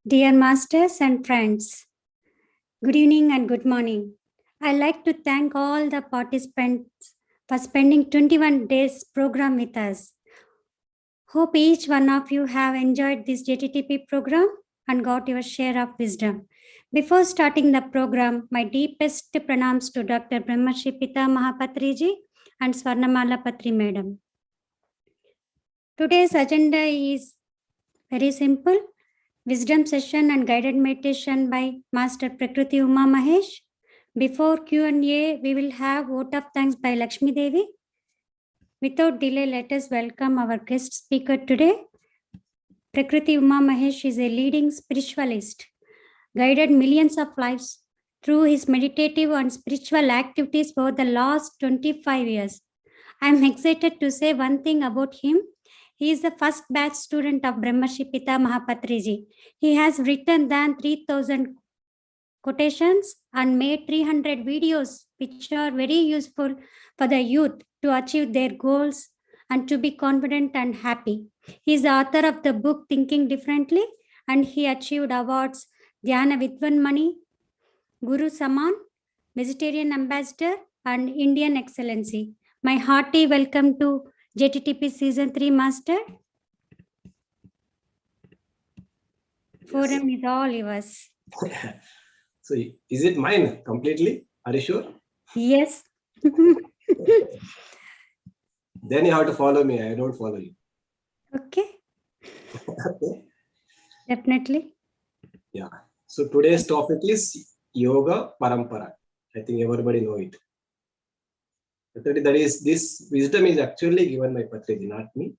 Dear masters and friends, good evening and good morning. I'd like to thank all the participants for spending 21 days program with us. Hope each one of you have enjoyed this JTTP program and got your share of wisdom. Before starting the program, my deepest pranams to Dr. Brahmarshi Pitamaha Patriji and Swarnamala Patri Madam. Today's agenda is very simple. Wisdom session and guided meditation by Master Prakruthi UmaMahesh. Before Q&A, we will have vote of thanks by Lakshmi Devi. Without delay, let us welcome our guest speaker today. Prakruthi UmaMahesh is a leading spiritualist, guided millions of lives through his meditative and spiritual activities over the last 25 years. I am excited to say one thing about him. He is the first batch student of Brahmarshi Pitamaha Patriji. He has written than 3,000 quotations and made 300 videos which are very useful for the youth to achieve their goals and to be confident and happy. He is the author of the book Thinking Differently and he achieved awards Dhyana Vidvanmani, Guru Saman, Vegetarian Ambassador and Indian Excellency. My hearty welcome to JTTP Season 3 Master. Forum is all yours. So, is it mine completely? Are you sure? Yes. Then you have to follow me. I don't follow you. Okay. Okay. Definitely. Yeah. So today's topic is Yoga Parampara. I think everybody know it. That is, this wisdom is actually given by Patriji, not me.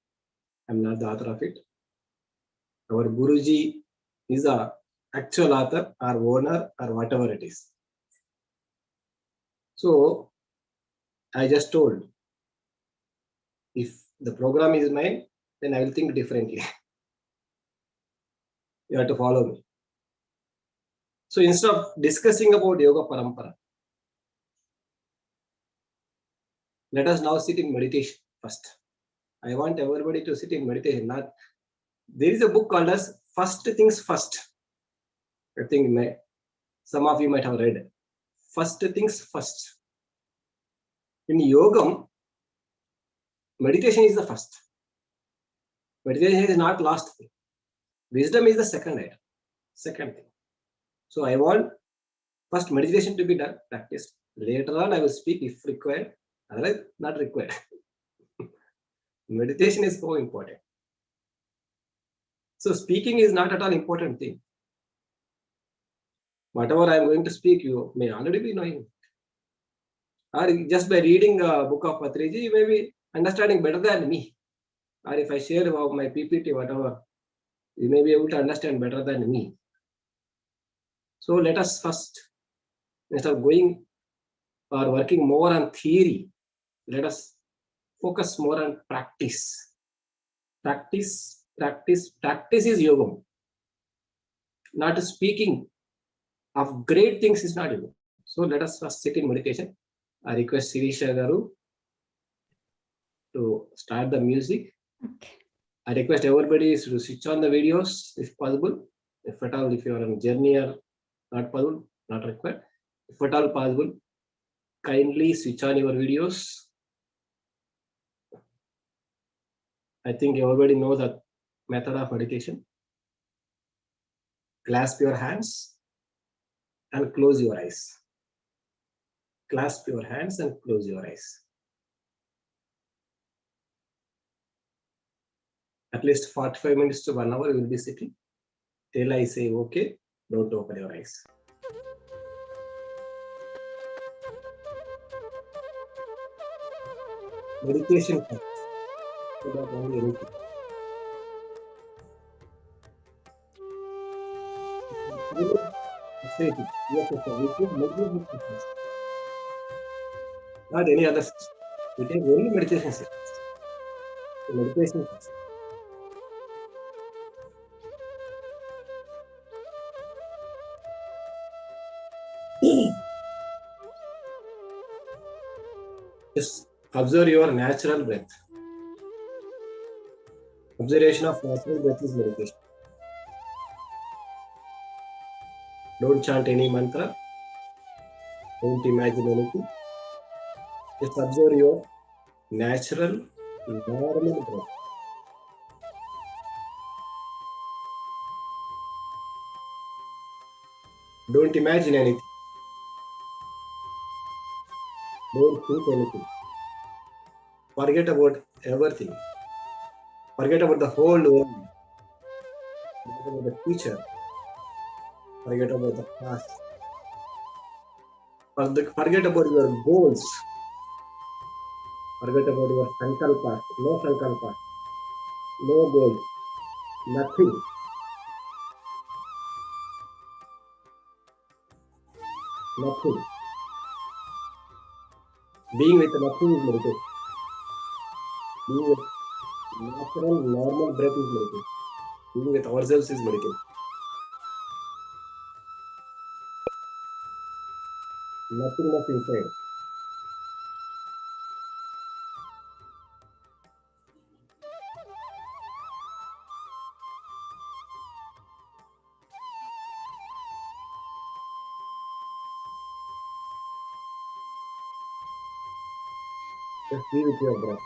I'm not the author of it. Our Guruji is the actual author or owner or whatever it is. So I just told, if the program is mine, then I will think differently. You have to follow me. So instead of discussing about Yoga Parampara, let us now sit in meditation first. I want everybody to sit in meditation. There is a book called as First Things First. I think some of you might have read it. First Things First. In Yogam, meditation is the first. Meditation is not last thing. Wisdom is the second item. Second thing. So I want first meditation to be done, practiced. Later on I will speak if required. Otherwise, not required. Meditation is so important. So speaking is not at all important thing. Whatever I am going to speak, you may already be knowing. Or just by reading a book of Patriji, you may be understanding better than me. Or if I share about my PPT, whatever, you may be able to understand better than me. So let us first, instead of going or working more on theory, let us focus more on practice. Practice is yoga. Not speaking of great things is not yoga. So let us first sit in meditation. I request Sirisha Garu to start the music. Okay. I request everybody to switch on the videos if possible. If at all, if you are on a journey or not possible, not required. If at all possible, kindly switch on your videos. I think everybody knows that method of meditation. Clasp your hands and close your eyes. Clasp your hands and close your eyes. At least 45 minutes to 1 hour you will be sitting. Till I say okay, don't open your eyes. Meditation first. Without only anything. Not any other system. We take only meditation system. Meditation first. Just observe your natural breath. Observation of natural breath is meditation. Don't chant any mantra. Don't imagine anything. Just observe your natural, normal breath. Don't imagine anything. Don't think anything. Forget about everything. Forget about the whole world. Forget about the future. Forget about the past. Forget about your goals. Forget about your sankalpas. No sankalpas. No goals. Nothing. Nothing. Being with nothing is meditation. Being with natural, normal breath is meditation. Being with ourselves is meditation. Nothingness inside. Just be with your breath.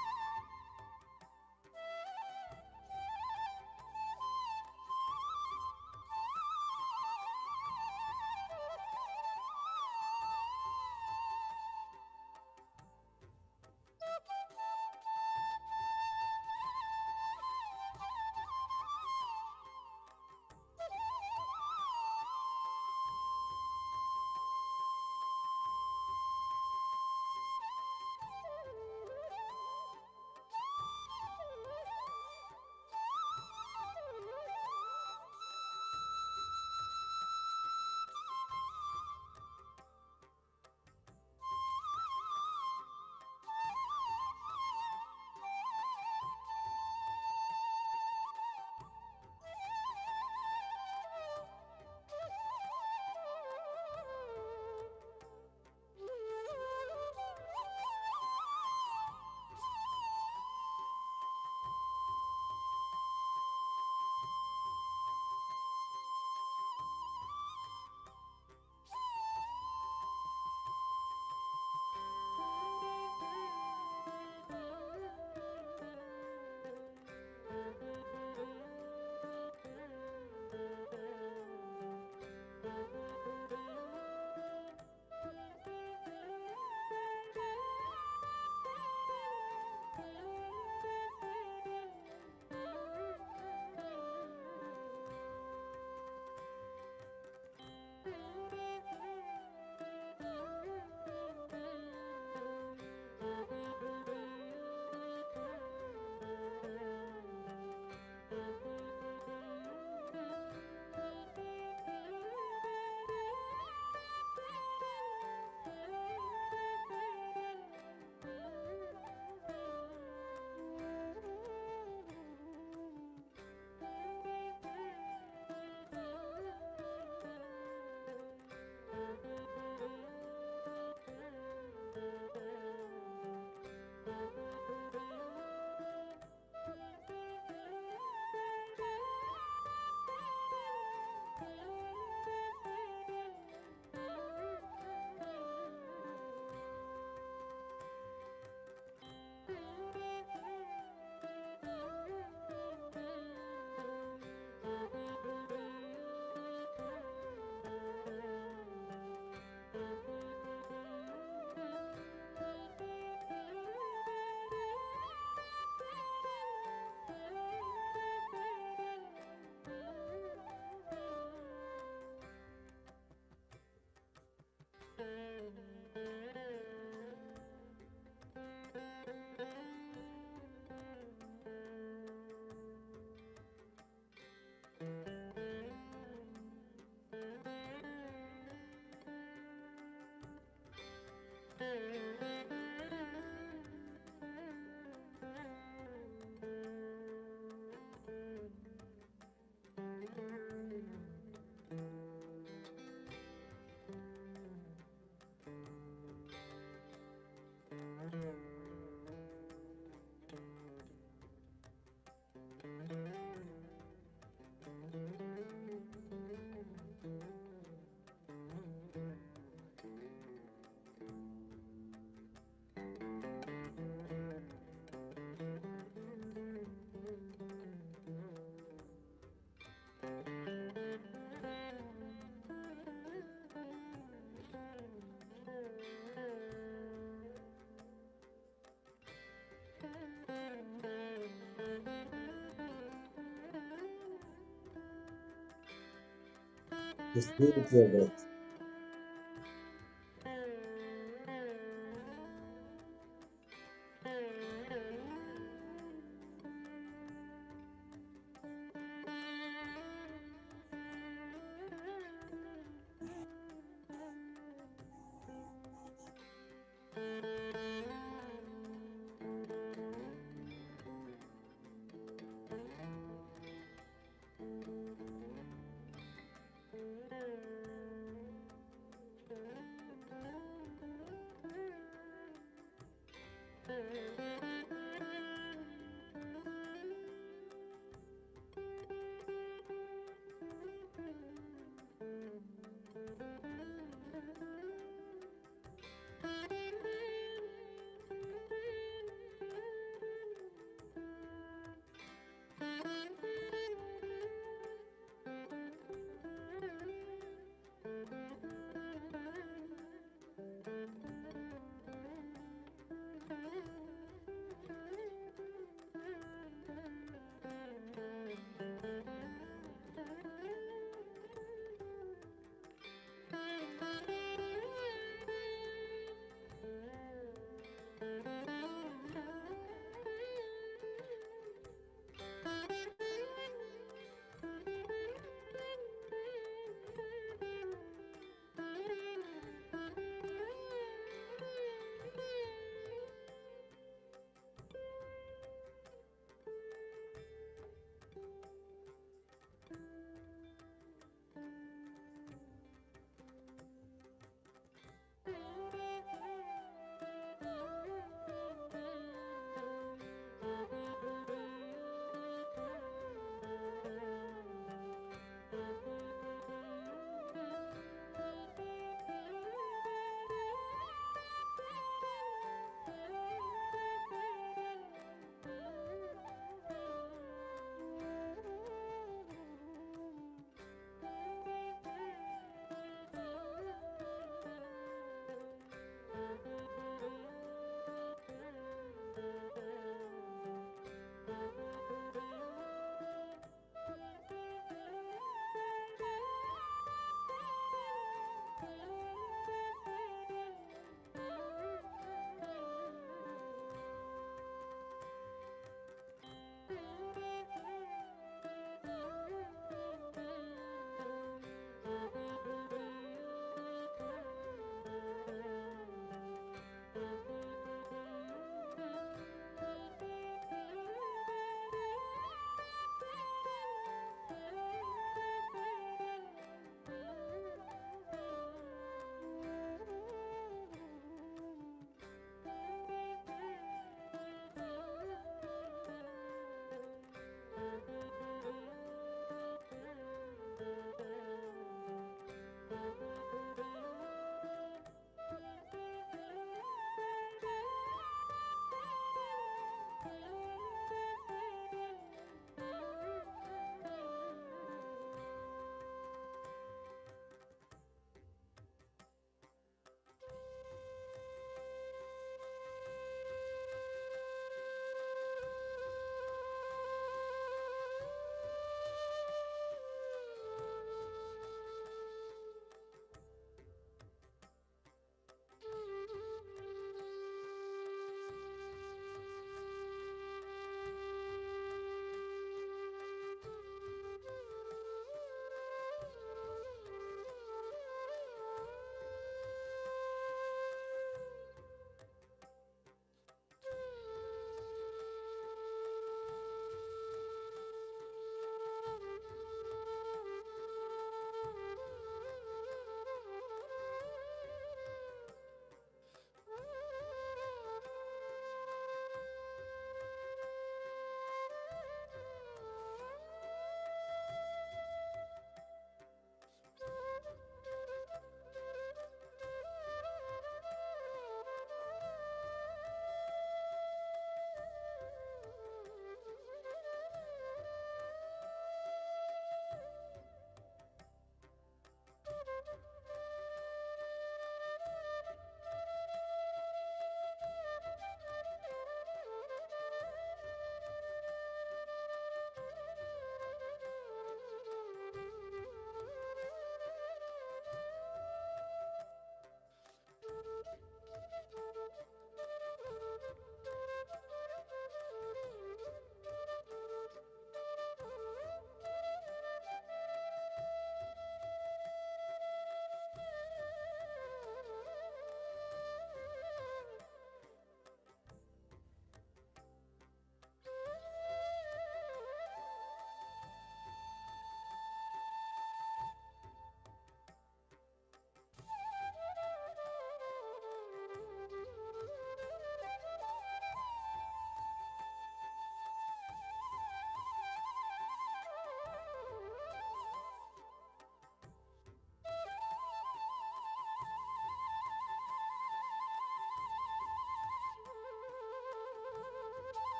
Just be with your breath.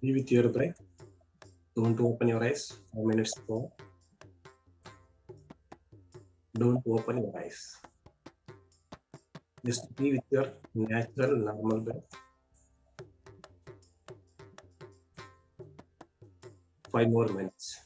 Be with your breath. Don't open your eyes. 5 minutes more. Don't open your eyes. Just be with your natural, normal breath. 5 more minutes.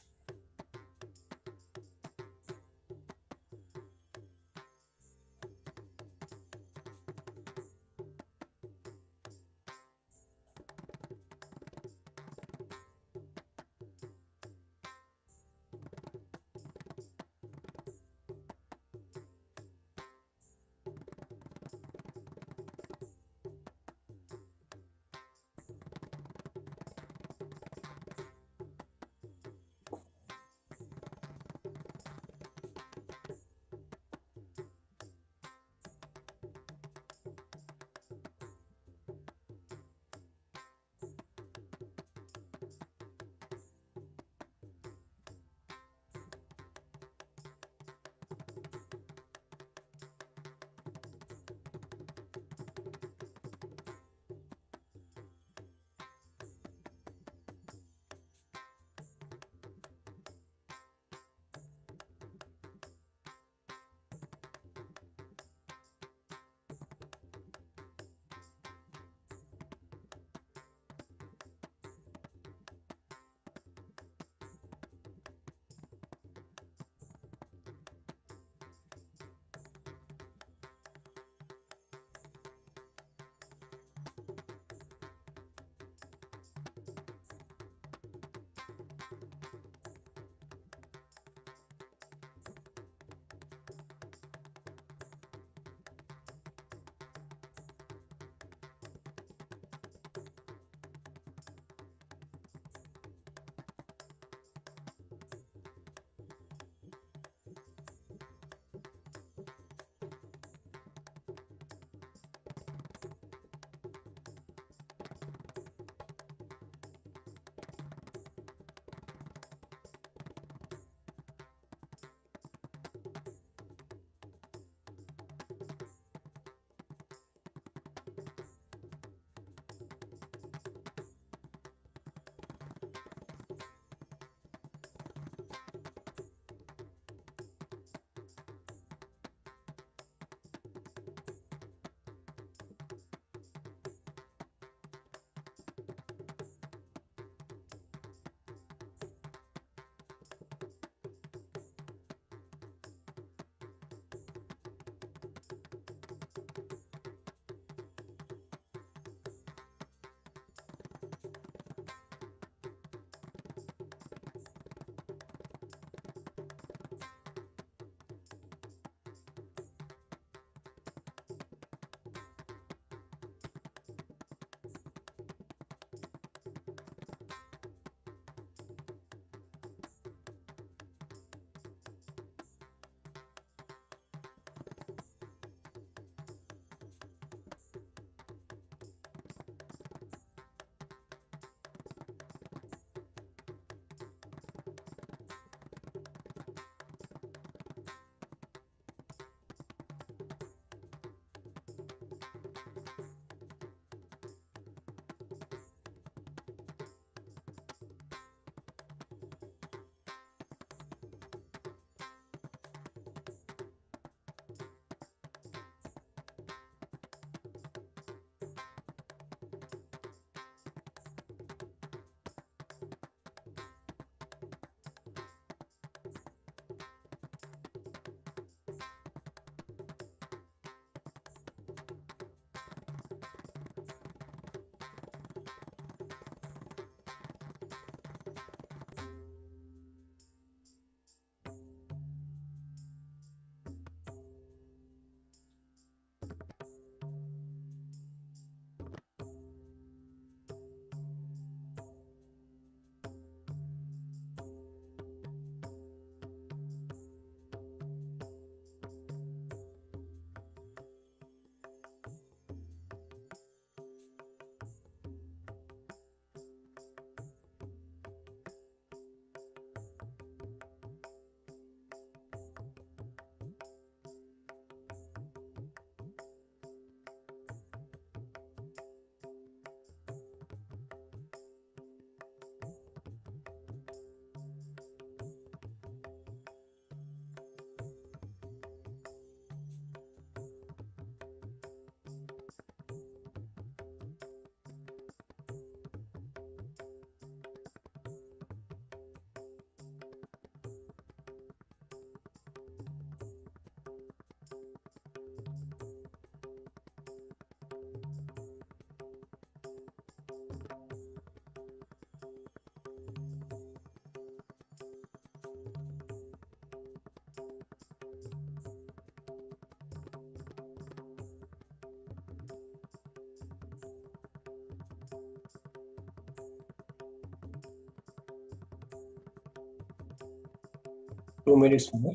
2 minutes more.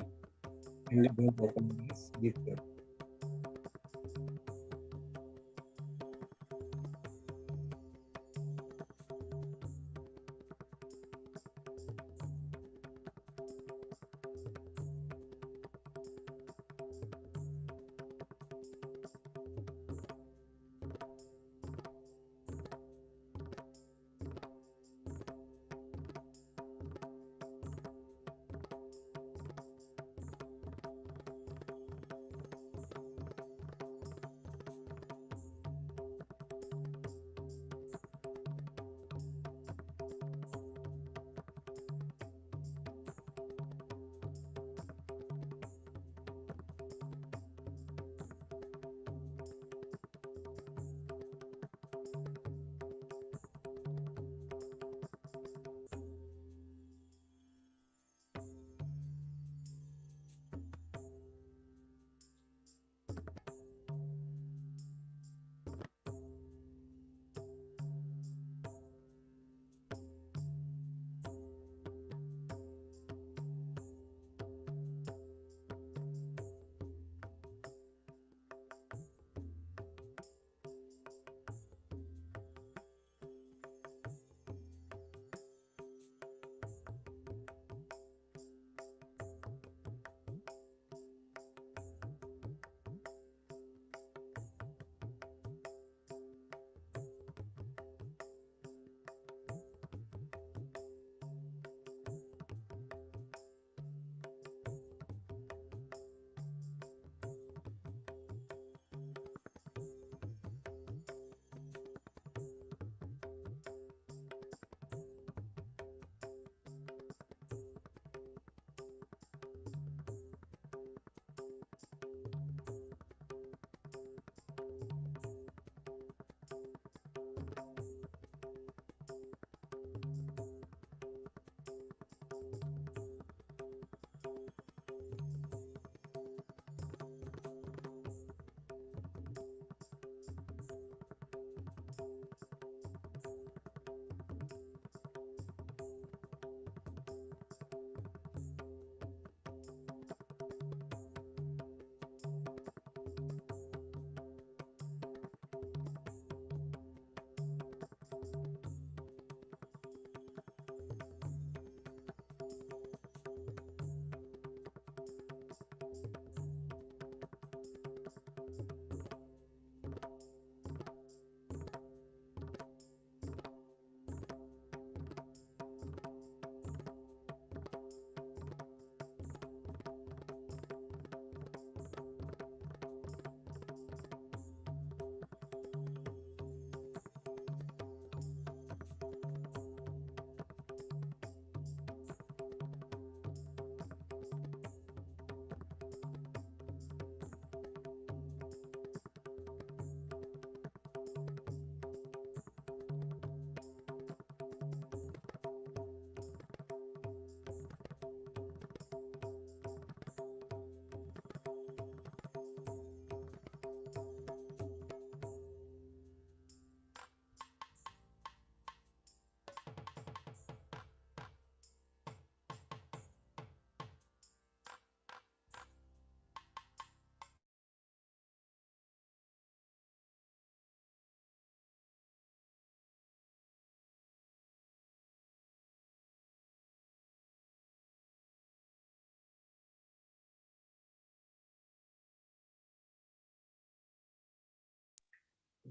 And don't open your eyes. Deep breath.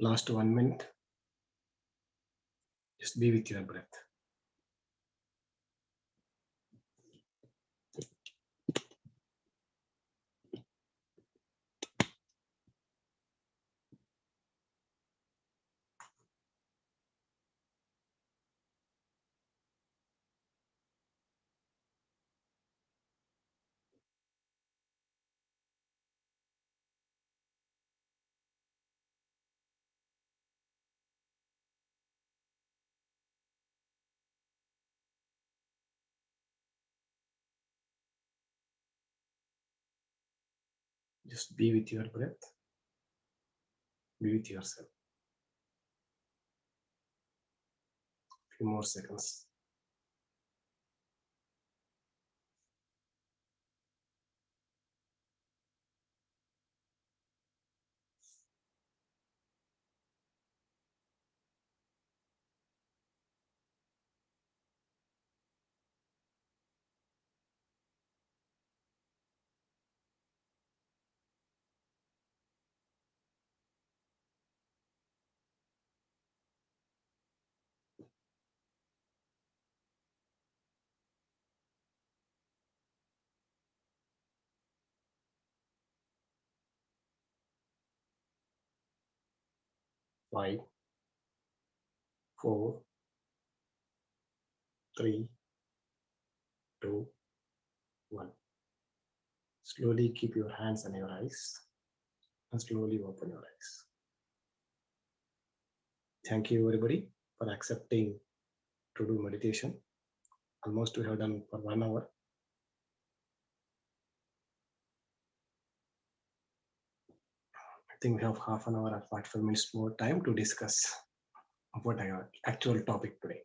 Last 1 minute. Just be with your breath. Just be with your breath. Be with yourself. Few more seconds. 5, 4, 3, 2, 1. Slowly keep your hands on your eyes and slowly open your eyes. Thank you everybody for accepting to do meditation. Almost we have done for 1 hour. I think we have half an hour or 45 minutes more time to discuss what our actual topic today.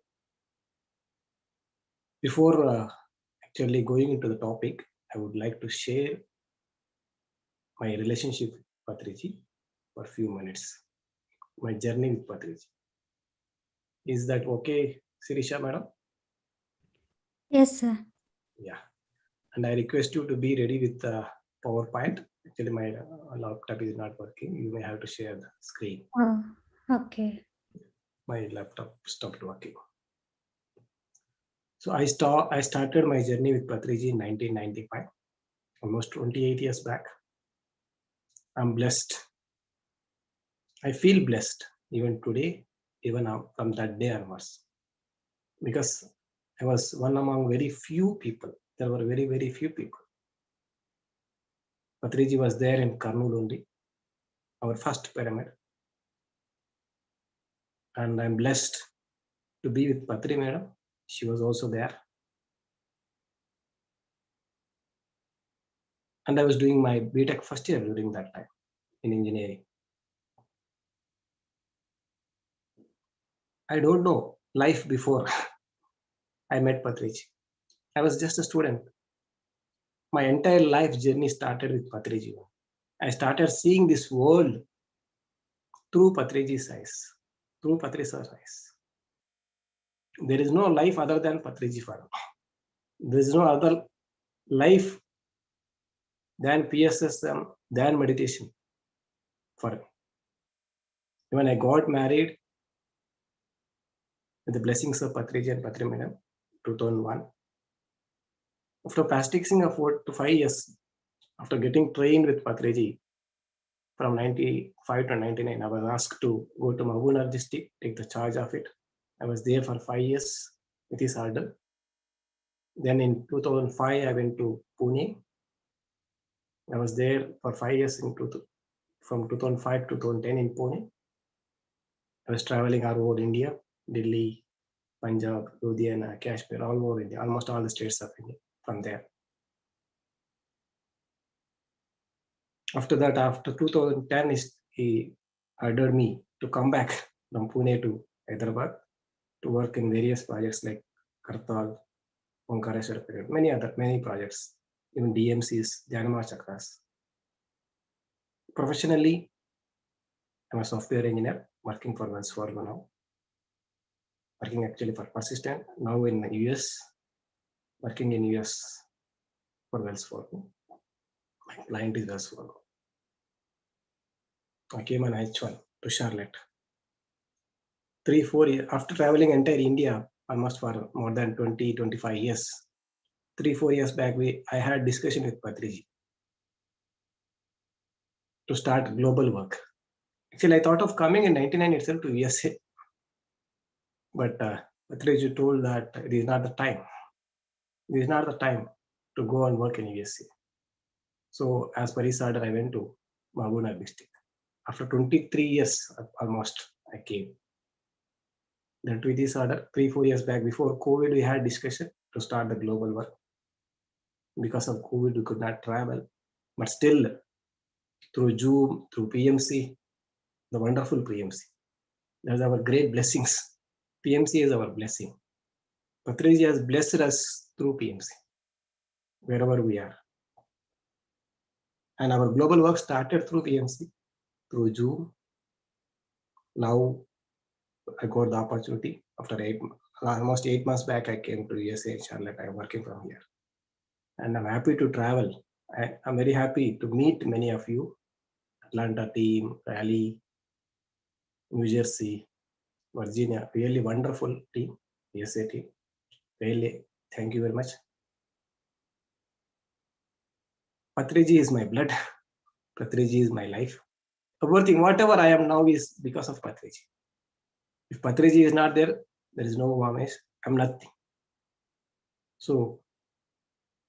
Before actually going into the topic, I would like to share my relationship with Patriji for a few minutes. My journey with Patriji. Is that okay, Sirisha madam? Yes, sir. Yeah. And I request you to be ready with the PowerPoint. Actually, my laptop is not working. You may have to share the screen. Oh, okay. My laptop stopped working. So I started my journey with Patriji in 1995, almost 28 years back. I'm blessed. I feel blessed even today, even from that day onwards, because I was one among very few people. There were very, very few people. Patriji was there in Karnool only, our first pyramid. And I'm blessed to be with Patri madam. She was also there. And I was doing my BTech first year during that time in engineering. I don't know life before I met Patriji. I was just a student. My entire life journey started with Patriji. I started seeing this world through Patriji's eyes, through Patri's eyes. There is no life other than Patriji for him. There is no other life than PSSM, than meditation for him. When I got married, with the blessings of Patriji and Patri madam, 2001. After practicing 4 to 5 years, after getting trained with Patriji from 95 to 99, I was asked to go to Mabunar district, take the charge of it. I was there for 5 years with his order. Then in 2005, I went to Pune. I was there for 5 years from 2005 to 2010 in Pune. I was traveling all over India, Delhi, Punjab, Ludhiana, Kashmir, all over India, almost all the states of India from there. After that, after 2010, he ordered me to come back from Pune to Hyderabad to work in various projects like Kartal, Omkareshwar, many projects, even DMCs, Dhanama Chakras. Professionally, I'm a software engineer working for Wells Fargo now. Working actually for Persistent, now in the US, working in US for Wells Fargo. My client is Wells Fargo. I came on H1 to Charlotte. 3-4 years after traveling entire India almost for more than 20-25 years. 3-4 years back, I had discussion with Patriji to start global work. Actually, I thought of coming in 99 itself to USA, but Patriji told that it is not the time. It is not the time to go and work in USA. So as per his order, I went to Mabunar district. After 23 years almost, I came. Then with this order, 3-4 years back before COVID, we had discussion to start the global work. Because of COVID, we could not travel, but still through Zoom, through PMC, the wonderful PMC. That's our great blessings. PMC is our blessing. Patriji has blessed us through PMC, wherever we are. And our global work started through PMC, through Zoom. Now I got the opportunity after almost 8 months back, I came to USA, Charlotte. I'm working from here. And I'm happy to travel. I'm very happy to meet many of you. Atlanta team, Raleigh, New Jersey, Virginia, really wonderful team, USA team. Really, thank you very much. Patriji is my blood. Patriji is my life. everything, whatever I am now is because of Patriji. If Patriji is not there, there is no UmaMahesh. I'm nothing. So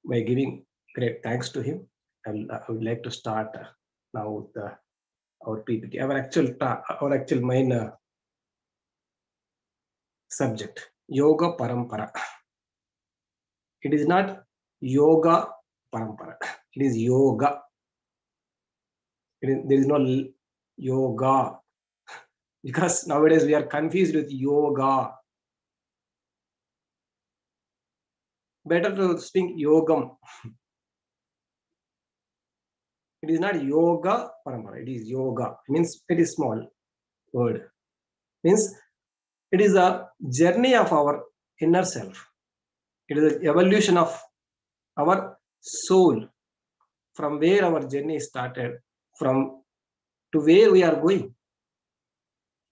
by giving great thanks to him, I would like to start now with our PPT, our actual main subject, Yoga Parampara. It is not Yoga Parampara. It is Yoga. There is no Yoga, because nowadays we are confused with Yoga. Better to speak Yogam. It is not Yoga Parampara. It is Yoga. It means it is small word. Means it is a journey of our inner self. It is an evolution of our soul, from where our journey started, from to where we are going.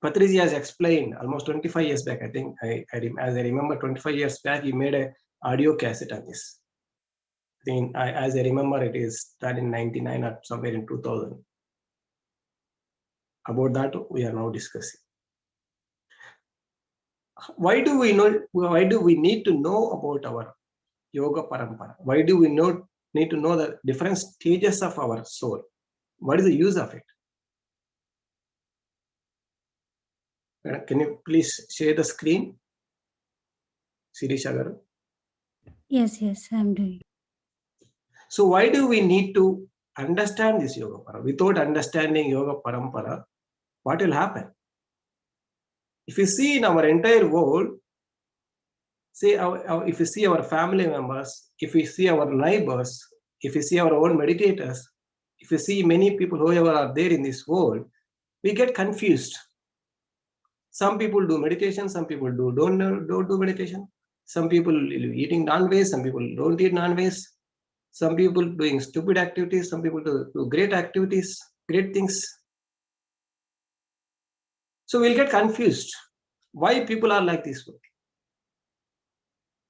Patriji has explained almost 25 years back. I think, as I remember, 25 years back, he made an audio cassette on this. I think, as I remember, it is done in 99 or somewhere in 2000. About that, we are now discussing. Why do we need to know about our Yoga Parampara? Why do we need to know the different stages of our soul? What is the use of it? Can you please share the screen, Sirisha Garu? Yes, I'm doing. So why do we need to understand this Yoga Parampara? Without understanding Yoga Parampara, what will happen? If you see in our entire world, say if you see our family members, if we see our neighbors, if you see our own meditators, if you see many people whoever are there in this world, we get confused. Some people do meditation, some people don't do meditation. Some people eating non-veg, some people don't eat non-veg. Some people doing stupid activities, some people do great activities, great things. So we'll get confused why people are like this.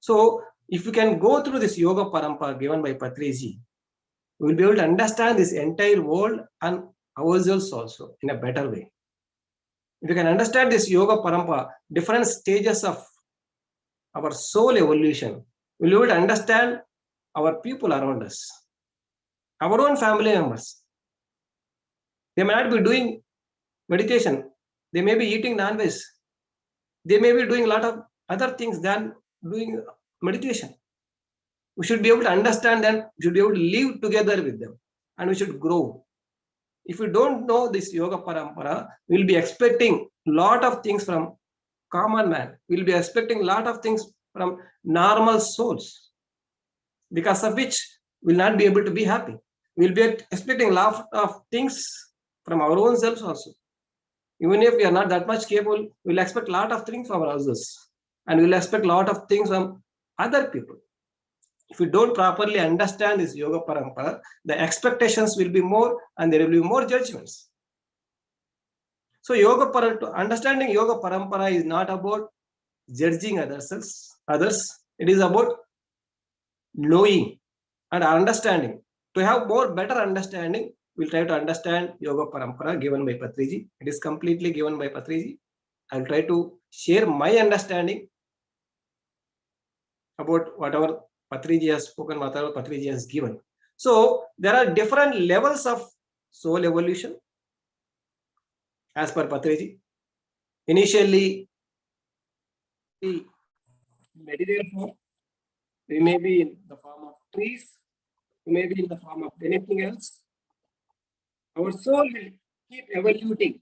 So if you can go through this Yoga Parampara given by Patriji, we will be able to understand this entire world and ourselves also in a better way. If you can understand this Yoga Parampara, different stages of our soul evolution, we will be able to understand our people around us, our own family members. They may not be doing meditation. They may be eating non-veg. They may be doing a lot of other things than doing meditation. We should be able to understand them. We should be able to live together with them, and we should grow. If we don't know this Yoga Parampara, we'll be expecting a lot of things from common man. We'll be expecting a lot of things from normal souls, because of which we'll not be able to be happy. We'll be expecting a lot of things from our own selves also. Even if we are not that much capable, we'll expect a lot of things from others, and we'll expect a lot of things from other people. If we don't properly understand this Yoga Parampara, the expectations will be more and there will be more judgments. So understanding Yoga Parampara is not about judging others. It is about knowing and understanding. To have more better understanding, we'll try to understand Yoga Parampara given by Patriji. It is completely given by Patriji. I'll try to share my understanding about whatever Patriji has spoken, whatever Patriji has given. So there are different levels of soul evolution as per Patriji. Initially, the material form, we may be in the form of trees, we may be in the form of anything else. Our soul will keep evoluting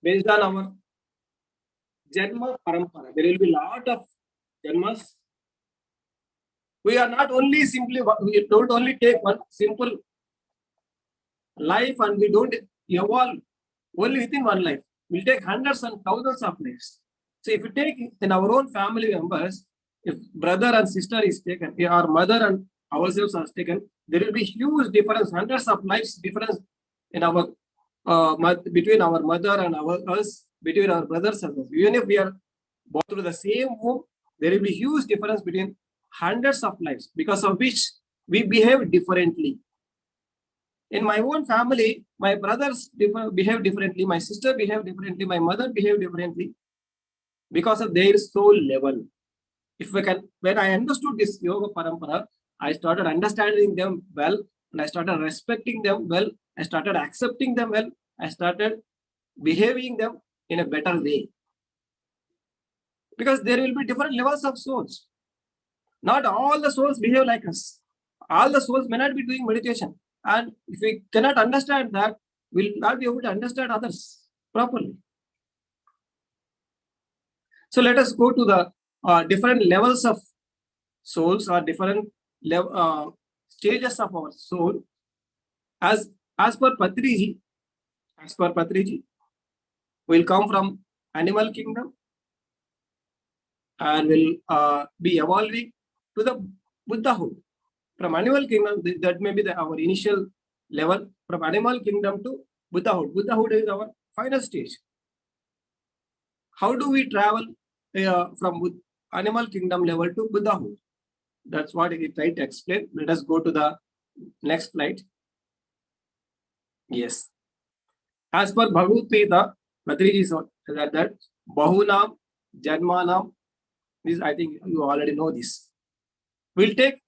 based on our Janma Parampara. There will be a lot of Janmas. We are not only we don't only take one simple life and we don't evolve only within one life. We'll take hundreds and thousands of lives. So if you take in our own family members, if brother and sister is taken, our mother and ourselves are taken, there will be huge difference, hundreds of lives difference in our between our mother and us, between our brothers and us. Even if we are born through the same womb, there will be huge difference between hundreds of lives, because of which we behave differently. In my own family, my brothers behave differently, my sister behave differently, my mother behave differently because of their soul level. If we can, when I understood this yoga parampara, I started understanding them well, and I started respecting them well. I started accepting them well. I started behaving them in a better way. Because there will be different levels of souls. Not all the souls behave like us. All the souls may not be doing meditation. And if we cannot understand that, we'll not be able to understand others properly. So let us go to the different levels of souls or different stages of our soul. As per Patriji, we'll come from animal kingdom and will be evolving to the Buddhahood. From animal kingdom, that may be our initial level. From animal kingdom to Buddhahood. Buddhahood is our final stage. How do we travel from animal kingdom level to Buddhahood? That's what I try to explain. Let us go to the next slide. Yes. As per Bhagavad Gita, Patriji said that Bahunam Janmanam, this I think you already know this. We'll take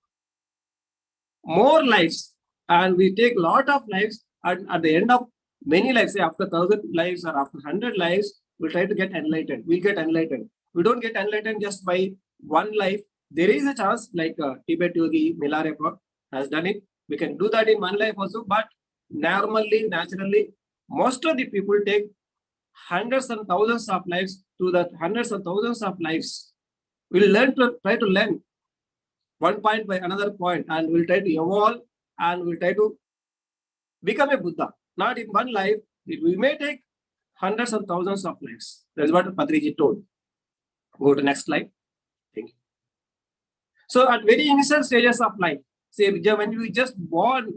more lives and we take a lot of lives, and at the end of many lives, say after 1,000 lives or after 100 lives, we'll try to get enlightened. We'll get enlightened. We don't get enlightened just by one life. There is a chance, like Tibet Yogi Milarepa has done it. We can do that in one life also, but normally, naturally, most of the people take hundreds and thousands of lives to the hundreds and thousands of lives. We'll try to learn one point by another point, and we'll try to evolve and we'll try to become a Buddha. Not in one life. We may take hundreds and thousands of lives. That's what Patriji told. Go to next slide. Thank you. So at very initial stages of life, say when we just born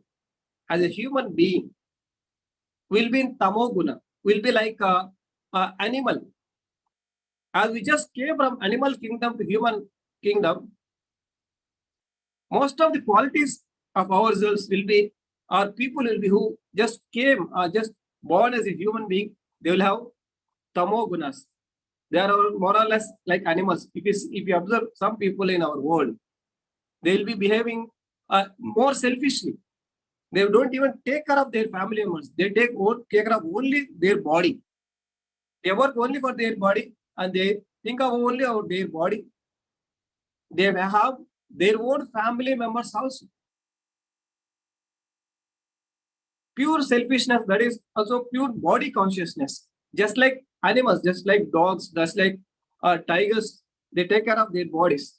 as a human being, we'll be in Tamoguna. We'll be like an animal. As we just came from animal kingdom to human kingdom, most of the qualities of ourselves will be, or people will be who just came, just born as a human being, they will have tamogunas. They are more or less like animals. If you observe some people in our world, they will be behaving more selfishly. They don't even take care of their family members. They take care of only their body. They work only for their body and they think of only about their body. They may have their own family members also. Pure selfishness, that is also pure body consciousness. Just like animals, just like dogs, just like tigers, they take care of their bodies.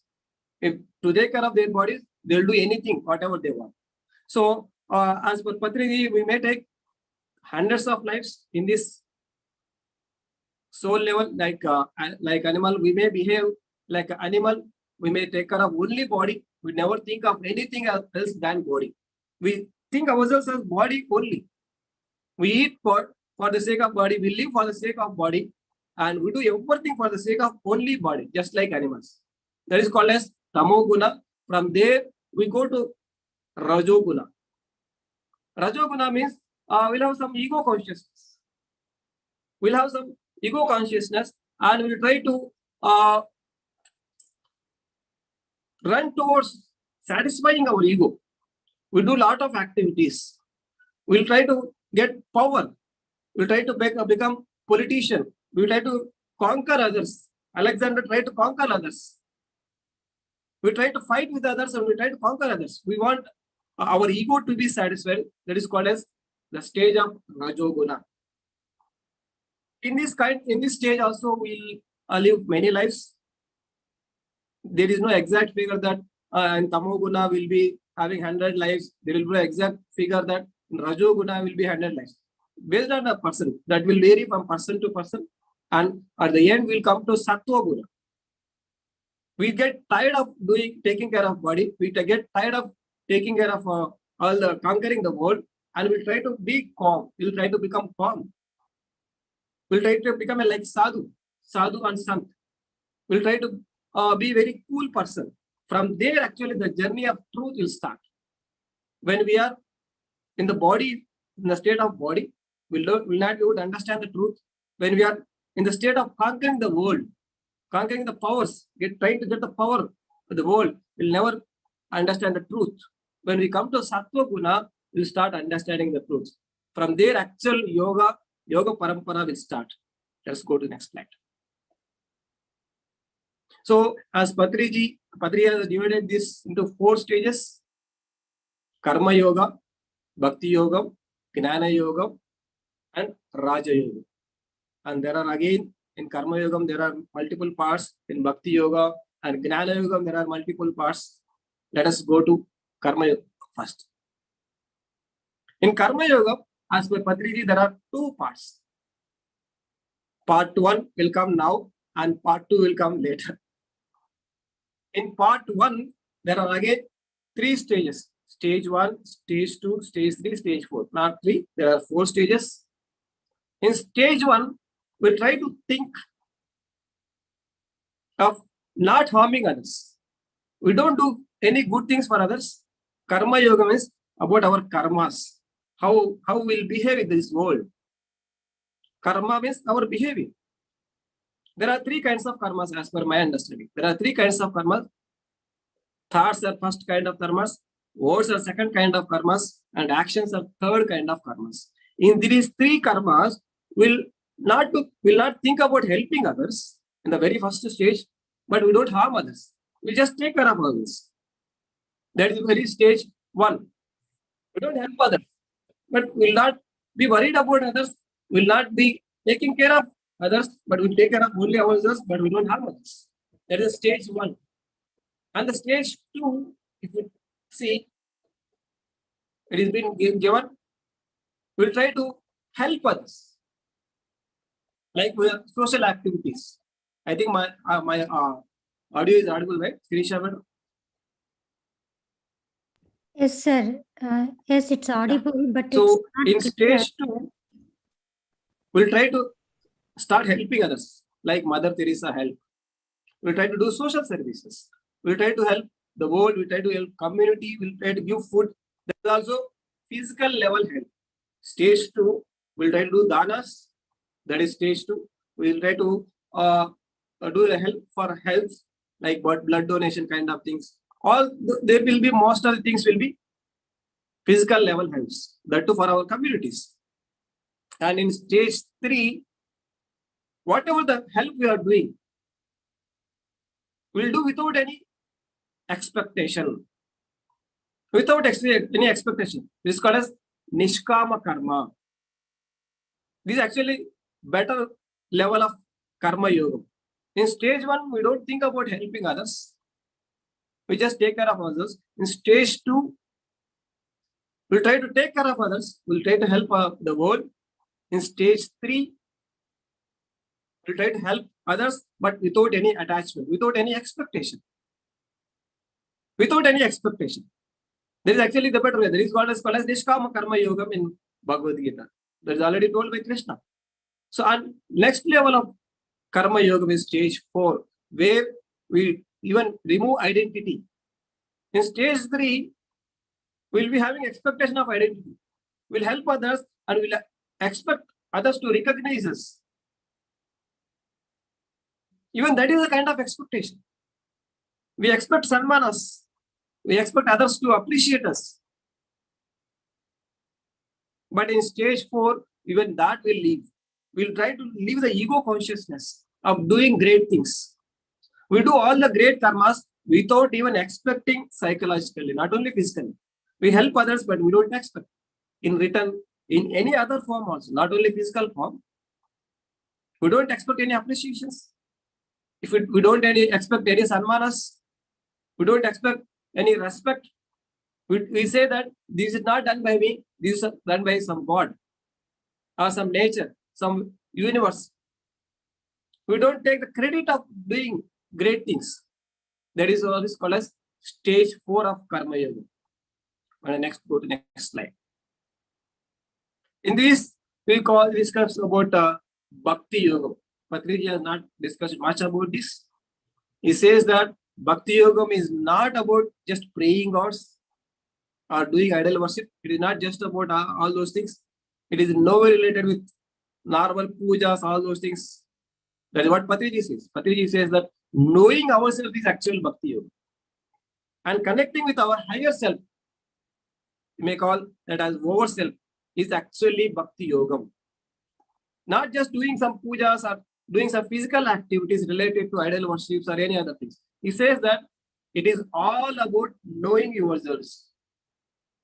If to take care of their bodies, they'll do anything, whatever they want. So, as per Patriji, we may take hundreds of lives in this soul level, like animal. We may behave like an animal. We may take care of only body. We never think of anything else than body. We think ourselves as body only. We eat for the sake of body. We live for the sake of body, and we do everything for the sake of only body, just like animals. That is called as Tamoguna. From there, we go to Rajoguna. Rajoguna means we'll have some ego consciousness. We'll have some ego consciousness, and we'll try to run towards satisfying our ego. We do a lot of activities. We'll try to get power. We'll try to become politician. We'll try to conquer others. Alexander tried to conquer others. We try to fight with others and we try to conquer others. We want our ego to be satisfied. That is called as the stage of Rajoguna. In this stage also, we'll live many lives. There is no exact figure that in Tamoguna will be having 100 lives. There will be an exact figure that in Rajoguna will be 100 lives. Based on a person, that will vary from person to person. And at the end, we'll come to Sattva-guna. We get tired of taking care of body. We get tired of taking care of all the conquering the world, and we'll try to be calm. We'll try to become calm. We'll try to become like sadhu and sant. We'll try to be very cool person. From there, actually, the journey of truth will start. When we are in the body, in the state of body, will not be able to understand the truth. When we are in the state of conquering the world, conquering the powers, trying to get the power of the world, we'll never understand the truth. When we come to Sattva Guna, we'll start understanding the truth. From there, actual yoga parampara will start. Let's go to the next slide. So, as Patri has divided this into 4 stages: Karma Yoga, Bhakti Yoga, Gnana Yoga, and Raja Yoga. And there are again, in Karma Yoga, there are multiple parts. In Bhakti Yoga and Gnana Yoga, there are multiple parts. Let us go to Karma Yoga first. In Karma Yoga, as per Patriji, there are 2 parts. Part 1 will come now and part 2 will come later. In part 1, there are again 3 stages. Stage 1, stage 2, stage 3, stage 4. Not 3, there are 4 stages. In stage 1, we try to think of not harming others. We don't do any good things for others. Karma Yoga is about our karmas. How we'll behave in this world. Karma means our behavior. There are 3 kinds of karmas as per my understanding. There are 3 kinds of karmas. Thoughts are first kind of karmas, words are second kind of karmas, and actions are third kind of karmas. In these 3 karmas, we'll not think about helping others in the very first stage, but we don't harm others. We just take care of others. That is very stage 1. We don't help others, but we'll not be worried about others. We'll not be taking care of others, but we'll take care of only ourselves, but we don't harm others. That is stage 1. And the stage 2, if you see, it is been given, we'll try to help others. Like we have social activities. I think my audio is audible, right? Sirisha, madam? Yes, sir. Yes, it's audible, but so it's not in clear. stage 2, we'll try to start helping others, like Mother Teresa help. We'll try to do social services. We'll try to help the world. We'll try to help community. We'll try to give food. There's also physical level help. Stage 2, we'll try to do danas. That is stage 2. We'll try to do the help for health, like blood donation kind of things. There will be, most of the things will be physical level helps. That too for our communities. And in stage 3, whatever the help we are doing, we'll do without any expectation. Without any expectation. This is called as Nishkama Karma. This is actually better level of Karma Yoga. In stage 1, we don't think about helping others. We just take care of others. In stage 2, we'll try to take care of others. We'll try to help the world. In stage 3, we'll try to help others, but without any attachment, without any expectation. Without any expectation. There is actually the better way. There is called as Nishkama Karma Yoga in Bhagavad Gita. That is already told by Krishna. So, on next level of Karma Yoga is stage 4, where we even remove identity. In stage 3, we'll be having expectation of identity. We'll help others and we'll expect others to recognize us. Even that is a kind of expectation. We expect sanmanas. We expect others to appreciate us. But in stage 4, even that will leave. We'll try to leave the ego consciousness of doing great things. We do all the great karmas without even expecting psychologically, not only physically. We help others, but we don't expect. In return, in any other form also, not only physical form, we don't expect any appreciations. If we don't expect any sanmanas, we don't expect any respect. We say that this is not done by me, this is done by some God or some nature, some universe. We don't take the credit of doing great things. That is what is called as stage 4 of Karma Yoga. And next, go to next slide. In this, we discuss about Bhakti Yoga. Patriji has not discussed much about this. He says that Bhakti Yoga is not about just praying gods or doing idol worship. It is not just about all those things. It is nowhere related with normal pujas, all those things. That is what Patriji says. Patriji says that knowing ourselves is actual bhakti yoga. And connecting with our higher self, you may call that as over self, is actually bhakti yoga. Not just doing some pujas or doing some physical activities related to idol worships or any other things. He says that it is all about knowing yourselves.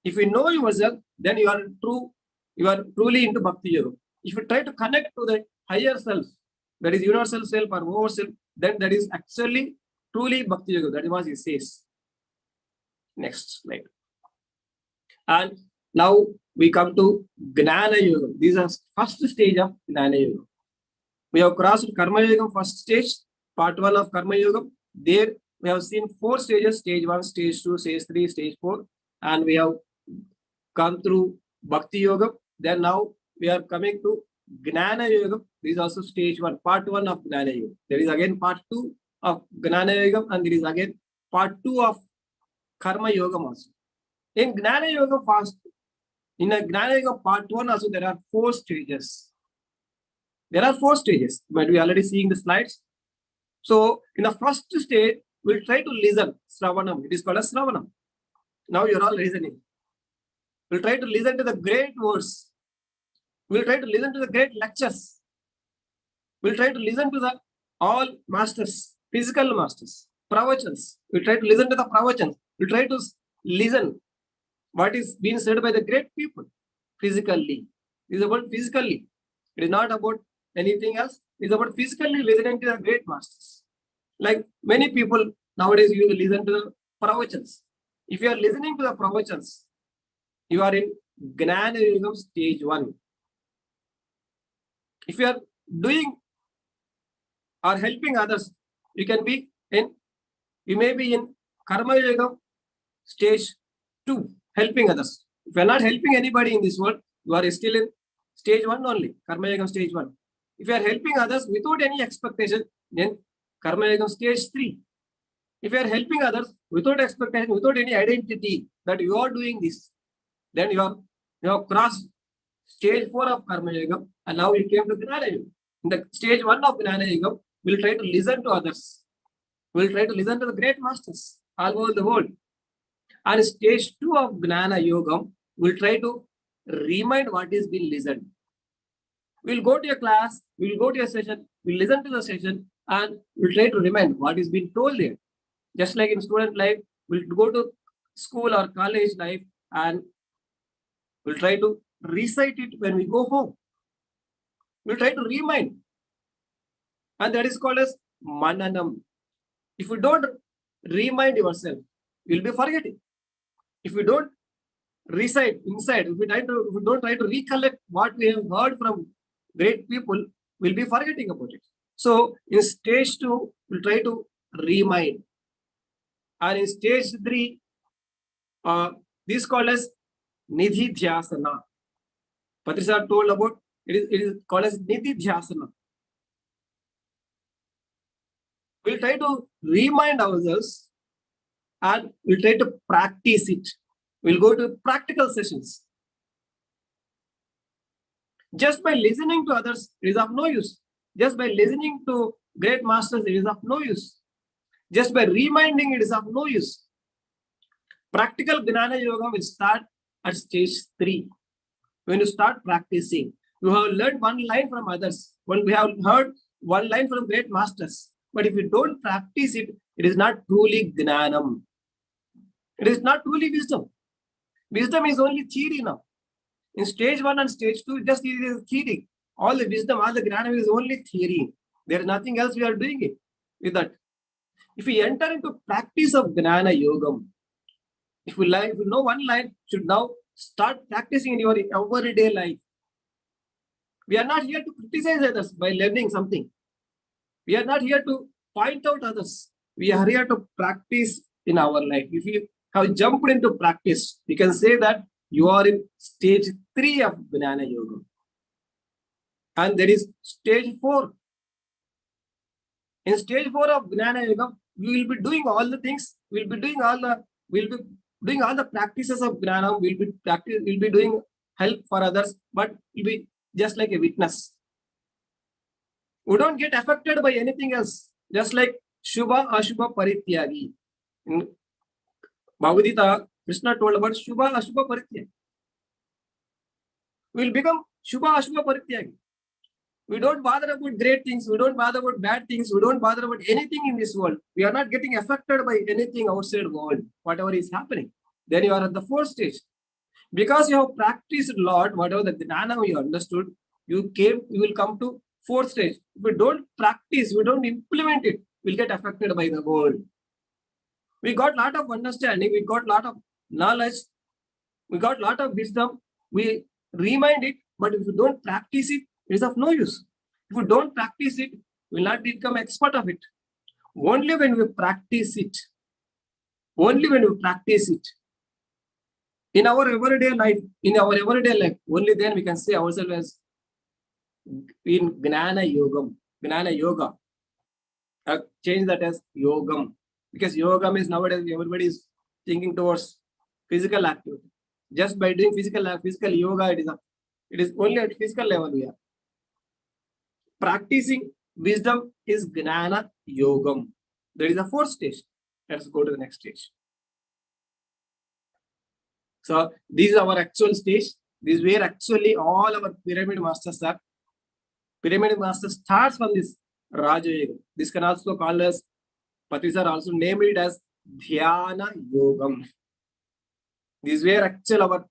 If you know yourself, then you are truly into bhakti yoga. If you try to connect to the higher self, that is universal self or over self, then that is actually truly bhakti yoga. That is what he says. Next slide. And now we come to Gnana Yoga. These are first stage of Gnana Yoga. We have crossed Karma Yoga first stage, part 1 of Karma Yoga. There we have seen 4 stages, stage 1, stage 2, stage 3, stage 4. And we have come through Bhakti Yoga. Then now we are coming to Gnana Yoga. This is also stage 1, part 1 of Gnana Yoga. There is again part 2 of Gnana Yoga, and there is again part 2 of Karma Yoga also. In Gnana Yoga in a Gnana Yoga part 1 also, there are 4 stages. There are 4 stages. You might be already seeing the slides. So in the first stage, we'll try to listen. Sravanam. It is called as Sravanam. Now you're all listening. We'll try to listen to the great words. We'll try to listen to the great lectures. We'll try to listen to the all masters, physical masters, pravachans. We'll try to listen to the pravachans. We'll try to listen what is being said by the great people physically. It is about physically. It is not about anything else. It is about physically listening to the great masters. Like many people nowadays, you listen to the pravachans. If you are listening to the pravachans, you are in Gnana Yoga stage 1. If you are doing or helping others, you may be in Karma Yoga stage 2, helping others. If you are not helping anybody in this world, you are still in stage 1 only, Karma Yoga stage 1. If you are helping others without any expectation, then Karma Yoga stage 3. If you are helping others without expectation, without any identity that you are doing this, then you have crossed stage 4 of Karma Yoga, and now you came to Gnana Yoga. In the stage 1 of Gnana Yoga, we'll try to listen to others. We'll try to listen to the great masters all over the world. And stage 2 of Gnana Yoga, we'll try to remind what is being listened. We'll go to a class, we'll go to a session, we'll listen to the session, and we'll try to remind what is being told there. Just like in student life, we'll go to school or college life, and we'll try to recite it when we go home. We'll try to remind. And that is called as Mananam. If you don't remind yourself, you'll be forgetting. If you don't recite inside, if we don't try to recollect what we have heard from great people, we'll be forgetting about it. So in stage 2, we'll try to remind. And in stage 3, this is called as Nidhi Dhyasana. Patricia told about it is called as Nidhi Dhyasana. We'll try to remind ourselves and we'll try to practice it. We'll go to practical sessions. Just by listening to others, it is of no use. Just by listening to great masters, it is of no use. Just by reminding, it is of no use. Practical Gnana Yoga will start at stage 3. When you start practicing, you have learned one line from others. When we have heard one line from great masters. But if you don't practice it, it is not truly Gnanam. It is not truly wisdom. Wisdom is only theory now. In stage 1 and stage 2, just it is theory. All the wisdom, all the Gnanam is only theory. There is nothing else we are doing it with that. If we enter into practice of Gnana Yogam, if you know one line, should now start practicing in your everyday life. We are not here to criticize others by learning something. We are not here to point out others. We are here to practice in our life. If you have jumped into practice, we can say that you are in stage 3 of Gnana Yoga. And there is stage 4. In stage 4 of Gnana Yoga, we will be doing all the things. We'll be doing all the practices of Gnana, we'll be doing help for others, but we'll be just like a witness. We don't get affected by anything else, just like Shubha Ashubha Parityagi. In Bhagavad Gita, Krishna told about Shubha Ashubha Parityagi. We'll become Shubha Ashubha Parityagi. We don't bother about great things. We don't bother about bad things. We don't bother about anything in this world. We are not getting affected by anything outside the world, whatever is happening. Then you are at the fourth stage. Because you have practiced a lot, whatever the Gnana you understood, you will come to fourth stage. If we don't practice, we don't implement it, we'll get affected by the world. We got a lot of understanding, we got a lot of knowledge, we got a lot of wisdom, we remind it, but if we don't practice it, it is of no use. If we don't practice it, we will not become expert of it. Only when we practice it, in our everyday life, only then we can see ourselves as in Gnana Yoga. Change that as Yogam. Because Yogam is nowadays, everybody is thinking towards physical activity. Just by doing physical yoga, it is only at physical level we are. Practicing wisdom is Gnana Yogam. There is a fourth stage. Let's go to the next stage. So this is our actual stage. This is where actually all our pyramid masters are. Pyramid master starts from this Raja Yoga. This can also call as, Patris are also named it as Dhyana Yogam. This is where actually our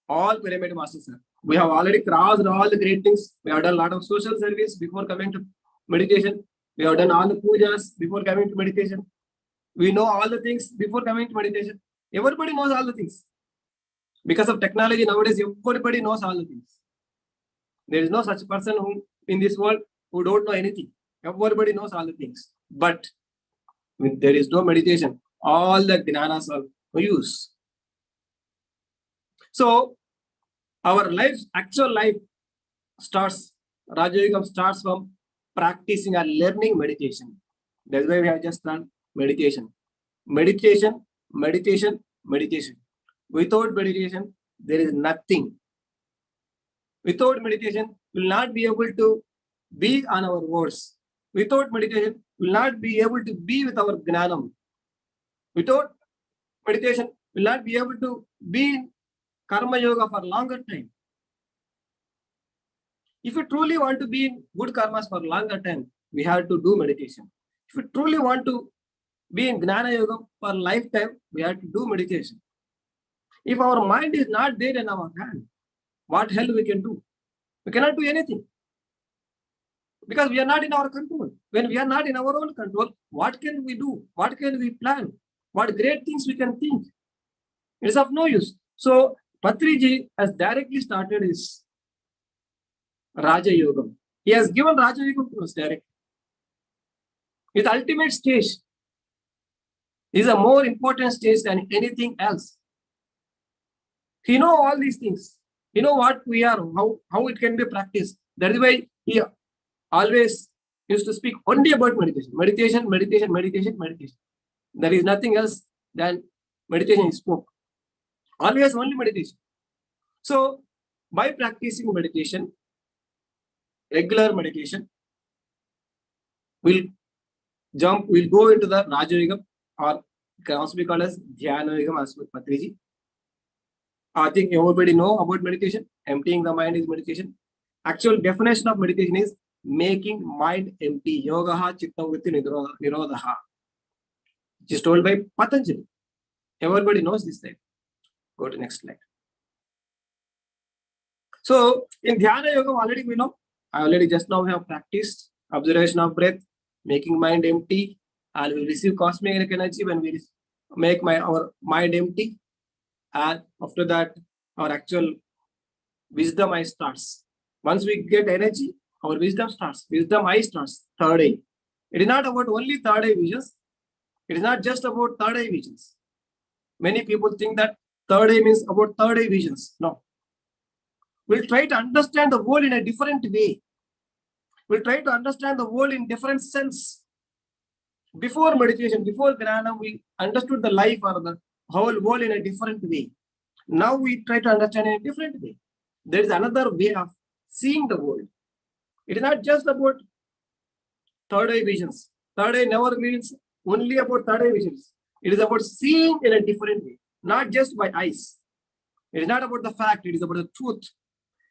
all pyramid masters are. We have already crossed all the great things. We have done a lot of social service before coming to meditation. We have done all the pujas before coming to meditation. We know all the things before coming to meditation. Everybody knows all the things. Because of technology nowadays, everybody knows all the things. There is no such person who in this world who don't know anything. Everybody knows all the things. But when there is no meditation, all the jnanas are no use. So our life, actual life starts, Raja Yoga starts from practicing and learning meditation. That's why we have just done meditation. Meditation. Without meditation, there is nothing. Without meditation, we will not be able to be on our words. Without meditation, we will not be able to be with our Gnanam. Without meditation, we will not be able to be in Karma Yoga for a longer time. If you truly want to be in good karmas for a longer time, we have to do meditation. If you truly want to be in Gnana Yoga for a lifetime, we have to do meditation. If our mind is not there in our hand, what hell we can do? We cannot do anything. Because we are not in our control. When we are not in our own control, what can we do? What can we plan? What great things we can think? It is of no use. So, Patriji has directly started his Raja Yogam. He has given Raja Yogam to us directly. His ultimate stage is a more important stage than anything else. He knows all these things. He knows what we are, how it can be practiced. That is why he always used to speak only about meditation. Meditation. There is nothing else than meditation he spoke. Always only meditation. So, by practicing meditation, regular meditation, we'll go into the Raja Yoga, or it can also be called as Dhyana Yoga as with Patriji. I think everybody know about meditation. Emptying the mind is meditation. Actual definition of meditation is making mind empty. Yogaha chitta vritti nirodhaha. Which is told by Patanjali. Everybody knows this thing. Go to next slide. So in Dhyana Yoga, already we know. I already just now have practiced observation of breath, making mind empty. I will receive cosmic energy when we make our mind empty. And after that, our actual wisdom eye starts. Once we get energy, our wisdom starts. Wisdom eye starts. Third eye. It is not about only third eye visions. It is not just about third eye visions. Many people think that third eye means about third eye visions. No. We'll try to understand the world in a different way. We'll try to understand the world in different sense. Before meditation, before Gnana, we understood the life or the whole world in a different way. Now we try to understand in a different way. There is another way of seeing the world. It is not just about third eye visions. Third eye never means only about third eye visions. It is about seeing in a different way, not just by eyes. It is not about the fact, it is about the truth.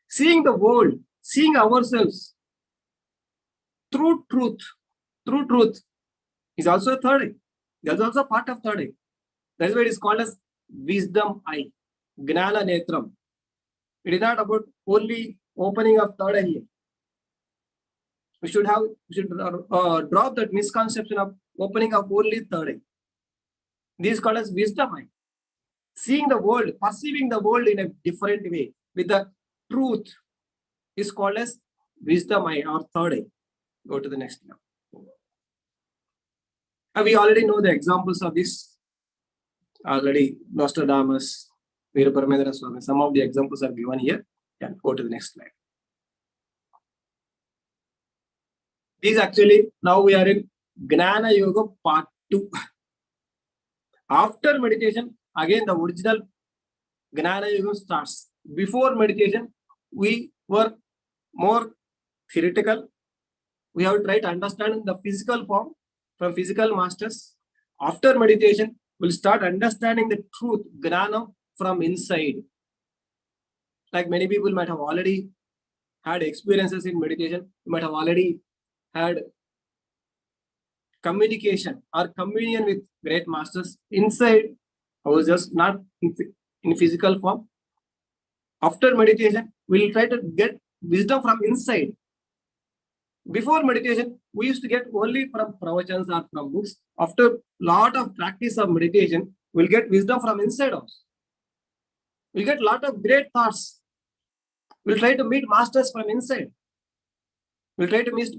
Seeing the world, seeing ourselves through truth. Through truth is also a third eye. That is also part of third eye. That is why it is called as wisdom eye, Gnana Netram. It is not about only opening of third eye here. We should drop that misconception of opening of only third eye. This is called as wisdom eye. Seeing the world, perceiving the world in a different way with the truth is called as wisdom eye or third eye. Go to the next level. And we already know the examples of this. Already Nostradamus, Veeraparamendra Swami. Some of the examples are given here. Can go to the next slide. These actually, now we are in Gnana Yoga part 2. After meditation, again the original Gnana Yoga starts. Before meditation, we were more theoretical. We have tried to understand the physical form from physical masters. After meditation, we'll start understanding the truth, Gnana, from inside. Like many people might have already had experiences in meditation, you might have already had communication or communion with great masters inside. I was just not in physical form. After meditation, we'll try to get wisdom from inside. Before meditation, we used to get only from pravachans or from books. After lot of practice of meditation, we'll get wisdom from inside also. We'll get lot of great thoughts. We'll try to meet masters from inside. We'll try to meet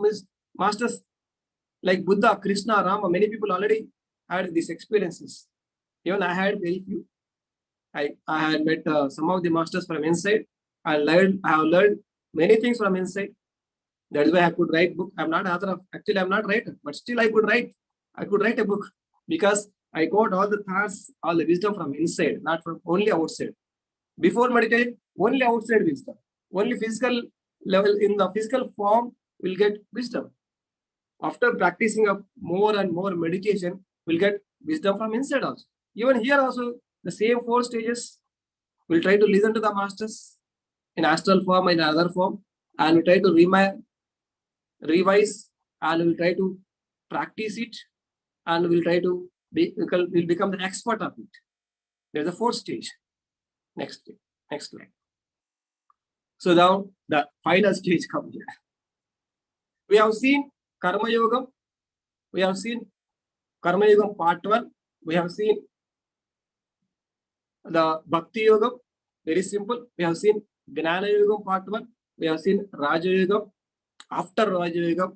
masters like Buddha, Krishna, Rama. Many people already had these experiences. Even I had very few. I had met some of the masters from inside. I have learned many things from inside. That is why I could write book. I'm not author of, actually I'm not writer, but still I could write a book because I got all the thoughts, all the wisdom from inside, not from only outside. Before meditation, only outside wisdom. Only physical level, in the physical form, we'll get wisdom. After practicing of more and more meditation, we'll get wisdom from inside also. Even here also, the same 4 stages. We'll try to listen to the masters in astral form and other form, and we'll try to revise, and we'll try to practice it, and we'll try to we'll become the expert of it. There's a 4th stage. Next slide. So now the final stage comes here. We have seen Karma Yoga. We have seen Karma Yoga part 1. We have seen the Bhakti Yoga. Very simple. We have seen Gnana Yoga part 1. We have seen Raja Yoga. After Raja Yoga,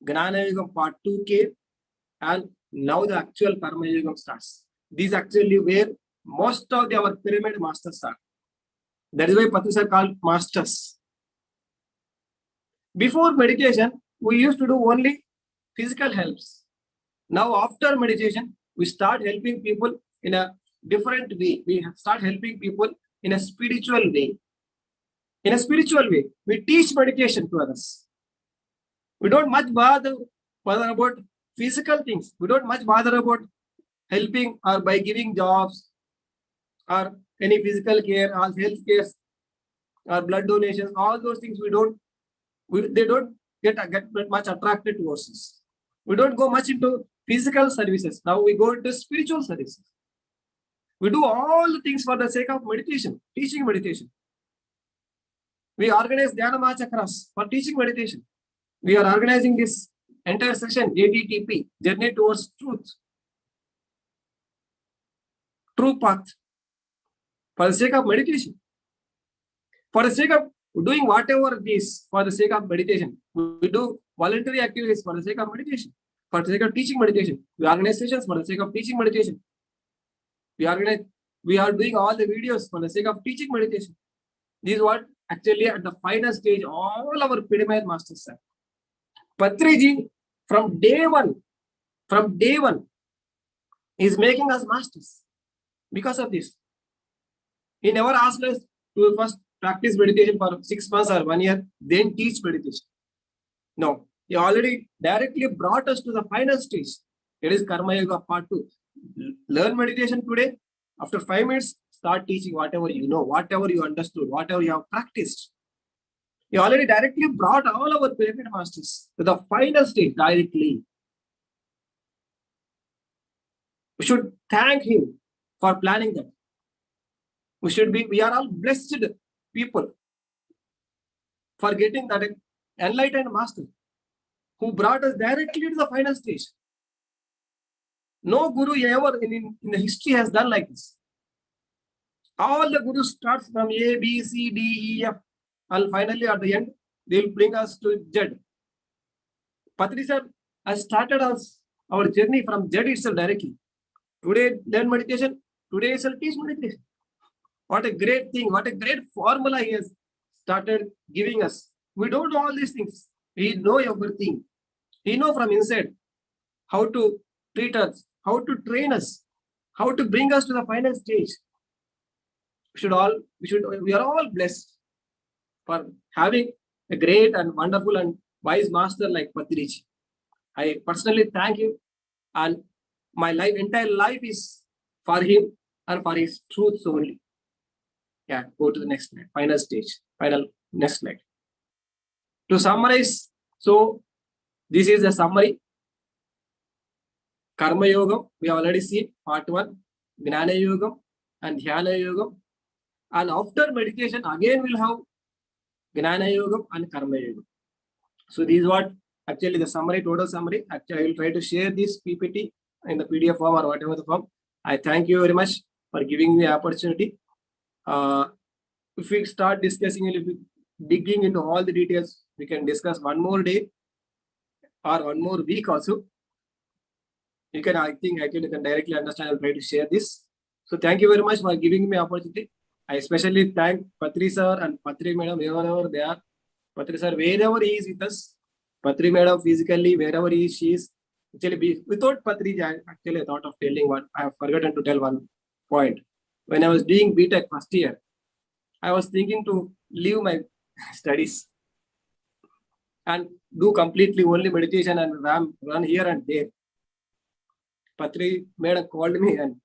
Gnana Yoga part 2K. And now the actual Karma Yoga starts. This is actually where most of our pyramid masters are. That is why Patris are called masters. Before meditation, we used to do only physical helps. Now after meditation, we start helping people in a different way. We start helping people in a spiritual way. In a spiritual way, we teach meditation to others. We don't much bother about physical things. We don't much bother about helping or by giving jobs or any physical care or health care or blood donations. All those things they don't get much attracted towards us. We don't go much into physical services. Now we go into spiritual services. We do all the things for the sake of meditation, teaching meditation. We organize Dhyana Chakras for teaching meditation. We are organizing this entire session, JTTP, Journey Towards Truth. True path. For the sake of meditation. For the sake of doing whatever it is, for the sake of meditation. We do voluntary activities for the sake of meditation. For the sake of teaching meditation. We organize sessions for the sake of teaching meditation. We are doing all the videos for the sake of teaching meditation. This is what actually at the final stage all our pyramid masters are. Patriji from day one is making us masters. Because of this, he never asked us to first practice meditation for 6 months or 1 year, then teach meditation. No, he already directly brought us to the final stage. It is Karma Yoga part 2. Learn meditation today. After 5 minutes, start teaching whatever you know, whatever you understood, whatever you have practiced. He already directly brought all our pyramid masters to the final stage directly. We should thank him for planning that. We are all blessed people for getting that enlightened master who brought us directly to the final stage. No guru ever in the history has done like this. All the gurus starts from A, B, C, D, E, F, and finally at the end, they'll bring us to Z. Patri sir has started us our journey from Z itself directly. Today, learn meditation. Today, shall teach meditation. What a great thing. What a great formula he has started giving us. We don't know all these things. We know everything. We know from inside how to treat us, how to train us, how to bring us to the final stage. We are all blessed for having a great and wonderful and wise master like Patriji. I personally thank him, and my entire life is for him and for his truths only. Yeah, go to the next slide. Final stage. Next slide. To summarize, so this is the summary. Karma Yoga, we have already seen part 1, Gnana Yoga and Dhyana Yoga. And after meditation, again we'll have Gnana Yoga and Karma Yoga. So this is what actually the summary, total summary. Actually, I will try to share this PPT in the PDF form or whatever the form. I thank you very much for giving me the opportunity. If we start discussing, if we digging into all the details, we can discuss one more day or one more week also. You can, I think, actually, you can directly understand. I'll try to share this. So thank you very much for giving me opportunity. I especially thank Patri sir and Patri madam, wherever they are. Patri sir, wherever he is with us. Patri madam, physically, wherever he is, she is. Actually, without Patri, actually, I thought of telling one. I have forgotten to tell one point. When I was doing BTech first year, I was thinking to leave my studies and do completely only meditation and run here and there. Patri madam called me and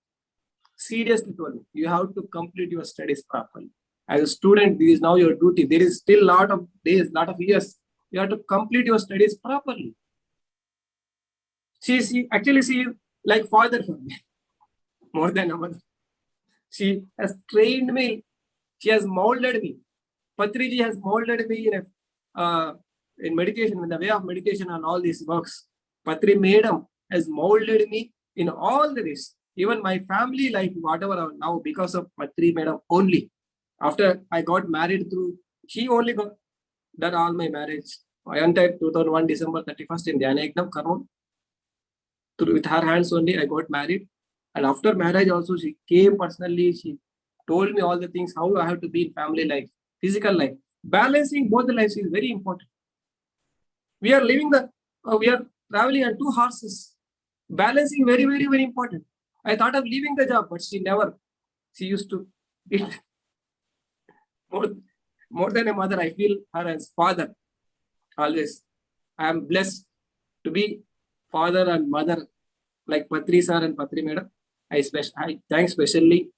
seriously told me, you have to complete your studies properly. As a student, this is now your duty. There is still a lot of days, lot of years. You have to complete your studies properly. She is like father for me, more than a mother. She has trained me. She has molded me. Patriji has molded me in meditation, in the way of meditation and all these works. Patri madam has molded me in all the ways. Even my family life, whatever now, because of Patri madam only. After I got married through, she only got done all my marriage. I entered 2001 December 31st in Dhyanayagam, Karnool. With her hands only, I got married. And after marriage also, she came personally. She told me all the things, how I have to be in family life, physical life. Balancing both the lives is very important. We are we are traveling on 2 horses. Balancing very, very, very important. I thought of leaving the job, but she never. She used to it. More than a mother, I feel her as father. Always. I am blessed to be father and mother like Patri sir and Patri madam. I thank specially,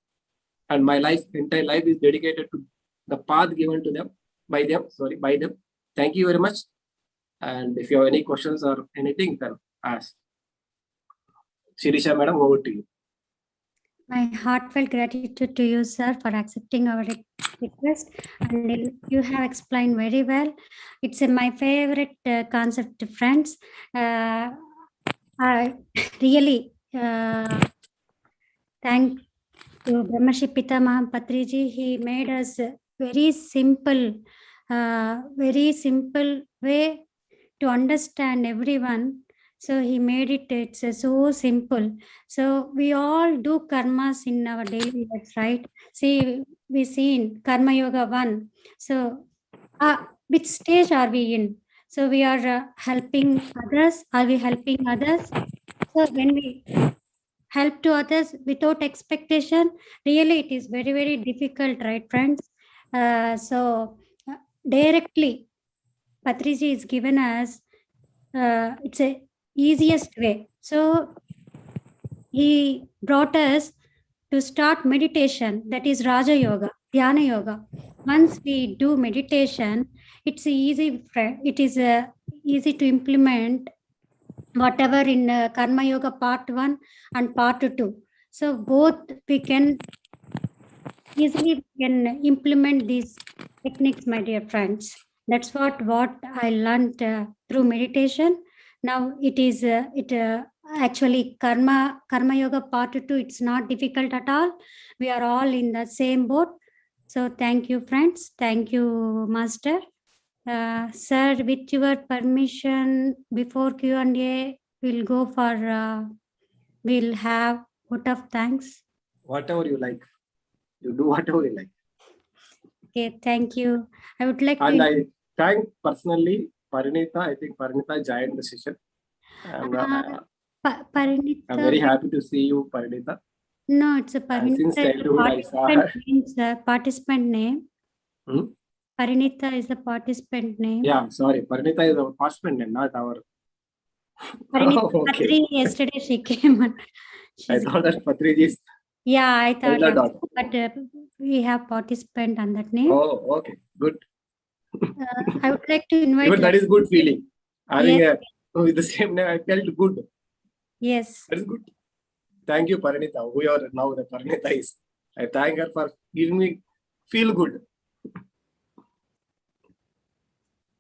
and my entire life is dedicated to the path given to them, by them. Thank you very much. And if you have any questions or anything, then ask. Shirisha madam, over to you. My heartfelt gratitude to you, sir, for accepting our request. And you have explained very well. It's my favorite concept, friends. I really thank to Brahmarshi Pitamaha Patriji. He made us very simple way to understand everyone. So he made it's so simple. So we all do karmas in our daily life, right? See, we see in Karma Yoga 1. So which stage are we in? So we are helping others. Are we helping others? So when we help to others without expectation. Really, it is very, very difficult, right, friends? So directly, Patriji is given us, it's a easiest way. So he brought us to start meditation, that is Raja Yoga, Dhyana Yoga. Once we do meditation, it's easy, it is easy to implement whatever in Karma Yoga part 1 and part 2. So both we can easily implement these techniques, my dear friends. That's what I learned through meditation. Now it is actually karma yoga part 2. It's not difficult at all. We are all in the same boat. So thank you, friends. Thank you, master. Sir, with your permission, before Q&A, we'll go for we'll have vote of thanks. Whatever you like. You do whatever you like. Okay, thank you. I would like And to... I thank personally Parinita. I think Parinita joined the session. And Parinita. I'm very happy to see you, Parinita. No, it's a Parinita. Since childhood, I saw her. Means participant name. Parinita is the participant name. Yeah, sorry. Parinita is our participant name, not our... Parinita okay. Yesterday she came. And I thought that Patriji is... Yeah, I thought, but we have participant on that name. Oh, okay, good. I would like to invite... Even that is good feeling. Having with the same name, I felt good. Yes. That is good. Thank you, Parinita. We are now the Parinita is. I thank her for giving me feel good.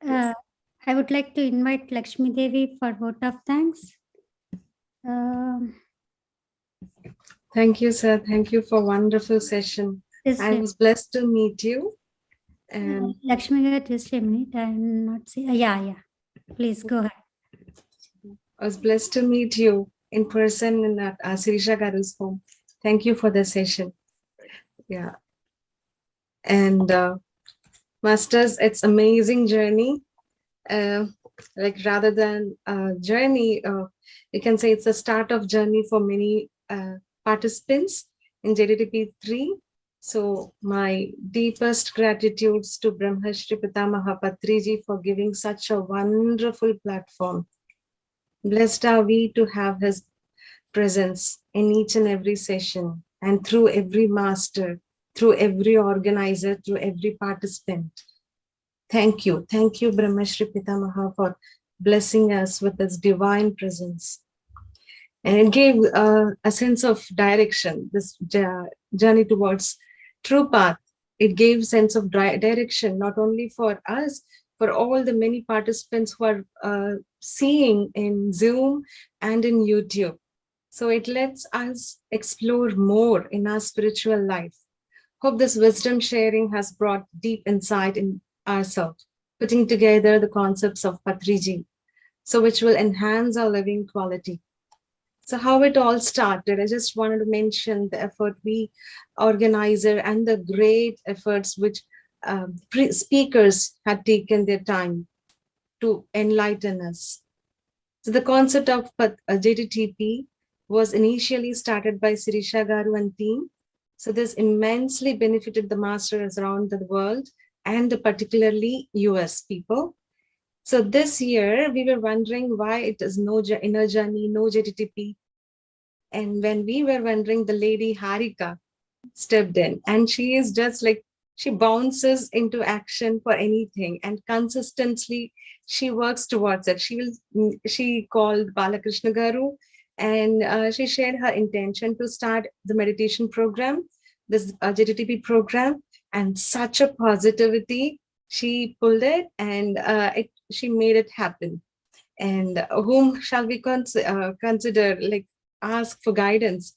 I would like to invite Lakshmi Devi for vote of thanks. Thank you, sir. Thank you for wonderful session. I was blessed to meet you. And Lakshmi, just a minute. I'm not seeing. Yeah. Please go ahead. I was blessed to meet you in person in Sirisha Garu's home. Thank you for the session. Yeah. And masters, it's amazing journey. Like rather than a journey, you can say it's a start of journey for many participants in JTTP-3. So my deepest gratitudes to Brahmashri Pitamaha Patriji for giving such a wonderful platform. Blessed are we to have his presence in each and every session and through every master, through every organizer, through every participant. Thank you. Thank you, Brahmashri Pitamaha, for blessing us with this divine presence. And it gave a sense of direction, this journey towards true path. It gave sense of direction, not only for us, for all the many participants who are seeing in Zoom and in YouTube. So it lets us explore more in our spiritual life. Hope this wisdom sharing has brought deep insight in ourselves, putting together the concepts of Patriji, so which will enhance our living quality. So how it all started, I just wanted to mention the effort we organizer and the great efforts which speakers had taken their time to enlighten us. So the concept of JTTP was initially started by Sirisha Garu and team. So this immensely benefited the masters around the world and particularly US people. So this year we were wondering why it is no inner journey, no JTTP. And when we were wondering, the lady Harika stepped in, and she is just like, she bounces into action for anything and consistently she works towards it. She called Balakrishna Garu and she shared her intention to start the meditation program, this JTTP program, and such a positivity. She pulled it and she made it happen. And whom shall we consider, like ask for guidance?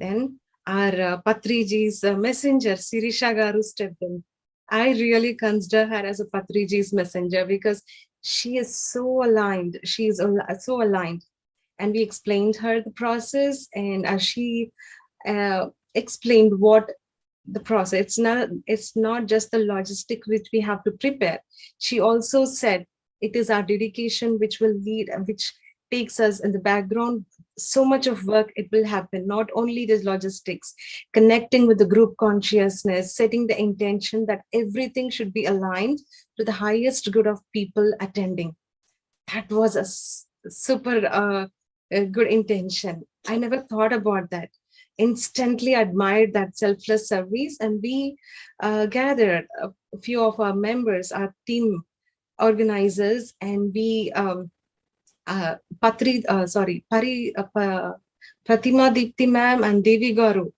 Then our Patriji's messenger, Sirisha Garu, stepped in. I really consider her as a Patriji's messenger because she is so aligned. She is so aligned. And we explained her the process, and she explained what the process. It's not just the logistic which we have to prepare. She also said it is our dedication which will lead, which takes us in the background so much of work it will happen, not only the logistics, connecting with the group consciousness, setting the intention that everything should be aligned to the highest good of people attending. That was a super a good intention. I never thought about that. Instantly admired that selfless service, and we gathered a few of our members, our team organizers, and we Pratima Deepti ma'am and Devi Garu,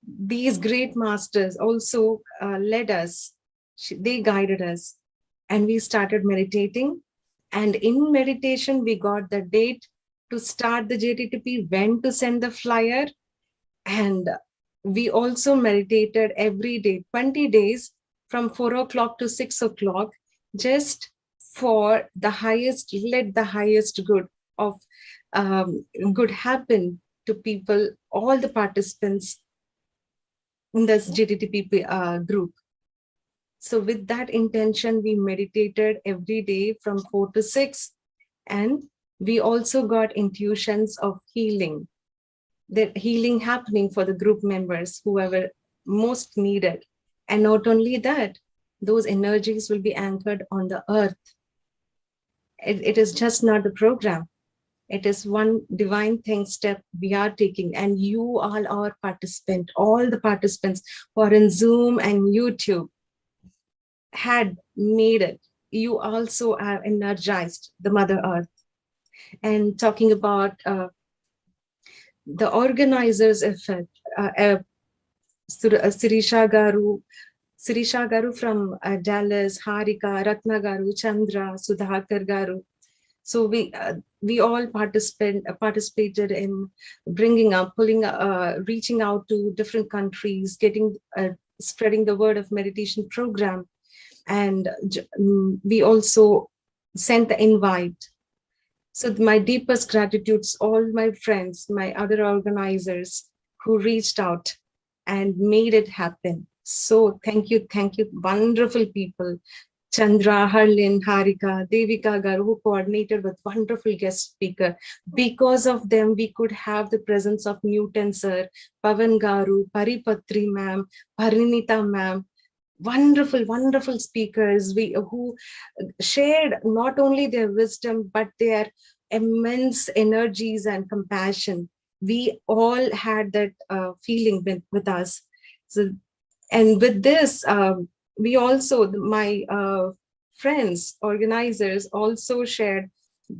these great masters also led us. They guided us, and we started meditating. And in meditation, we got the date to start the JTTP, when to send the flyer. And we also meditated every day, 20 days from 4 o'clock to 6 o'clock, just for the highest, let the highest good of good happen to people, all the participants in this JTTP group. So with that intention, we meditated every day from 4 to 6, and we also got intuitions of healing, that healing happening for the group members, whoever most needed. And not only that, those energies will be anchored on the earth. It is just not the program. It is one divine thing step we are taking, and you all are participants, all the participants who are in Zoom and YouTube had made it. You also are energized the Mother Earth. And talking about the organizers' effect, Sirisha Garu from Dallas, Harika, Ratna Garu, Chandra, Sudhakar Garu. So we all participated in bringing up, reaching out to different countries, getting spreading the word of meditation program. And we also sent the invite. So my deepest gratitudes, all my friends, my other organizers who reached out and made it happen. So thank you, wonderful people. Chandra, Harlin, Harika, Devika Garu, who coordinated with wonderful guest speaker. Because of them, we could have the presence of Newton sir, Pavan Garu, Paripatri ma'am, Parinita ma'am, wonderful speakers who shared not only their wisdom, but their immense energies and compassion. We all had that feeling with us. So, and with this, we also, my friends, organizers also shared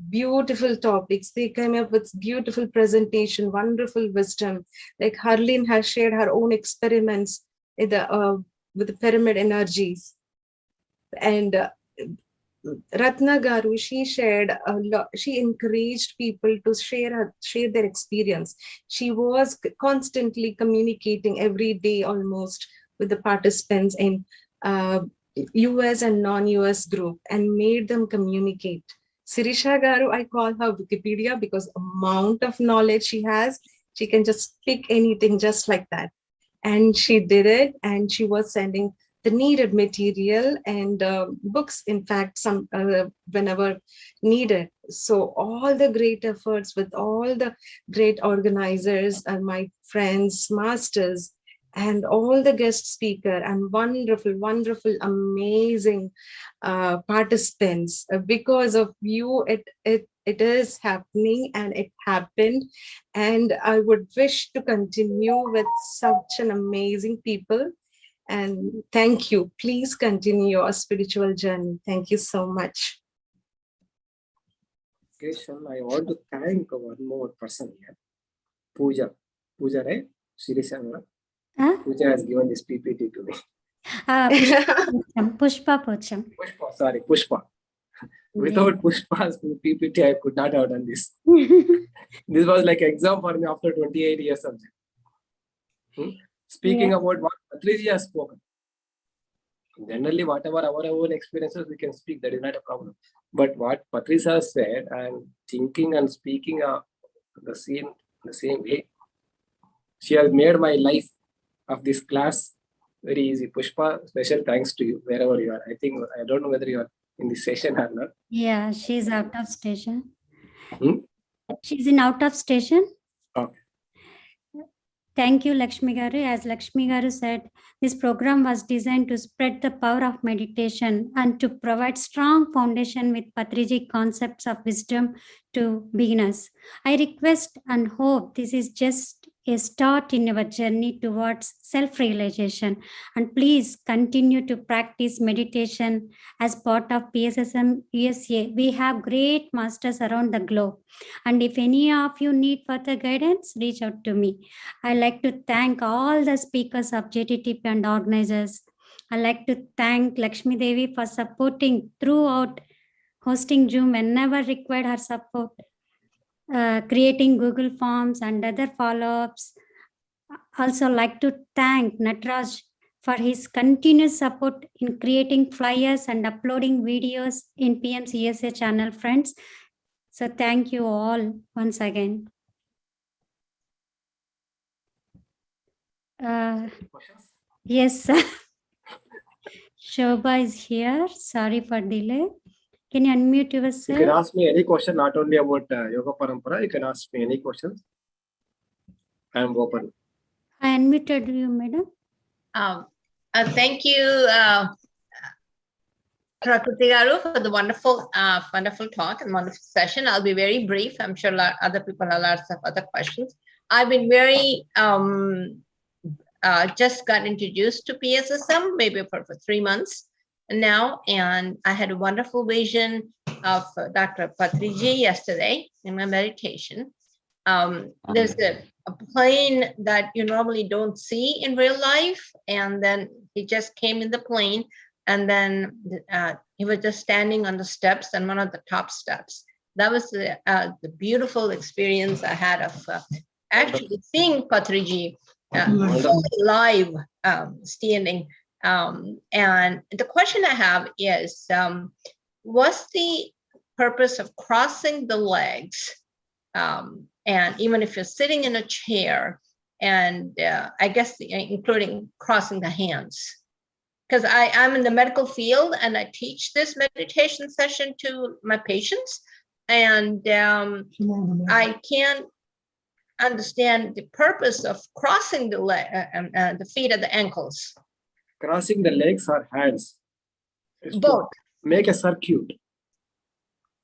beautiful topics. They came up with beautiful presentation, wonderful wisdom. Like Harleen has shared her own experiments with the pyramid energies. And Ratna Garu, she shared a lot. She encouraged people to share their experience. She was constantly communicating every day almost with the participants in US and non-US group, and made them communicate. Sirisha Garu, I call her Wikipedia, because amount of knowledge she has, she can just pick anything just like that. And she did it, and she was sending the needed material and books, in fact, some whenever needed. So all the great efforts with all the great organizers and my friends, masters, and all the guest speaker and wonderful, amazing participants. Because of you, it is happening, and it happened. And I would wish to continue with such an amazing people. And thank you. Please continue your spiritual journey. Thank you so much. Okay, Shal, I want to thank one more person here. Pooja, right? Sirisha. Pooja has given this PPT to me. Pushpa Pocham. Pushpa. Without Pushpa's PPT, I could not have done this. This was like exam for me after 28 years of speaking about what Patriji has spoken. Generally, whatever our own experiences, we can speak. That is not a problem. But what Patriji has said, and thinking and speaking the same way, she has made my life of this class very easy. Pushpa, special thanks to you wherever you are. I don't know whether you are in this session or not. Yeah, she's out of station. She's in out of station. Okay. Thank you, Lakshmi Garu. As Lakshmi Garu said, this program was designed to spread the power of meditation and to provide strong foundation with Patriji concepts of wisdom to beginners. I request and hope this is just a start in our journey towards self-realization, and please continue to practice meditation as part of PSSM USA. We have great masters around the globe, and if any of you need further guidance, reach out to me. I like to thank all the speakers of JTTP and organizers. I like to thank Lakshmi Devi for supporting throughout, hosting Zoom whenever required her support, creating Google Forms and other follow-ups. Also like to thank Natraj for his continuous support in creating flyers and uploading videos in PMCSA channel, friends. So thank you all once again. Yes, sir. Shobha is here. Sorry for delay. Can you unmute yourself? You can ask me any question, not only about Yoga Parampara. You can ask me any questions. I am open. I unmuted you, madam. Thank you, Prakruthi Garu, for the wonderful talk and wonderful session. I'll be very brief. I'm sure other people have lots of other questions. I've been very just got introduced to PSSM maybe for 3 months now, and I had a wonderful vision of Dr. Patriji yesterday in my meditation. There's a plane that you normally don't see in real life, and then he just came in the plane, and then he was just standing on the steps and one of the top steps. That was the beautiful experience I had of actually seeing Patriji live standing. And the question I have is, what's the purpose of crossing the legs? And even if you're sitting in a chair, and I guess including crossing the hands, because I'm in the medical field and I teach this meditation session to my patients, and I can't understand the purpose of crossing the feet at the ankles. Crossing the legs or hands. Both. Make a circuit.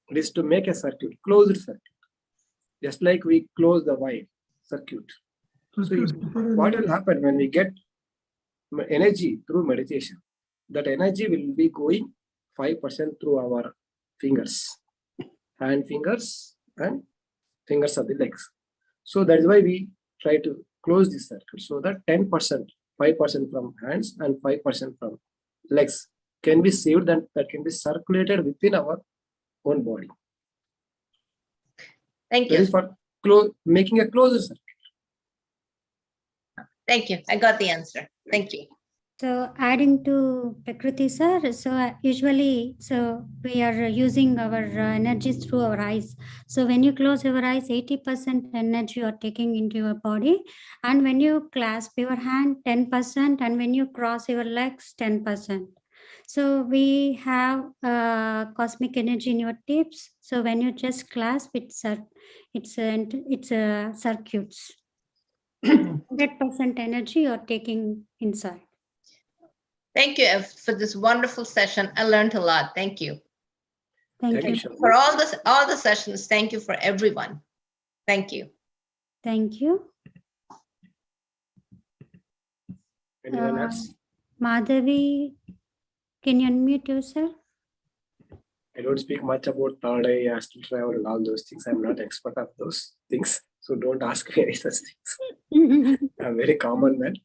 It is to make a circuit, closed circuit. Just like we close the wire circuit. So what will happen when we get energy through meditation? That energy will be going 5% through our fingers, hand fingers and fingers of the legs. So that is why we try to close this circuit, so that 10%, 5% from hands and 5% from legs can be saved, and that can be circulated within our own body. Thank That you. is for making a closer circuit. Thank you. I got the answer. Thank you. So adding to Prakruthi sir, so usually, so we are using our energies through our eyes. So when you close your eyes, 80% energy you are taking into your body. And when you clasp your hand, 10%. And when you cross your legs, 10%. So we have cosmic energy in your tips. So when you just clasp, it's circuits. 100% energy you're taking inside. Thank you for this wonderful session. I learned a lot. Thank you. Thank you. For all the sessions. Thank you for everyone. Thank you. Thank you. Anyone else? Madhavi, can you unmute yourself? I don't speak much about third eye, astral travel, and all those things. I'm not expert of those things, so don't ask me any such things. I'm very common man.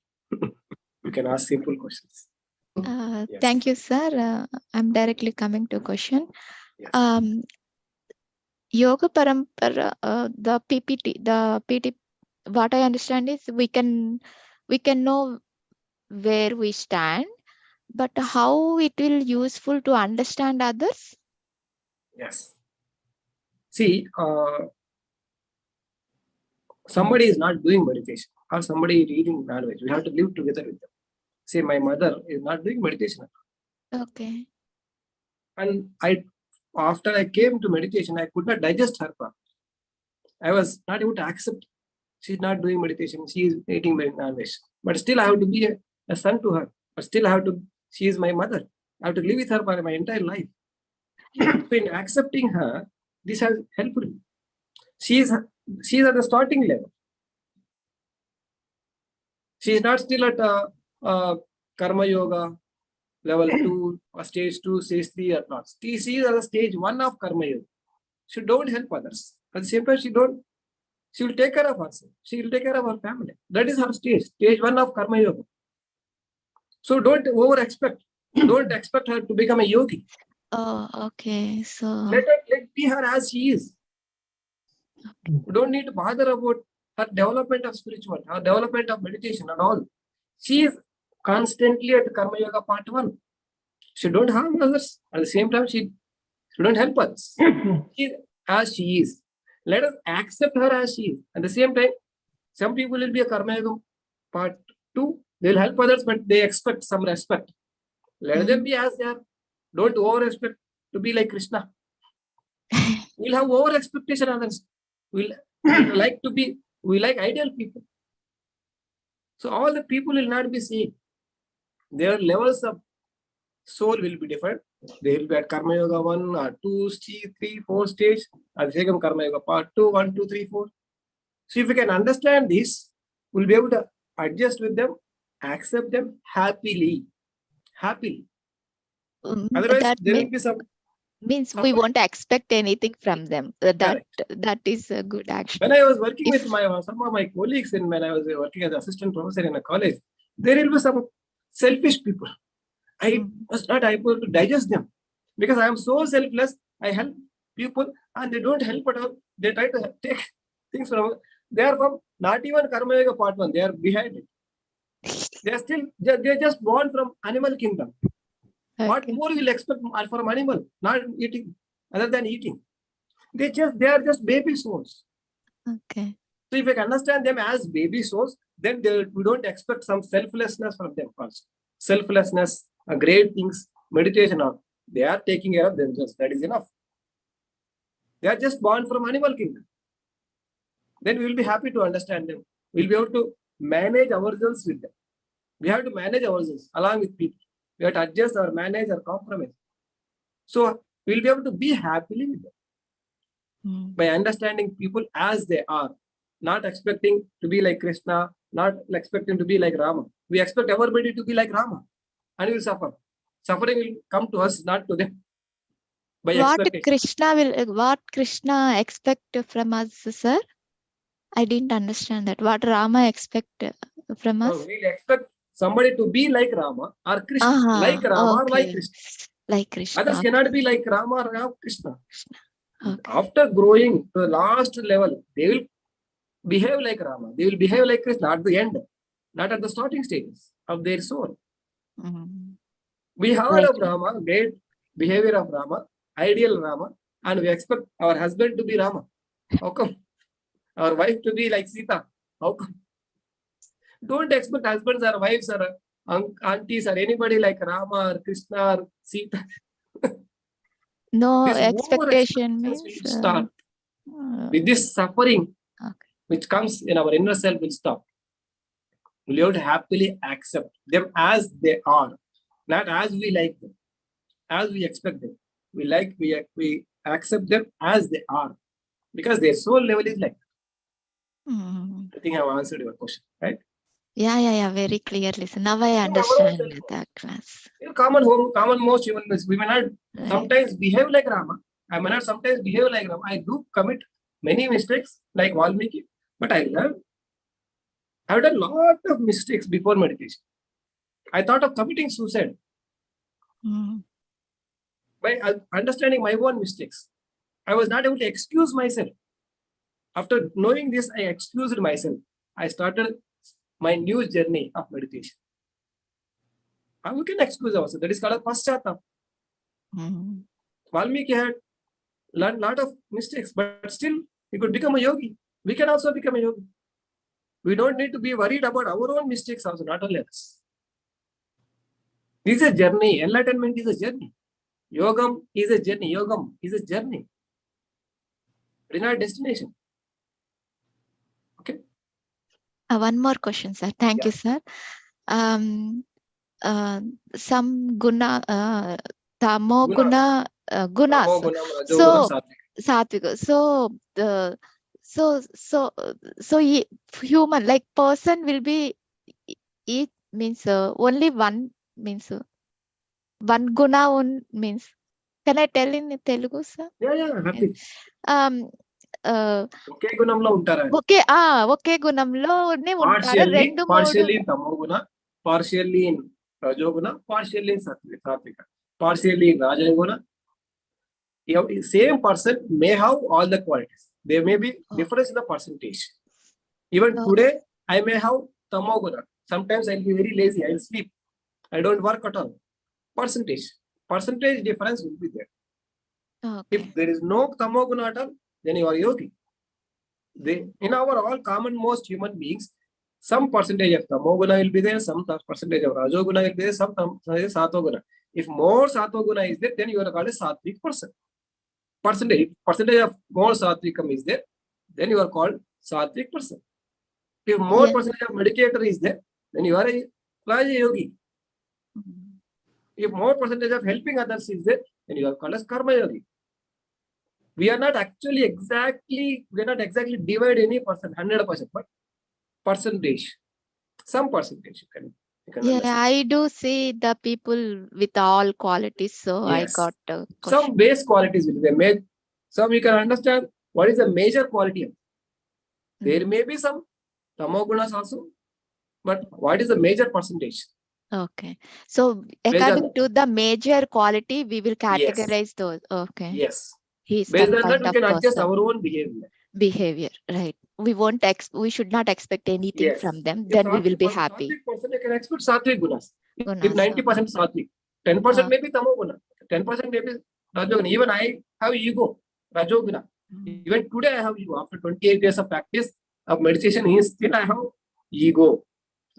You can ask simple questions. Yes. Thank you, sir. I'm directly coming to question. Yes. Yoga Parampara, the PT, what I understand is we can know where we stand, but how it will useful to understand others? Yes. See, somebody is not doing meditation or somebody reading language. We have to live together with them. Say my mother is not doing meditation. Okay. And after I came to meditation, I could not digest her properly. I was not able to accept. She's not doing meditation. She is eating non-veg. But still I have to be a son to her. But still I have to, she is my mother. I have to live with her for my entire life. So in accepting her, this has helped me. She is at the starting level. She is not still at karma yoga level 2 or stage 2, stage 3 or not. She is at the stage 1 of karma yoga. She don't help others. At the same time, she will take care of herself. She will take care of her family. That is her stage 1 of karma yoga. So don't over expect. Don't expect her to become a yogi. Oh, okay. So Let be her as she is. You don't need to bother about her development of spirituality, her development of meditation and all. She is constantly at karma yoga part 1. She don't harm others. At the same time, she don't help others. She is as she is. Let us accept her as she is. At the same time, some people will be a karma yoga part 2. They will help others, but they expect some respect. Let them be as they are. Don't over expect to be like Krishna. We'll have over expectation on others. We like ideal people. So all the people will not be same. Their levels of soul will be different. They will be at karma yoga 1 or 2, 3, 4 stage. At karma yoga part 2, 1, 2, 3, 4. So if we can understand this, we'll be able to adjust with them, accept them happily. Otherwise, that there will be some means we won't expect anything from them. That is a good action. When I was working with some of my colleagues, and when I was working as assistant professor in a college, there will be some selfish people. I was not able to digest them because I am so selfless. I help people and they don't help at all. They try to take things from. They are from not even karma yoga part 1. They are behind it. They are still. They are just born from animal kingdom. Okay. What more will expect from animal? Not eating, other than eating. They are just baby souls. Okay. So if we can understand them as baby souls, then we don't expect some selflessness from them first. Selflessness, great things, meditation, they are taking care of themselves. That is enough. They are just born from animal kingdom. Then we will be happy to understand them. We'll be able to manage ourselves with them. We have to manage ourselves along with people. We have to adjust or manage or compromise. So we'll be able to be happily with them by understanding people as they are, not expecting to be like Krishna, not expecting to be like Rama. We expect everybody to be like Rama, and we will suffer. Suffering will come to us, not to them. What Krishna expect from us, sir? I didn't understand that. What Rama expect from us? We'll expect somebody to be like Rama or Krishna, like Rama or like Krishna. Like Krishna. Others cannot be like Rama or Krishna. Okay. After growing to the last level, they will behave like Rama. They will behave like Krishna at the end, not at the starting stages of their soul. We heard of Rama, great behavior of Rama, ideal Rama, and we expect our husband to be Rama. How come? Our wife to be like Sita. How come? Don't expect husbands or wives or aunties or anybody like Rama or Krishna or Sita. No this expectation means start with this suffering, which comes in our inner self will stop. We have to happily accept them as they are, not as we like them, as we expect them. We accept them as they are, because their soul level is like. I think I've answered your question, right? Yeah, very clearly. So now I understand that class. Common most human beings, we may not sometimes behave like Rama. I may not sometimes behave like Rama. I do commit many mistakes like Valmiki, but I learn. I've done a lot of mistakes before meditation. I thought of committing suicide by understanding my own mistakes. I was not able to excuse myself. After knowing this, I excused myself. I started my new journey of meditation. How we can excuse ourselves? That is called a paschatap. Valmiki had learned a lot of mistakes, but still he could become a yogi. We can also become a yogi. We don't need to be worried about our own mistakes also, not only others. This is a journey. Enlightenment is a journey. Yogam is a journey. It is not a destination. One more question, sir. Thank Yeah. you, sir. Some guna, tamo guna, gunas. Tamo gunam, rajo So, gunam, satvik. satvika. So human, like person will be, it means only one, means one guna means. Can I tell in Telugu, sir? Yeah, happy. ఒకే గుణంలో ఉంటారా? ఒకే గుణంలోనే ఉంటారా? రెండు మూడు partially in tamoguna, partially in rajoguna, partially in satvika, partially in rajoguna. Same person may have all the qualities. There may be difference in the percentage. Even today, I may have tamoguna. Sometimes I'll be very lazy. I'll sleep. I don't work at all. Percentage difference will be there. Okay. If there is no tamoguna at all, then you are yogi. In our all common most human beings, some percentage of tamoguna will be there, some percentage of rajoguna will be there, some percentage of satoguna. If more satoguna is there, then you are called a sattvic person. Percentage of more satvikam is there, then you are called sattvic person. If more percentage of meditator is there, then you are a Raja yogi. If more percentage of helping others is there, then you are called as karma yogi. We are not exactly divide any person 100%, but percentage, some percentage you can understand. I do see the people with all qualities, so Yes. I got some base qualities will be made. Some you can understand what is the major quality. There may be some tamogunas also, but what is the major percentage? Okay, so according to the major quality, we will categorize those. Okay. Yes. He's Based that on that, kind we of can adjust person. our own behavior. Right. We should not expect anything Yes. from them. If Then we will be sattvic happy. person, you can expect sattvic gunas. If 90% sattvic, 10% may be tamoguna, 10% may be rajoguna. Even I have ego, rajoguna. Even today I have ego. After 28 years of practice of meditation, still I have ego.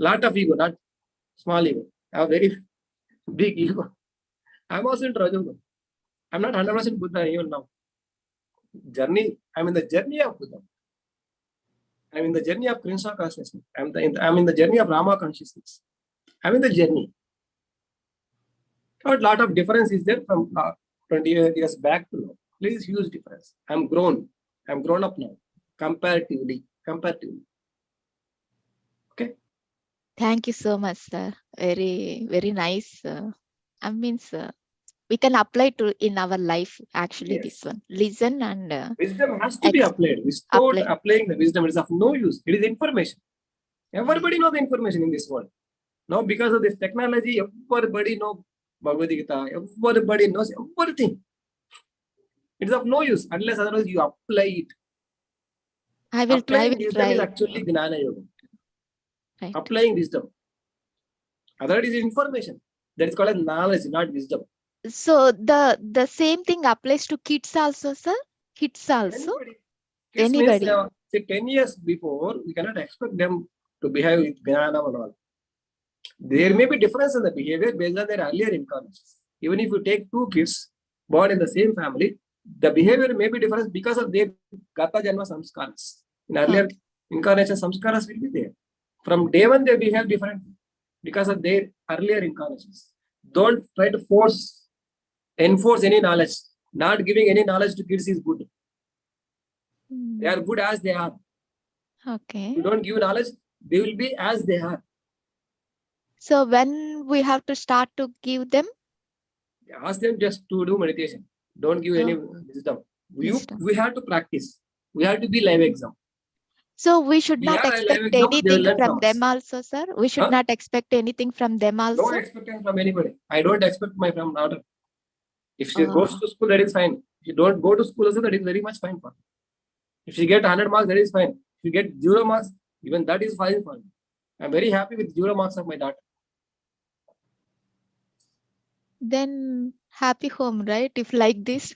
Lot of ego, not small ego. I have very big ego. I'm also in rajoguna. I'm not 100% Buddha even now. I'm in the journey of Buddha. I'm in the journey of Krishna consciousness. I'm in the journey of Rama consciousness. I'm in the journey. A lot of difference is there from 28 years back to now. Please, huge difference. I'm grown up now, comparatively. Okay. Thank you so much, sir. Very, very nice. We can apply to in our life. Actually, Yes. this one, listen and wisdom has to be applied. Without applying the wisdom, it is of no use. It is information. Everybody knows the information in this world. Now, because of this technology, everybody knows Bhagavad Gita. Everybody knows everything. It is of no use unless otherwise you apply it. Applying wisdom is actually Gnana Yoga. Right. Applying wisdom. Otherwise, it is information. That is called as knowledge, not wisdom. So the same thing applies to kids also, sir? Kids also? Anybody. Means, say 10 years before, we cannot expect them to behave with Gnana and all. There may be difference in the behavior based on their earlier incarnations. Even if you take two kids born in the same family, the behavior may be different because of their Gata Janma Samskaras. In earlier incarnation, Samskaras will be there. From day one, they behave differently because of their earlier incarnations. Don't try to enforce any knowledge. Not giving any knowledge to kids is good. They are good as they are. Okay. You don't give knowledge, they will be as they are. So when we have to start to give them? Ask them just to do meditation. Don't give any wisdom. We have to practice. We have to be live exam. So we should not expect anything from them also, sir? We should not expect anything from them also? No expectation from anybody. I don't expect my from daughter. If she goes to school, that is fine. If you don't go to school also, that is very much fine for her. If she get 100 marks, that is fine. If you get 0 marks, even that is fine for me. I'm very happy with 0 marks of my daughter. Then happy home, right? If like this.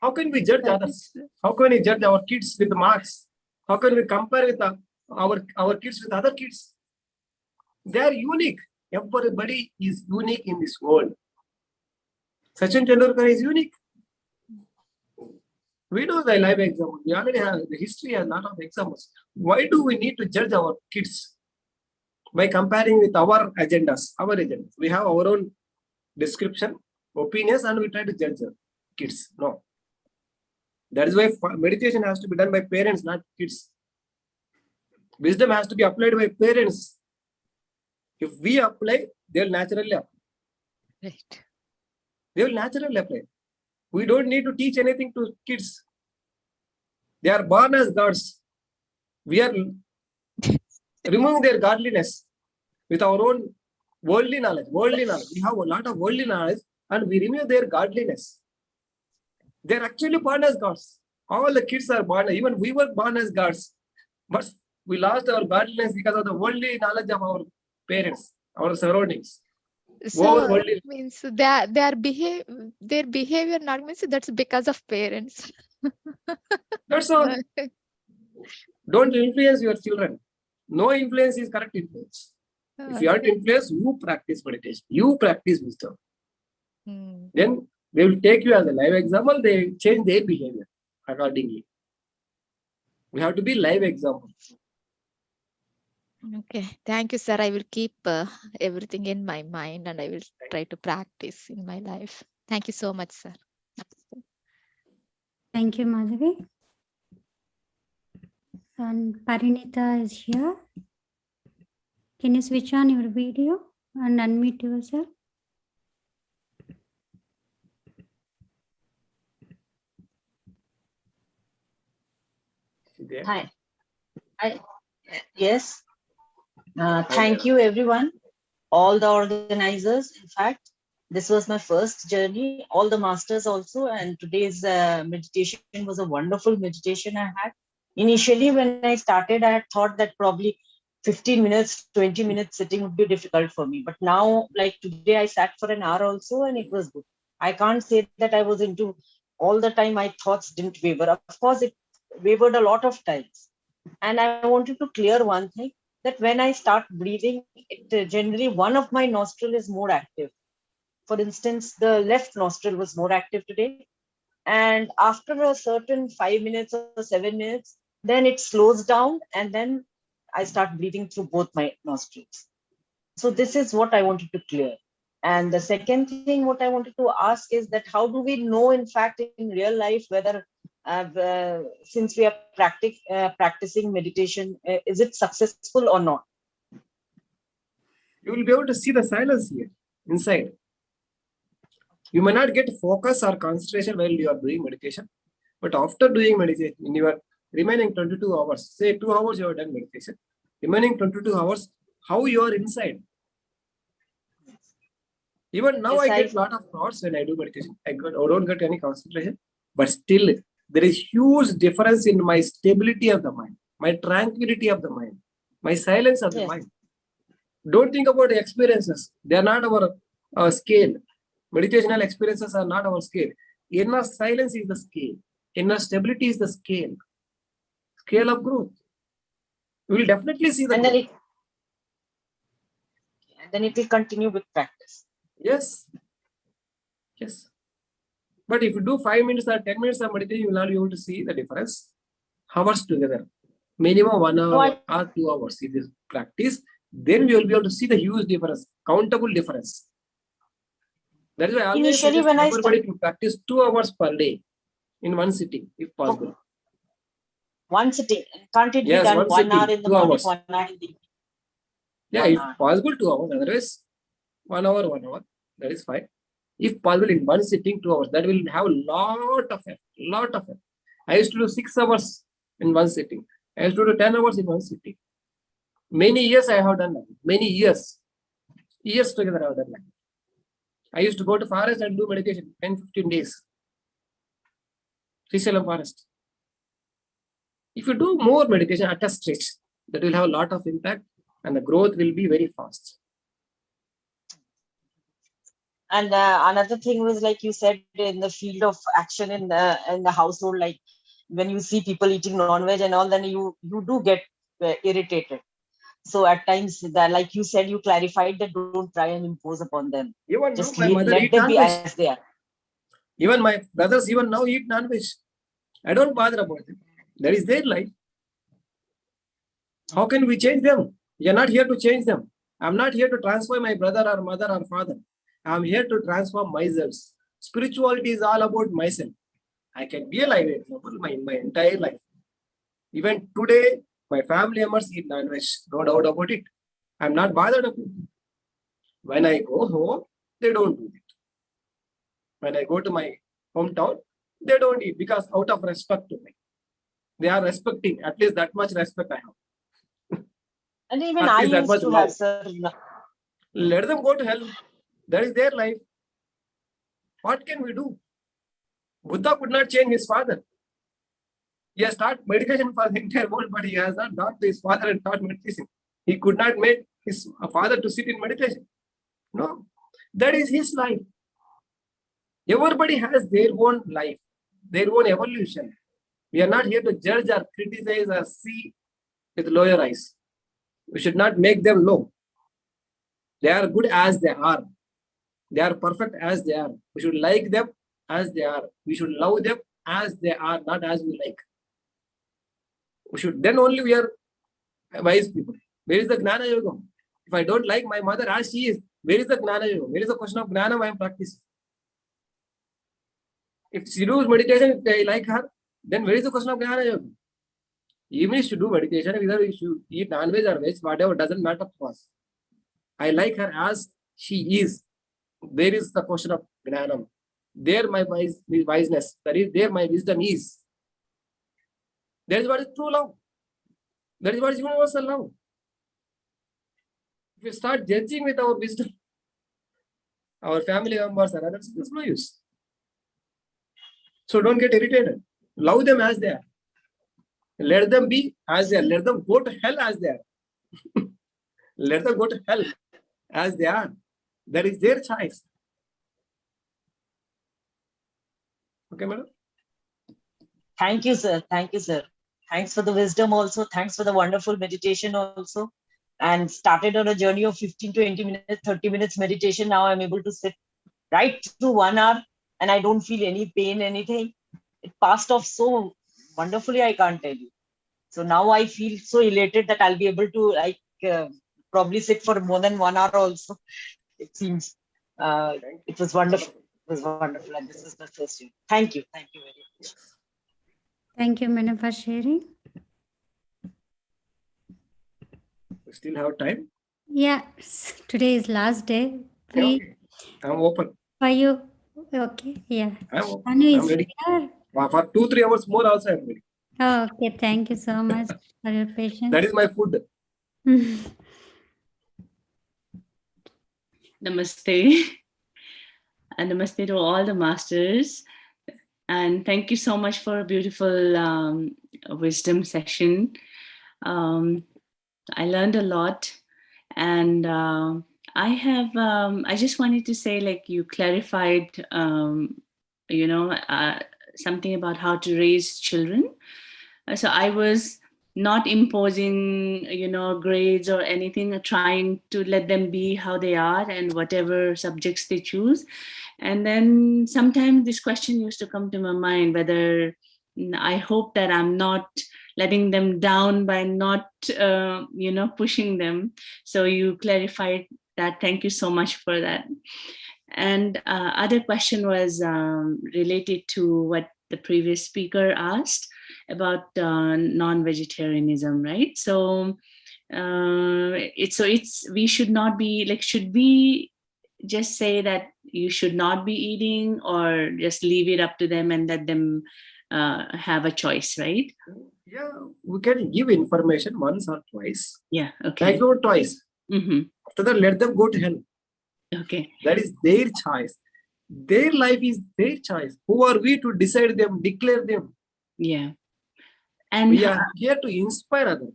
How can we judge others? How can we judge our kids with the marks? How can we compare with our kids with other kids? They are unique. Everybody is unique in this world. Sachin Tendulkar is unique. We do the live example. We already have the history, a lot of examples. Why do we need to judge our kids by comparing with our agendas? Our agendas. We have our own description, opinions, and we try to judge the kids. No. That is why meditation has to be done by parents, not kids. Wisdom has to be applied by parents. If we apply, they will naturally apply. Right. They will naturally apply. We don't need to teach anything to kids. They are born as gods. We are removing their godliness with our own worldly knowledge. Worldly knowledge. We have a lot of worldly knowledge and we remove their godliness. They are actually born as gods. All the kids are born, even we were born as gods. But we lost our godliness because of the worldly knowledge of our parents, our surroundings. So means their behavior not means that's because of parents. That's all. Don't influence your children. No influence is correct influence. If you want to influence, you practice meditation. You practice wisdom. Then they will take you as a live example. They change their behavior accordingly. We have to be live example. Okay, thank you, sir. I will keep everything in my mind and I will try to practice in my life. Thank you so much, sir. Thank you, Madhavi. And Parinita is here. Can you switch on your video and unmute yourself? Hi. Yes. Thank you, everyone. All the organizers. In fact, this was my first journey. All the masters also. And today's meditation was a wonderful meditation I had. Initially, when I started, I had thought that probably 15 minutes, 20 minutes sitting would be difficult for me. But now, like today, I sat for an hour also and it was good. I can't say that I was into all the time. My thoughts didn't waver. Of course, it wavered a lot of times. And I wanted to clear one thing, that when I start breathing, it generally one of my nostril is more active. For instance, the left nostril was more active today. And after a certain 5 minutes or 7 minutes, then it slows down and then I start breathing through both my nostrils. So this is what I wanted to clear. And the second thing what I wanted to ask is that how do we know, in fact, in real life, whether since we are practicing meditation, is it successful or not? You will be able to see the silence here inside. You may not get focus or concentration while you are doing meditation, but after doing meditation, in your remaining 22 hours, say 2 hours you have done meditation, remaining 22 hours, how you are inside. Even now, Yes, I get a lot of thoughts when I do meditation. I don't get any concentration, but still there is huge difference in my stability of the mind, my tranquility of the mind, my silence of the mind. Don't think about the experiences. They are not our scale. Meditational experiences are not our scale. Inner silence is the scale. Inner stability is the scale. Scale of growth. You will definitely see the and growth. Then it will continue with practice. Yes. Yes. But if you do 5 minutes or 10 minutes of meditation, you will not be able to see the difference. Hours together. Minimum 1 hour or 2 hours. If you practice, then you will be able to see the huge difference, countable difference. That is why I always suggest everybody to practice 2 hours per day in one sitting, if possible. One sitting. Can't it be done 1 hour in the morning, 1 hour in the evening? Yeah, if possible, 2 hours. Otherwise, 1 hour, 1 hour. That is fine. If possible, in one sitting, 2 hours. That will have a lot of effect. Lot of effect. I used to do 6 hours in one sitting. I used to do 10 hours in one sitting. Many years I have done that. Many years. Years together I have done that. I used to go to forest and do meditation 10-15 days. Srisalam forest. If you do more meditation at a stretch, that will have a lot of impact and the growth will be very fast. And another thing was, like you said, in the field of action in the household, like when you see people eating non-veg and all, then you do get irritated. So at times, that, like you said, you clarified that don't try and impose upon them. Even just now, my mother let eat them be non-veg. as they are. Even my brothers, even now eat non-veg. I don't bother about them. That is their life. How can we change them? We are not here to change them. I'm not here to transform my brother or mother or father. I'm here to transform myself. Spirituality is all about myself. I can be a live example my entire life. Even today, my family members eat non-veg. No doubt about it. I'm not bothered about it. When I go home, they don't do it. When I go to my hometown, they don't eat because out of respect to me. They are respecting, at least that much respect I have. And even At I least that used much to love. have, sir. Let them go to hell. That is their life. What can we do? Buddha could not change his father. He has taught meditation for the entire world, but he has not taught his father and taught meditation. He could not make his father to sit in meditation. No, that is his life. Everybody has their own life, their own evolution. We are not here to judge or criticize or see with lower eyes. We should not make them low. They are good as they are. They are perfect as they are. We should like them as they are. We should love them as they are, not as we like. We should, then only we are wise people. Where is the Gnana Yoga? If I don't like my mother as she is, where is the Gnana Yoga? Where is the question of Gnana I am practicing? If she does meditation, if I like her, then where is the question of Gnana Yoga? Even if she do meditation, whether you should eat non-veg or veg, whatever, doesn't matter to us. I like her as she is. There is the question of Gnanam. There my wiseness, that is there my wisdom is. That is what is true love. That is what is universal love. If we start judging with our wisdom, our family members or others, there's no use. So don't get irritated. Love them as they are. Let them be as they are. Let them go to hell as they are. Let them go to hell as they are. That is their choice. Okay, madam? Thank you, sir. Thank you, sir. Thanks for the wisdom also. Thanks for the wonderful meditation also. And started on a journey of 15 to 20 minutes, 30 minutes meditation. Now I'm able to sit right through 1 hour and I don't feel any pain, anything. It passed off so wonderfully, I can't tell you. So now I feel so elated that I'll be able to probably sit for more than 1 hour also. It seems it was wonderful. It was wonderful. And this is my first year. Thank you. Thank you very much. Thank you, madam, for sharing. We still have time? Yeah, today is last day. Okay. I'm open. For you. Okay, yeah. I'm open. Anu I'm is ready. here. For 2-3 hours more also I'm ready. Oh, okay, thank you so much for your patience. That is my food. Namaste. And namaste to all the masters. And thank you so much for a beautiful wisdom session. I learned a lot. And I just wanted to say, like, you clarified, something about how to raise children. So I was not imposing, grades or anything, trying to let them be how they are and whatever subjects they choose. And then sometimes this question used to come to my mind, whether I hope that I'm not letting them down by not, pushing them. So you clarified that. Thank you so much for that. And other question was related to what the previous speaker asked about non-vegetarianism, right? So we should not be like, should we just say that you should not be eating, or just leave it up to them and let them have a choice, right? Yeah, we can give information once or twice. Yeah, okay. Like not twice. Mm-hmm. After that, let them go to hell. Okay. That is their choice. Their life is their choice. Who are we to decide them, declare them? Yeah. And we are here to inspire others,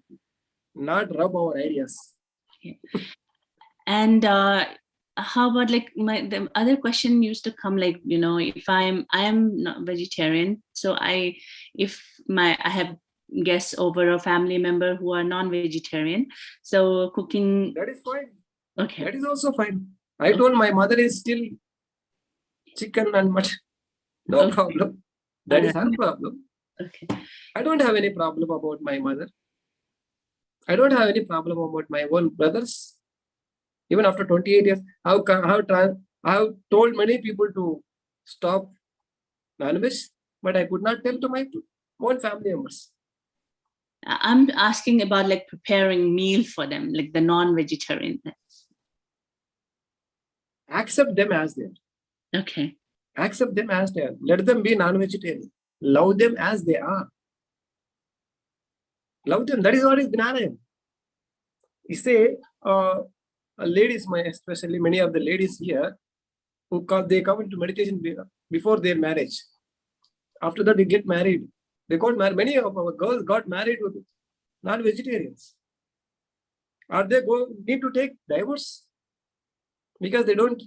not rub our ideas. Yeah. And how about, like, the other question used to come, like, if I am not vegetarian, so I have guests over, a family member who are non-vegetarian, so cooking, that is fine. Okay, that is also fine. I told my mother is still chicken and mutton. No problem. That is her problem. Okay. I don't have any problem about my mother. I don't have any problem about my own brothers. Even after 28 years, I have told many people to stop non-veg, but I could not tell to my own family members. I'm asking about like preparing meal for them, like the non-vegetarian. Accept them as they are. Okay. Accept them as they are. Let them be non-vegetarian. Love them as they are. Love them. That is what is Gnana. You say, ladies, especially many of the ladies here, they come into meditation before their marriage. After that, they get married. They got married. Many of our girls got married with non-vegetarians. Are they need to take divorce? Because they don't.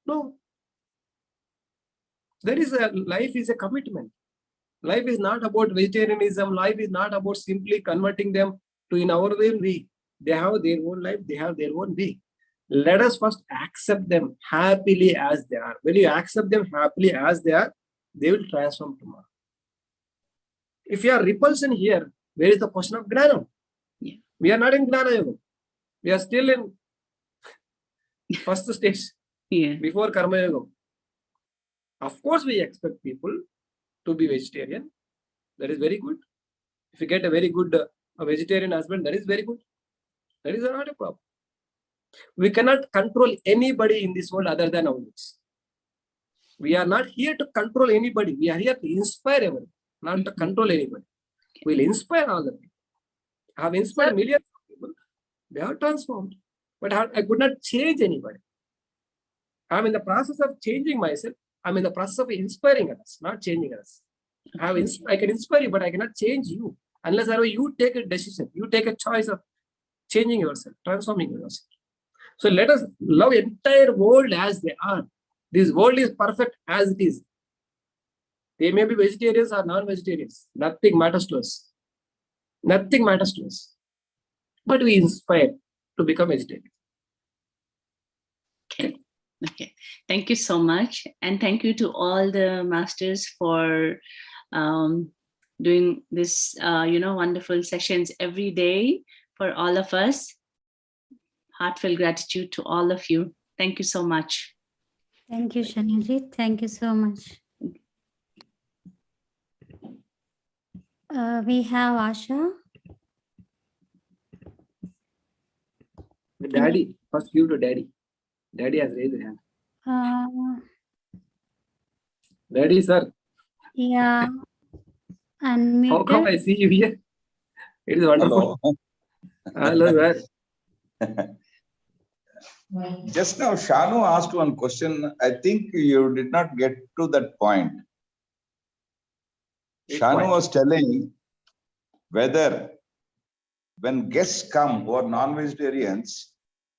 No. Life is a commitment. Life is not about vegetarianism. Life is not about simply converting them to in our own way. They have their own life. They have their own way. Let us first accept them happily as they are. When you accept them happily as they are, they will transform tomorrow. If you are repulsion here, where is the question of Gnana? Yeah. We are not in Gnana Yoga. We are still in first stage. Yeah. Before Karma Yoga. Of course, we expect people to be vegetarian. That is very good. If you get a very good vegetarian husband, that is very good. That is not a problem. We cannot control anybody in this world other than ourselves. We are not here to control anybody. We are here to inspire everyone, not to control anybody. We'll inspire all the people. I have inspired millions of people. They are transformed. But I could not change anybody. I'm in the process of changing myself. I'm in the process of inspiring others, not changing others. I can inspire you, but I cannot change you. Unless you take a decision, you take a choice of changing yourself, transforming yourself. So let us love the entire world as they are. This world is perfect as it is. They may be vegetarians or non-vegetarians. Nothing matters to us. Nothing matters to us. But we inspire to become vegetarian. Okay. Okay. Thank you so much. And thank you to all the masters for doing this, wonderful sessions every day for all of us. Heartfelt gratitude to all of you. Thank you so much. Thank you, Shaniji. Thank you so much. We have Asha. The daddy, first you to daddy. Daddy has raised his hand. Daddy, sir. Yeah. Unmuted. How come I see you here? It is wonderful. Hello, sir. Just now, Shanu asked one question. I think you did not get to that point. Shanu was telling whether when guests come who are non-vegetarians,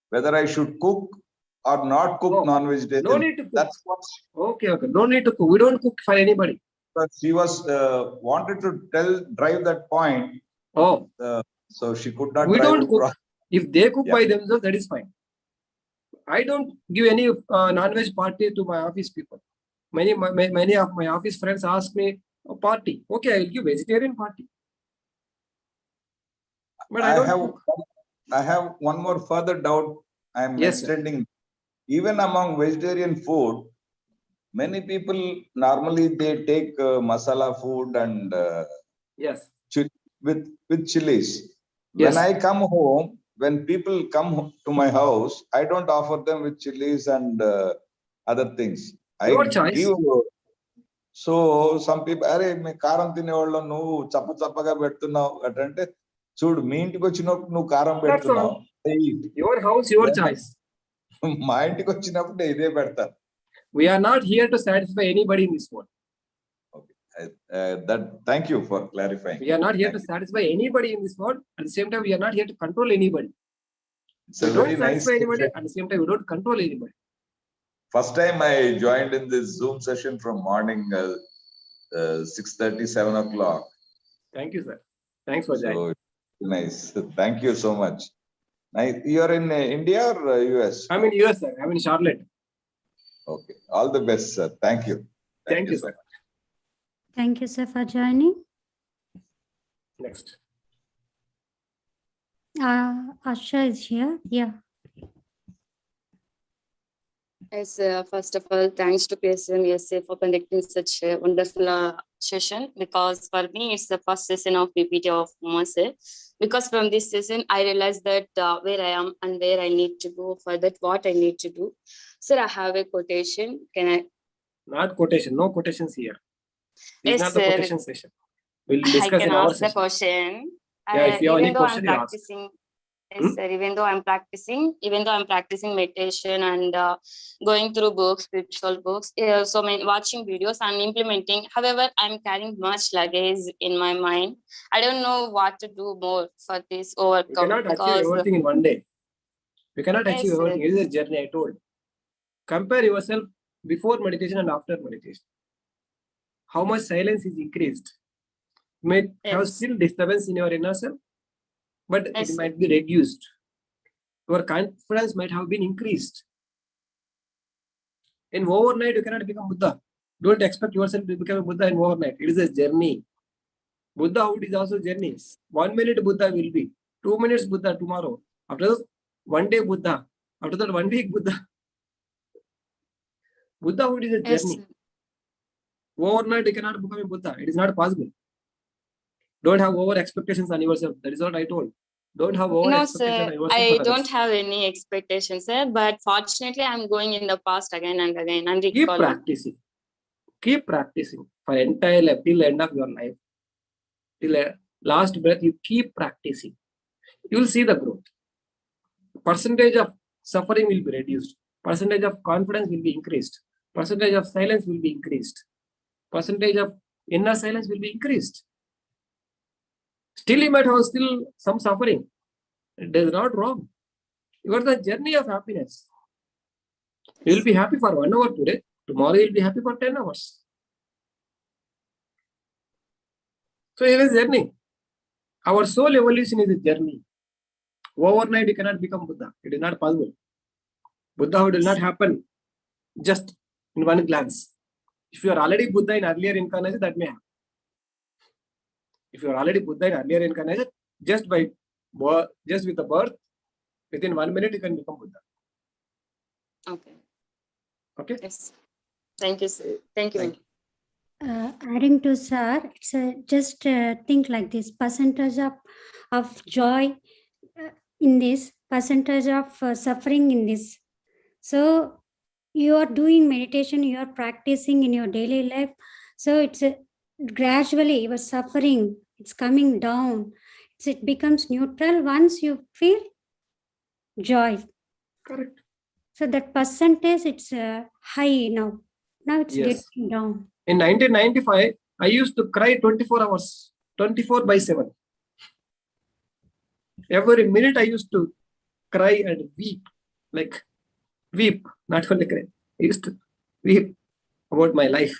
whether I should cook or not cook non-vegetarian. No need to cook. That's what. Okay. No need to cook. We don't cook for anybody. But she was wanted to drive that point. Oh. So she could not. We don't cook. If they cook by themselves, that is fine. I don't give any non-veg party to my office people. Many of my office friends ask me a party. Okay, I will give vegetarian party. But I have one more further doubt. I am extending. Even among vegetarian food, many people normally they take masala food and with chilies. Yes. When I come home, when people come to my house, I don't offer them with chilies and other things. Your choice. So some people, "Arey, me karam tinevallo nu chappaga pettunnavu ante chudu mee intiki vachinappudu nu karam pettunnavu." Your house, your choice. మా ఇంటికి వచ్చినప్పుడు ఇదే పెడతారు. We are not here to satisfy anybody in this world. Thank you for clarifying. We are not here to satisfy anybody in this world. At the same time, we are not here to control anybody. We don't satisfy anybody. At the same time, we don't control anybody. First time I joined in this Zoom session from morning 6:30, 7 o'clock. Thank you, sir. Thanks for joining. Nice. Thank you so much. You are in India or US? I'm in US, sir. I'm in Charlotte. Okay. All the best, sir. Thank you. Thank you, sir. Thank you, sir, for joining. Next. Asha is here. Yeah. Yes, first of all, thanks to PSSM for conducting such a wonderful session, because for me, it's the first session of PPT of Mose. Because from this session, I realized that where I am and where I need to go, for that, what I need to do. Sir, I have a quotation. Can I? Not quotation, no quotations here. This is Yes, not the sir. quotation session. We'll I discuss can in our ask the session. question. Yeah, if you have any Even though I'm question, you ask. practicing, yes, sir, even though I'm practicing meditation and going through books, spiritual books, so many watching videos, I'm implementing. However, I'm carrying much luggage in my mind. I don't know what to do more for this You overcome, cannot achieve because everything in one day. You cannot achieve yes, sir. everything. It is a journey, I told. Compare yourself before meditation and after meditation. How much silence is increased? You may have Yes. still disturbance in your inner self, but Yes, it sir. might be reduced. Your confidence might have been increased. In overnight, you cannot become Buddha. Don't expect yourself to become a Buddha in overnight. It is a journey. Buddhahood is also a journey. 1 minute Buddha will be. 2 minutes Buddha tomorrow. After that, 1 day Buddha. After that, 1 week Buddha. Buddhahood is a Yes, journey. sir. Overnight, you cannot become a Buddha. It is not possible. Don't have over expectations on yourself. That is what I told. Don't have over No, expectations sir, on yourself. I for don't others. have any expectations, sir. But fortunately, I'm going in the past again and again and Keep recalling. practicing. Keep practicing for entire life till the end of your life. Till the last breath, you keep practicing. You will see the growth. Percentage of suffering will be reduced. Percentage of confidence will be increased. Percentage of silence will be increased. Percentage of inner silence will be increased. Still, you might have still some suffering. It is not wrong. You are the journey of happiness. You will be happy for 1 hour today. Tomorrow you will be happy for 10 hours. So it is a journey. Our soul evolution is a journey. Overnight you cannot become Buddha. It is not possible. Buddhahood will not happen just in one glance. If you are already Buddha in earlier incarnation, that may happen. If you are already Buddha in earlier incarnation, just with the birth, within 1 minute you can become Buddha. Okay. Okay. Yes. Thank you, sir. Thank you. Adding to sir, it's just think like this: percentage of joy in this, percentage of suffering in this. So you are doing meditation, you are practicing in your daily life. So it's gradually your suffering, it's coming down. It becomes neutral once you feel joy. Correct. So that percentage, it's high now. Now it's Yes. getting down. In 1995, I used to cry 24 hours, 24/7. Every minute I used to cry and weep, not only cry. I used to weep about my life.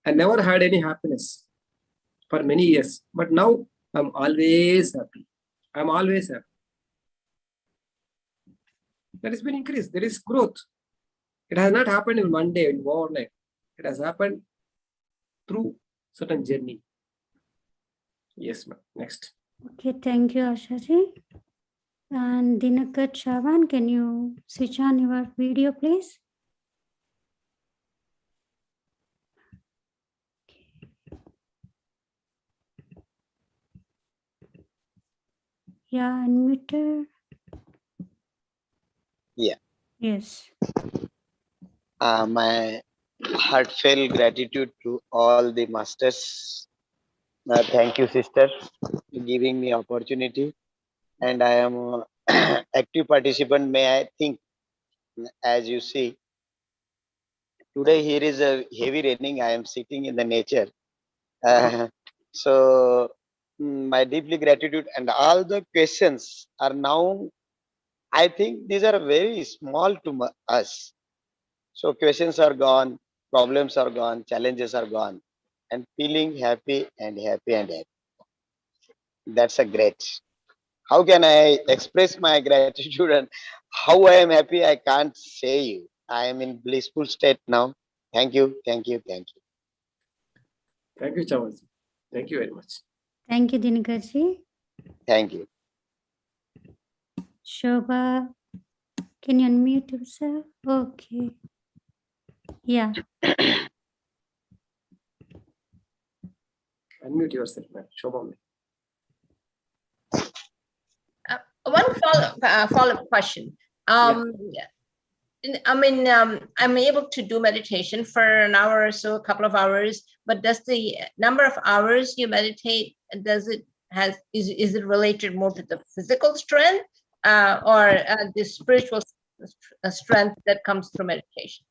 I never had any happiness for many years, but now I'm always happy. I'm always happy. There has been increase. There is growth. It has not happened in one day, in overnight. It has happened through certain journey. Yes, ma'am. Next. Okay, thank you, Ashaji. And Dinakar Chavan, can you switch on your video, please? Yeah, unmuted. Yeah. Yes. My heartfelt gratitude to all the masters. Thank you, sister, for giving me opportunity. And I am active participant. May I think, as you see, today here is a heavy raining. I am sitting in the nature. So my deeply gratitude and all the questions are now. I think these are very small to us. So questions are gone, problems are gone, challenges are gone, and feeling happy and happy and happy. That's a great. How can I express my gratitude and how I am happy? I can't say you. I am in blissful state now. Thank you, thank you, thank you. Thank you, Chawaji. Thank you very much. Thank you, Dinakarji. Thank you. Shobha, can you unmute yourself? Okay. Yeah. Unmute yourself, man. Shobha. One follow-up question. I'm able to do meditation for an hour or so, a couple of hours, but does the number of hours you meditate, is it related more to the physical strength or the spiritual strength that comes through meditation?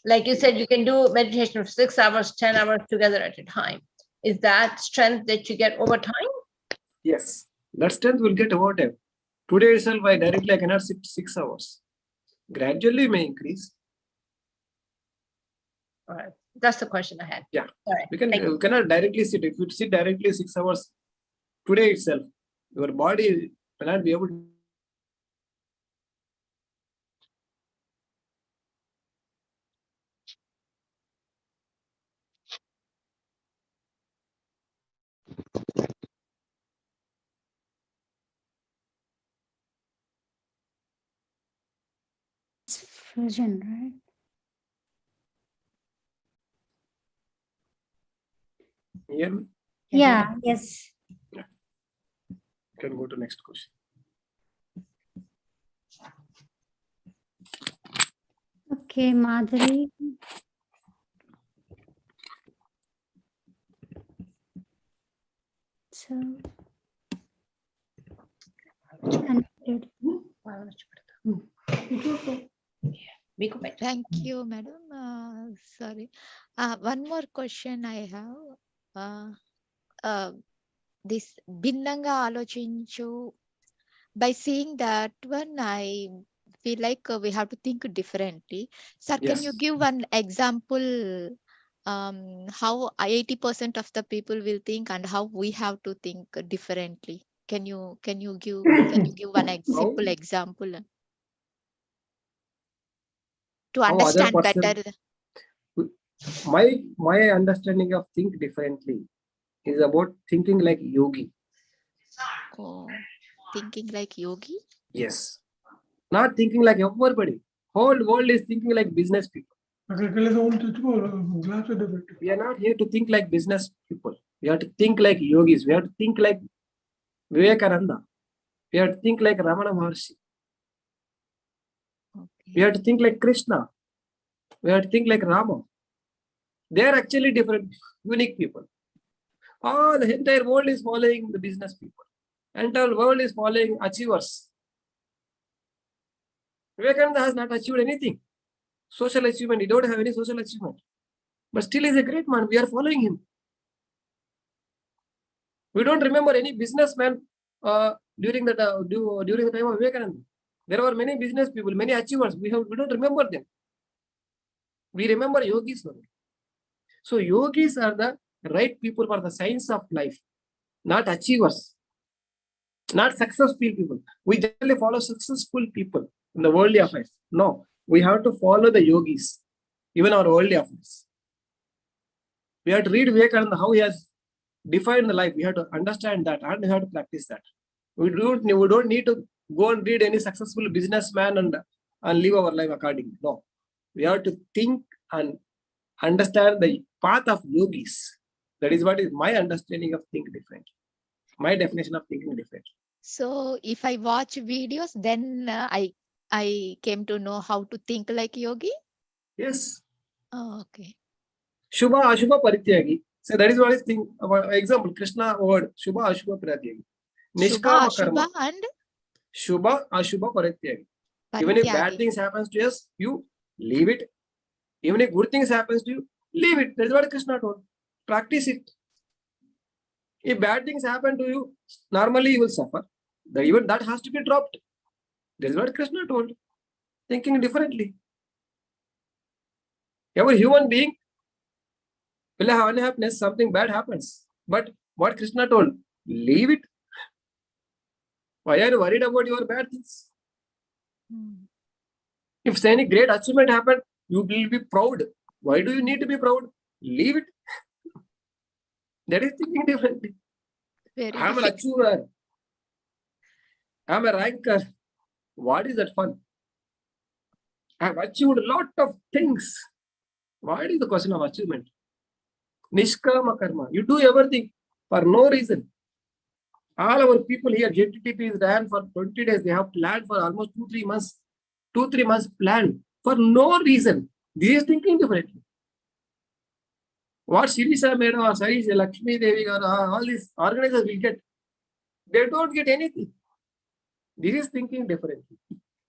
Like you said, you can do meditation for 6 hours, 10 hours together at a time. Is that strength that you get over time? Yes, that strength will get over time. Today itself, I cannot sit 6 hours. Gradually may increase. All right, that's the question I had. Yeah, all right. You cannot directly sit. If you sit directly 6 hours today itself, your body will not be able to. It's frozen, right? Hear me? Yeah, yes. Yeah. You can go to next question. Okay, Madhuri. So, unmuted. Thank you, madam. Sorry. One more question I have. This Binnanga Alochinchu, by seeing that one, I feel like we have to think differently. Sir, can you give one example how 80% of the people will think and how we have to think differently? Can you give one simple example to understand better? My understanding of think differently is about thinking like yogi. Oh, thinking like yogi? Yes. Not thinking like everybody. Whole world is thinking like business people. We are not here to think like business people. We have to think like yogis. We have to think like Vivekananda. We have to think like Ramana Maharshi. Okay. We have to think like Krishna. We have to think like Rama. They are actually different, unique people. The entire world is following the business people. Entire world is following achievers. Vivekananda has not achieved anything. Social achievement. He don't have any social achievement. But still is a great man. We are following him. We don't remember any businessman during the time of Vivekananda. There were many business people, many achievers. We don't remember them. We remember yogis only. So yogis are the right people for the science of life, not achievers, not successful people. We generally follow successful people in the worldly affairs. No, we have to follow the yogis, even our worldly affairs. We have to read Vivekananda, how he has defined the life. We have to understand that and we have to practice that. We don't need to go and read any successful businessman and live our life accordingly. No, we have to think and understand the path of yogis. That is what is my understanding of think different. My definition of thinking different. So if I watch videos, then I came to know how to think like yogi? Yes. Oh, okay. Shubha Ashubha Parityagi. So that is what I think about. Example, Krishna word Shubha Ashubha Parityagi. Shubha Ashubha and Shubha Ashubha Parityagi. Even if bad things happens to us, you leave it. Even if good things happens to you, leave it. That is what Krishna told. Practice it. If bad things happen to you, normally you will suffer. Even that has to be dropped. That is what Krishna told. Thinking differently. Every human being will have unhappiness, something bad happens. But what Krishna told, leave it. Why are you worried about your bad things? If any great achievement happened, you will be proud. Why do you need to be proud? Leave it. That is thinking differently. Very I am an achiever. I am a ranker. What is that fun? I have achieved a lot of things. What is the question of achievement? Nishkama karma. You do everything for no reason. All our people here, JTTP is ran for 20 days. They have planned for almost 2-3 months. 2-3 months planned for no reason. This is thinking differently. What Sirisha Madam or Sarish, Lakshmi Devi or all these organizers will get, they don't get anything. This is thinking differently.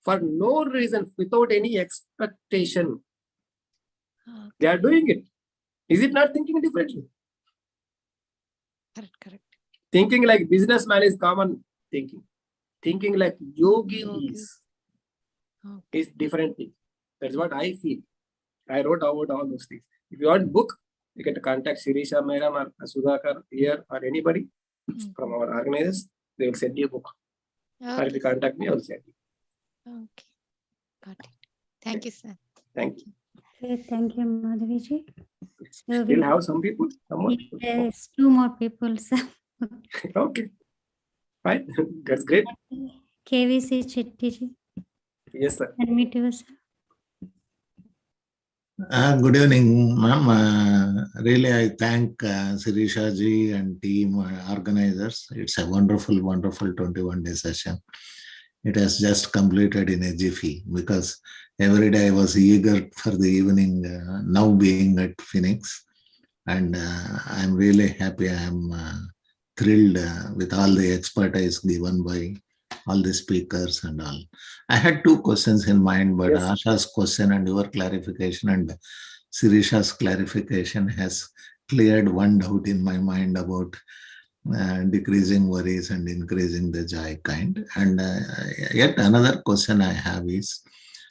For no reason, without any expectation. Okay. They are doing it. Is it not thinking differently? Correct. Thinking like businessman is common thinking. Thinking like yogi is different thing. That's what I feel. I wrote about all those things. If you want book, you can contact Sirisha Madam or Sudhakar here or anybody from our organizers. They will send you a book. Or if you contact me, I will send you. Okay. Got it. Thank you, sir. Thank you. Okay, thank you, Madhaviji. So Still have some people? Yes, 2 more people, sir. Okay. Fine. That's great. KVC Chittiji. Yes, sir. Unmute yourself. Good evening, ma'am. Really, I thank Sirisha ji and team organizers. It's a wonderful 21-day session. It has just completed in a jiffy because every day I was eager for the evening, now being at Phoenix. And I'm really happy. I'm thrilled with all the expertise given by all the speakers and all. I had 2 questions in mind, but yes. Asha's question and your clarification and Sirisha's clarification has cleared one doubt in my mind about decreasing worries and increasing the joy kind. And yet another question I have is,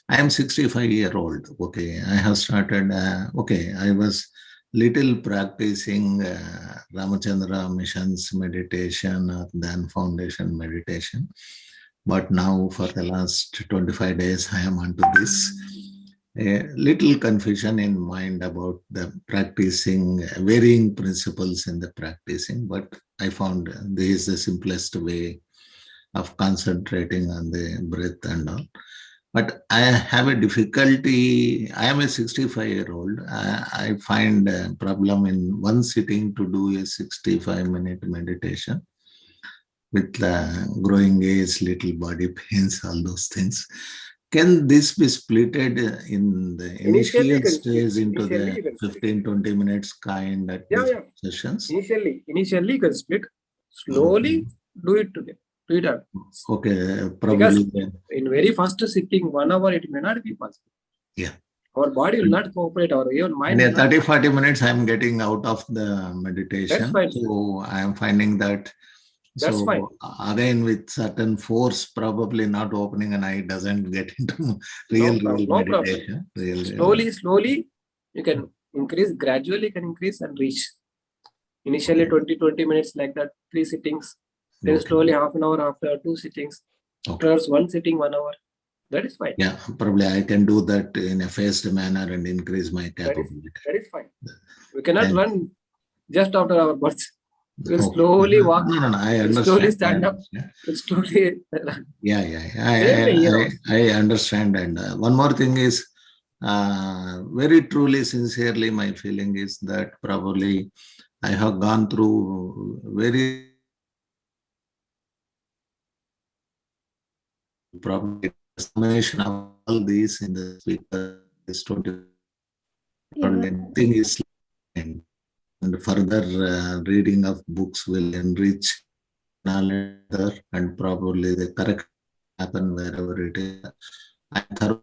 I am 65-year-old. Okay, I have started, I was little practicing Ramachandra Mission's meditation or Dan Foundation meditation. But now for the last 25 days, I am onto this. A little confusion in mind about the practicing, varying principles in the practicing, but I found this is the simplest way of concentrating on the breath and all. But I have a difficulty. I am a 65-year-old. I find a problem in one sitting to do a 65-minute meditation with growing age, little body pains, all those things. Can this be splitted in the initial stage into the 15-20 minutes kind at sessions? Initially you can split. Slowly do it together. Do it at once. Okay, probably. Because in very first sitting, 1 hour, it may not be possible. Yeah. Our body will not cooperate, or even mind. In 30-40 minutes, I am getting out of the meditation. That's fine. So I am finding that. That's fine. Again, with certain force, probably not opening an eye doesn't get into real meditation. Slowly, you can increase, gradually you can increase and reach. Initially 20 minutes like that, 3 sittings. Then slowly half an hour after 2 sittings. Afterwards 1 sitting 1 hour. That is fine. Yeah, probably I can do that in a phased manner and increase my capability. That is fine. We cannot run just after our birth. We will slowly walk. No, I understand. Slowly stand up. Slowly. I understand. And one more thing is, very truly, sincerely, my feeling is that probably I have gone through very probably summation of all these in the speaker is 20. And thing is, and further reading of books will enrich knowledge, and probably the correct happen wherever it is. I'm thoroughly,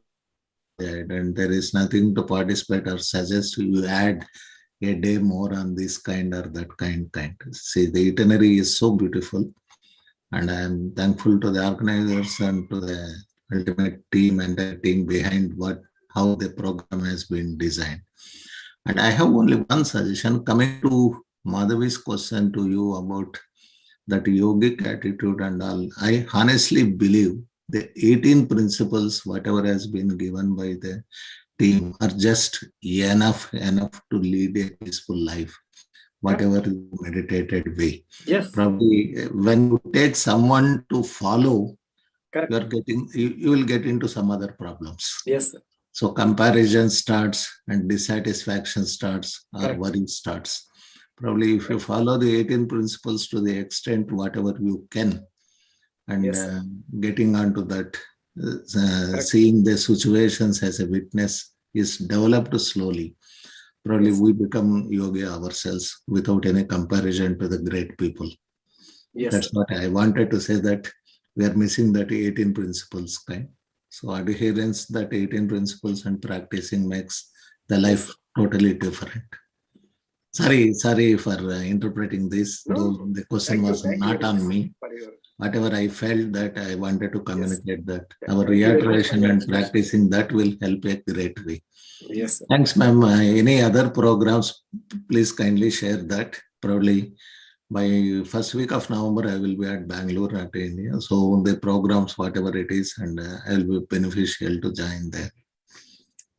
and there is nothing to participate or suggest you add a day more on this kind or that kind. See, the itinerary is so beautiful. And I am thankful to the organizers and to the ultimate team and the team behind how the program has been designed. And I have only one suggestion coming to Madhavi's question to you about that yogic attitude and all. I honestly believe the 18 principles, whatever has been given by the team, are just enough to lead a peaceful life whatever you meditated way. Yes. Probably when you take someone to follow, Correct. you will get into some other problems. Yes, sir. So comparison starts and dissatisfaction starts or Correct. worry starts. Probably if you follow the 18 principles to the extent whatever you can, and Yes, getting onto that, seeing the situations as a witness is developed slowly. Probably Yes. we become yogi ourselves without any comparison to the great people. Yes, That's sir. what I wanted to say, that we are missing that 18 principles kind. So adherence that 18 principles and practicing makes the life totally different. Sorry for interpreting this, though the question was not on me. Whatever I felt that I wanted to communicate, that our reiteration and practicing that will help a great way. Yes, sir. Thanks, ma'am. Any other programs, please kindly share that. Probably by first week of November, I will be at Bangalore at India. So the programs, whatever it is, and I will be beneficial to join there.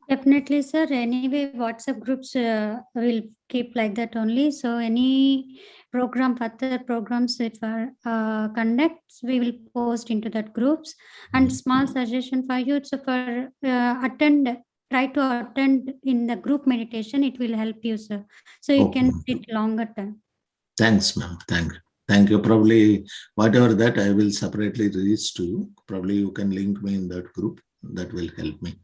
Definitely, sir. Anyway, WhatsApp groups will keep like that only. So any program, further programs if are conducts, we will post into that groups. And small suggestion for you, so for try to attend in the group meditation. It will help you, sir. So you can sit longer time. Thanks, ma'am. Thank you. Probably whatever that I will separately reach to you. Probably you can link me in that group. That will help me.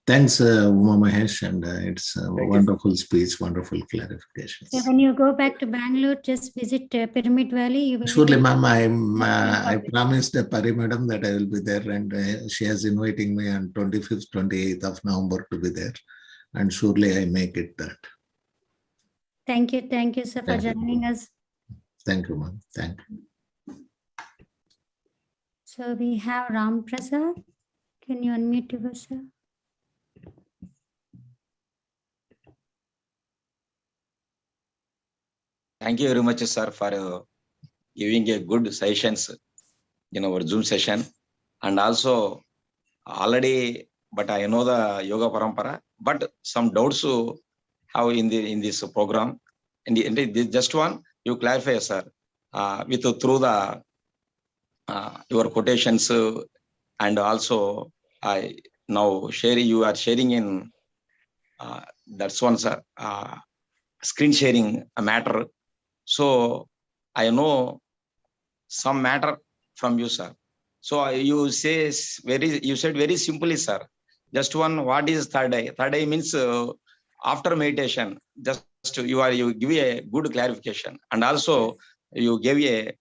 Thanks, UmaMahesh, and it's a wonderful speech, wonderful clarifications. So when you go back to Bangalore, just visit Pyramid Valley. You will Surely, ma'am. I promised Pari madam that I will be there, and she is inviting me on 25th, 28th of November to be there, and surely I make it that. Thank you, sir, for joining us. Thank you, ma'am. Thank you. So we have Ram Prasad. Can you unmute yourself? Thank you very much, sir, for giving a good sessions in our Zoom session. And also already, but I know the Yoga Parampara, but some doubts have in this program. And this just one, you clarify, sir, through the your quotations, and also I now you are sharing in that's one, sir, screen sharing a matter. So I know some matter from you, sir. So you said very simply, sir. Just one, what is third eye? Third eye means after meditation, just you give a good clarification, and also you gave a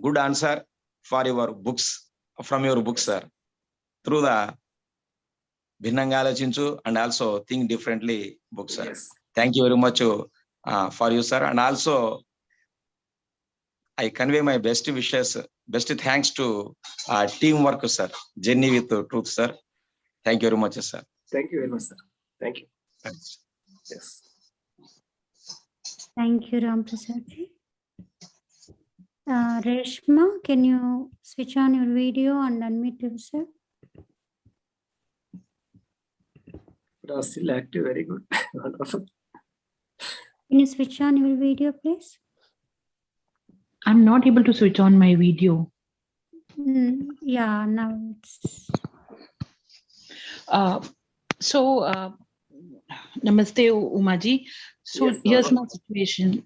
good answer for your books, from your books, sir, through the Bhinnanga Alochinchu and also Think Differently books, sir. Yes. Thank you very much for you, sir. And also I convey my best wishes, best thanks to teamwork, sir. Journey with Truth, sir. Thank you very much, sir. Thank you very much, sir. Thank you. Thanks. Yes. Thank you, Ram Prasad. Reshma, can you switch on your video and unmute yourself? It was still active. Very good. Wonderful. Can you switch on your video, please? I'm not able to switch on my video. Yeah, now it's. Namaste, Umaji. So Yes, here's my situation.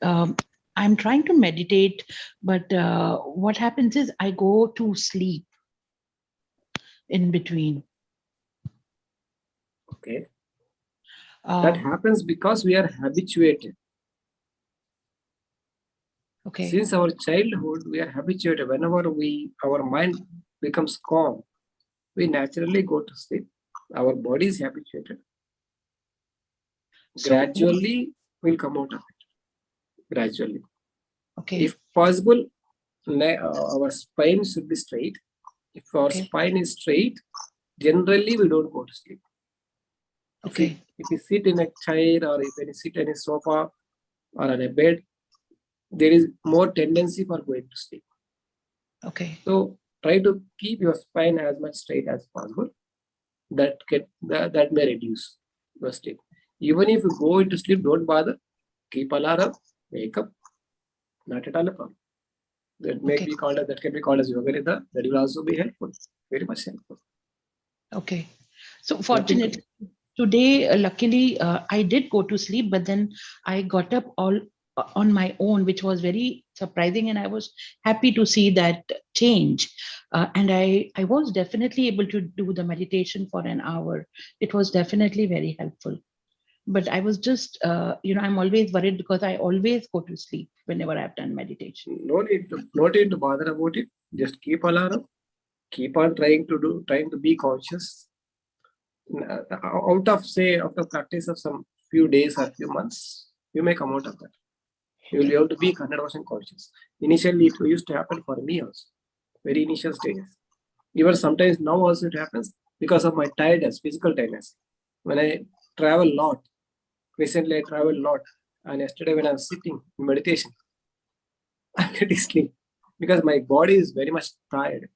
I'm trying to meditate, but what happens is I go to sleep in between. Okay. That happens because we are habituated. Okay. Since our childhood, we are habituated. Whenever our mind becomes calm, we naturally go to sleep. Our body is habituated. Gradually, we'll come out of it. Gradually. Okay. If possible, our spine should be straight. If our spine is straight, generally we don't go to sleep. Okay. If you sit in a chair, or if you sit in a sofa or on a bed, there is more tendency for going to sleep. Okay. So try to keep your spine as much straight as possible. That may reduce your sleep. Even if you go into sleep, don't bother. Keep alarm. wake up, not at all a problem. That may be called, that can be called as yoga nidra. That will also be helpful, very much helpful. Okay. So fortunately, today, luckily, I did go to sleep, but then I got up all on my own, which was very surprising, and I was happy to see that change. And I was definitely able to do the meditation for an hour. It was definitely very helpful. But I was just, I'm always worried because I always go to sleep whenever I've done meditation. No need to bother about it. Just keep alarm. Keep on trying to be conscious. Out of practice of some few days or few months, you may come out of that. You will be able to be 100% conscious. Initially, it used to happen for me also. Very initial stages. Even sometimes now also it happens because of my tiredness, physical tiredness. When I travel a lot, recently I traveled a lot, and yesterday when I was sitting in meditation, I'm getting sleep because my body is very much tired.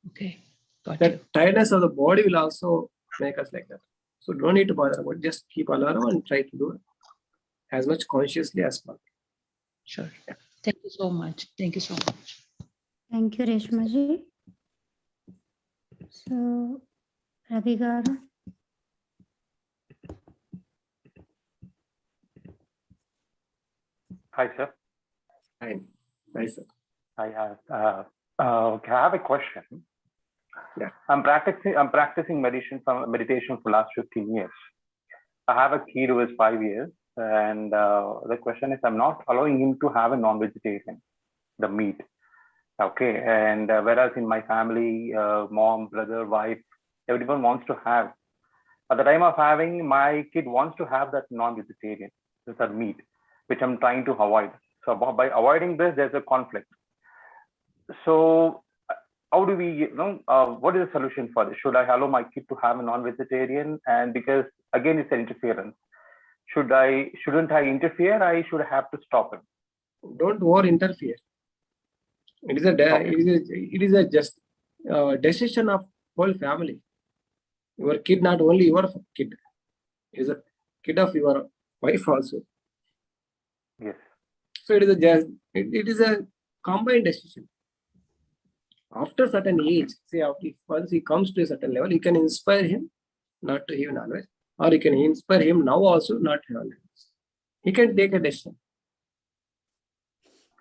Okay, got that you. Tiredness of the body will also make us like that. So don't need to bother about it. Just keep alarm and try to do it as much consciously as possible. Sure. Thank you so much. Thank you so much. Thank you, Reshmaji. So, Ravi garu. Hi, sir. Hi, sir. Okay, I have a question. Yeah. I'm practicing meditation for last 15 years. I have a kid who is 5 years, and the question is, I'm not allowing him to have a non-vegetarian, the meat. Okay, and whereas in my family, mom, brother, wife, everyone wants to have. At the time of having, my kid wants to have that non-vegetarian, that meat, which I'm trying to avoid. So by avoiding this, there's a conflict. So how do we, what is the solution for this? Should I allow my kid to have a non-vegetarian? And because again, it's an interference. Shouldn't I interfere? I should have to stop him. Don't over interfere. It is a just decision of whole family. Your kid, not only your kid, it is a kid of your wife also. Yes. So it is a combined decision. After certain age, say once he comes to a certain level, you can inspire him not to have non-veg, or you can inspire him now also not to have non-veg. He can take a decision.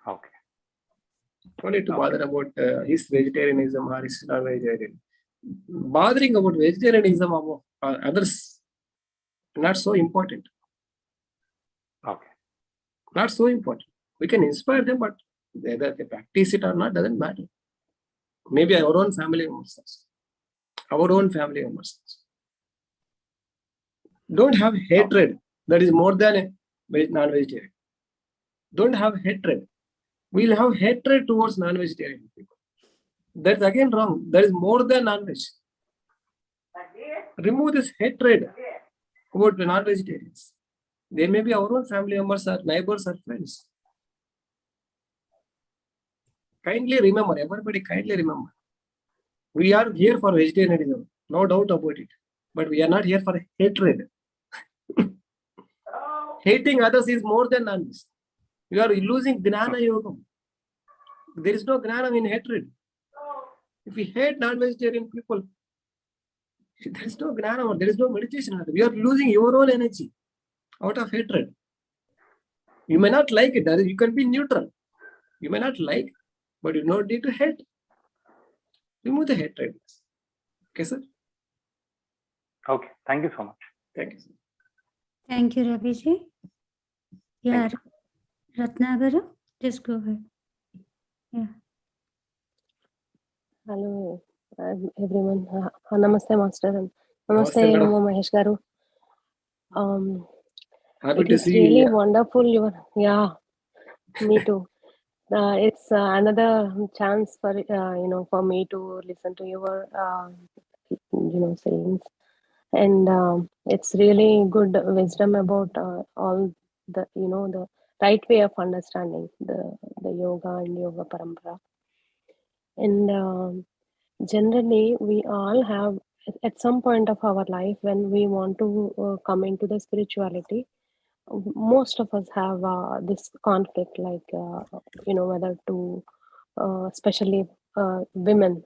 Okay. Don't need to bother about his vegetarianism or his non-vegetarian. Bothering about vegetarianism of others, not so important. Okay. Not so important. We can inspire them, but whether they practice it or not doesn't matter. Maybe our own family members. Don't have hatred that is more than a non-vegetarian. Don't have hatred. We'll have hatred towards non-vegetarian people. That's again wrong. That is more than non-veg. Remove this hatred about the non-vegetarians. They may be our own family members or neighbors or friends. Kindly remember, everybody kindly remember. We are here for vegetarianism, no doubt about it. But we are not here for hatred. Hating others is more than non-veg. You are losing Gnana Yoga. There is no Gnana in hatred. If we hate non-vegetarian people, there is no Gnana, there is no meditation. You are losing your own energy out of hatred. You may not like it. You can be neutral. You may not like, but you don't need to hate. Remove the hatred. Okay, sir? Okay. Thank you so much. Thank you, sir. Thank you, Raviji. Yeah, Ratnagaru, just go ahead. Yeah. Hello, everyone. Namaste, Master. And Namaste, Namaste, madam. UmaMahesh garu. Happy It to is see really you. wonderful. Yeah, me too. It's another chance for for me to listen to your sayings, and it's really good wisdom about all the the right way of understanding the yoga and yoga parampara. And generally, we all have at some point of our life when we want to come into the spirituality, most of us have this conflict, like, whether to, especially women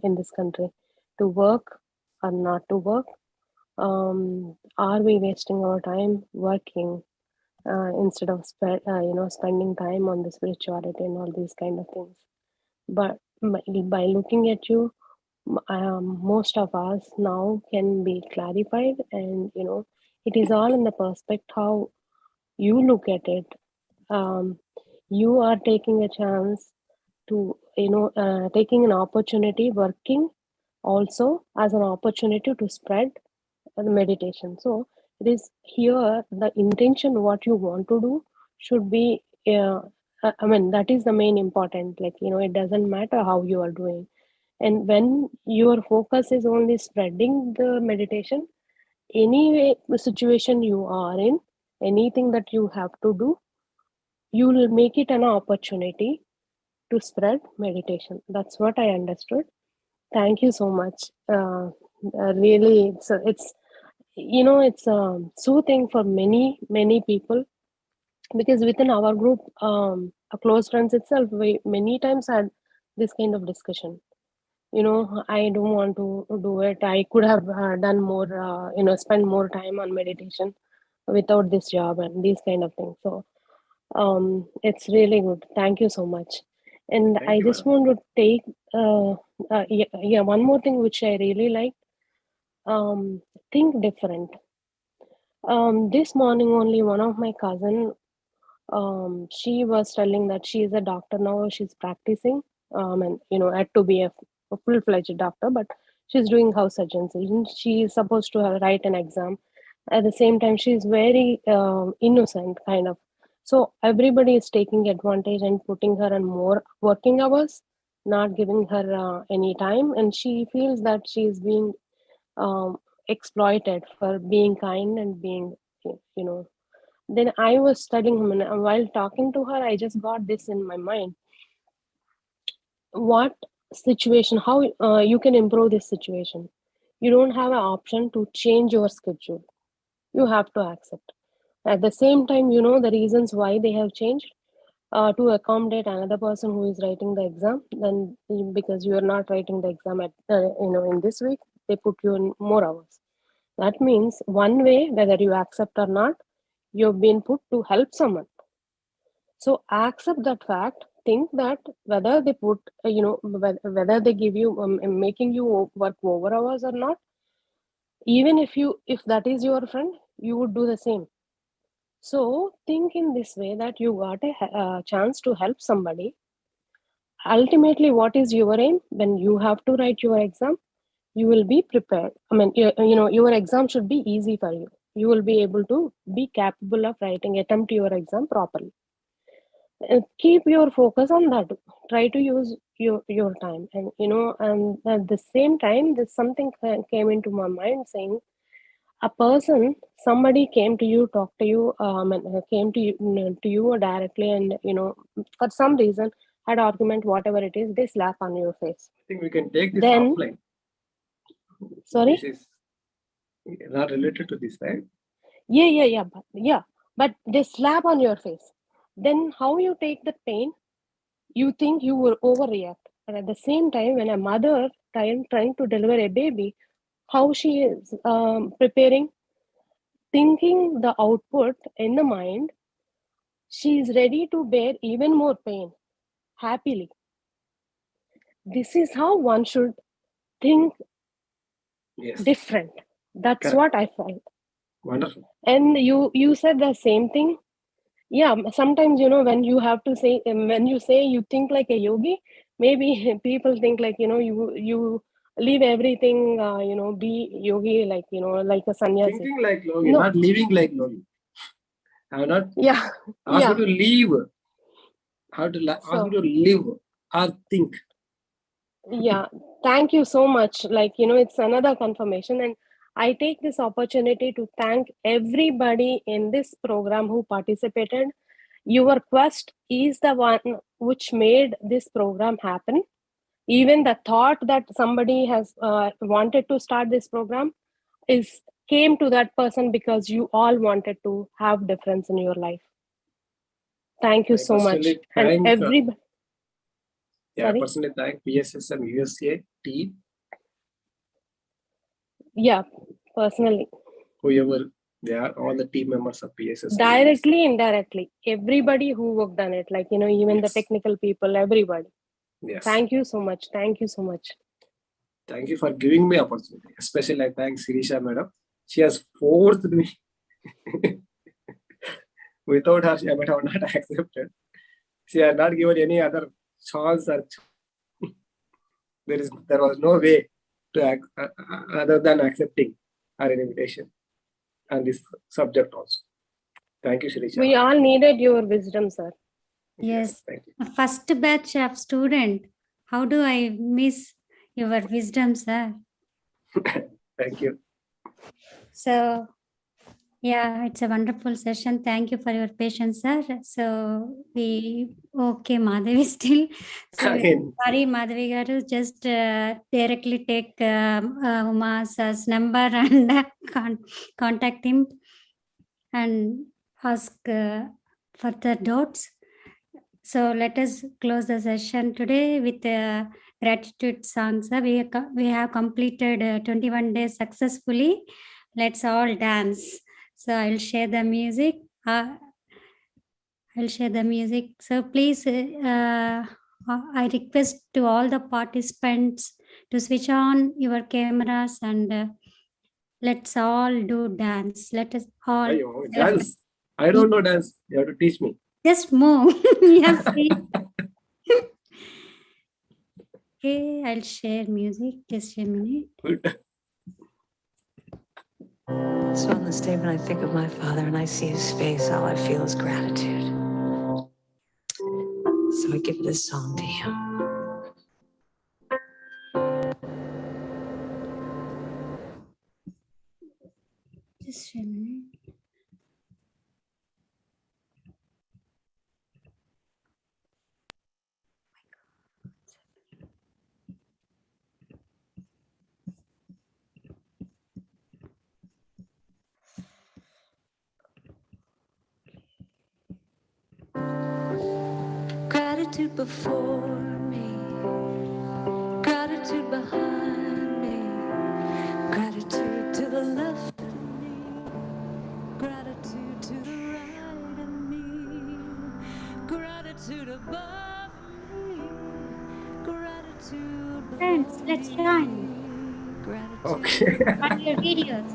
in this country, to work or not to work. Are we wasting our time working instead of spending time on the spirituality and all these kind of things? But by looking at you, most of us now can be clarified, and it is all in the perspective how you look at it. You are taking a chance to taking an opportunity, working also as an opportunity to spread the meditation. So it is here the intention, what you want to do should be, I mean, that is the main important. Like, it doesn't matter how you are doing. And when your focus is only spreading the meditation, any situation you are in, anything that you have to do, you will make it an opportunity to spread meditation. That's what I understood. Thank you so much. Really, it's soothing for many people, because within our group, a close friends itself, we many times had this kind of discussion. I don't want to do it. I could have done more, spend more time on meditation without this job and these kind of things. So it's really good. Thank you so much. And Thank I you, just madam. want to take one more thing which I really like. Think different. This morning only one of my cousin, she was telling that she is a doctor now. She's practicing, and had to be a full-fledged doctor, but she's doing house surgery. She is supposed to write an exam. At the same time, she is very innocent, kind of. So everybody is taking advantage and putting her on more working hours, not giving her any time, and she feels that she is being um, exploited for being kind and being, you know. Then I was telling him, and while talking to her, I just got this in my mind. What situation, how you can improve this situation? You don't have an option to change your schedule. You have to accept. At the same time, the reasons why they have changed, to accommodate another person who is writing the exam. Then because you are not writing the exam at in this week, they put you in more hours. That means one way, whether you accept or not, you've been put to help someone. So accept that fact. Think that whether they put, whether they give you, making you work over hours or not, even if that is your friend, you would do the same. So think in this way, that you got a chance to help somebody. Ultimately, what is your aim? When you have to write your exam, you will be prepared. I mean, your exam should be easy for you. You will be able to be capable of attempt your exam properly. Keep your focus on that. Try to use your time, and at the same time, there's something came into my mind, saying a person, somebody came to you, talked to you, and came to you directly, and for some reason had argument, whatever it is, they slap on your face. I think we can take this Then offline. sorry, This is not related to this, right? but they slap on your face. Then how you take the pain? You think you will overreact. And at the same time, when a mother trying to deliver a baby, how she is preparing, thinking the output in the mind, she is ready to bear even more pain happily. This is how one should think. Yes. Different. That's Correct. what I felt. Wonderful. And you said the same thing. Yeah, sometimes when you have to say, when you say you think like a yogi, maybe people think like you leave everything, be yogi, like like a sannyasi. Thinking like yogi, No. not living like yogi. I have not asked Yeah. you to leave. Ask you to live or think. Yeah, thank you so much. Like, it's another confirmation. And I take this opportunity to thank everybody in this program who participated. Your quest is the one which made this program happen. Even the thought that somebody has wanted to start this program is came to that person because you all wanted to have difference in your life. Thank you so much. And everybody. I personally thank PSSM USA team. Yeah, personally. Whoever they are, all the team members of PSSM. Directly, indirectly, everybody who worked on it, like, even the technical people, everybody. Yes. Thank you so much. Thank you so much. Thank you for giving me opportunity. Especially I thank Sirisha madam. She has forced me. Without her, I might have not accepted. She had not given any other chance. Or there was no way to other than accepting her invitation and this subject also. Thank you, Sirisha. We all needed your wisdom, sir. Yes. First batch of student. How do I miss your wisdom, sir? Thank you. So, yeah, it's a wonderful session. Thank you for your patience, sir. So, okay, Madhavi still. So, sorry, Madhavi garu, just directly take Uma's number and contact him and ask for the doubts. So, let us close the session today with gratitude songs. We have completed 21 days successfully. Let's all dance. So I'll share the music. So please, I request to all the participants to switch on your cameras and let's all do dance. Let us all dance. I don't know dance. You have to teach me. Just move. Yes. Okay, I'll share music. Just a minute. So on this day, when I think of my father and I see his face, all I feel is gratitude. So I give this song to him. Just a minute. Gratitude before me, gratitude behind me, gratitude to the left of me, gratitude to the right of me, gratitude above me, gratitude below. Friends, let's join. Okay. On your videos.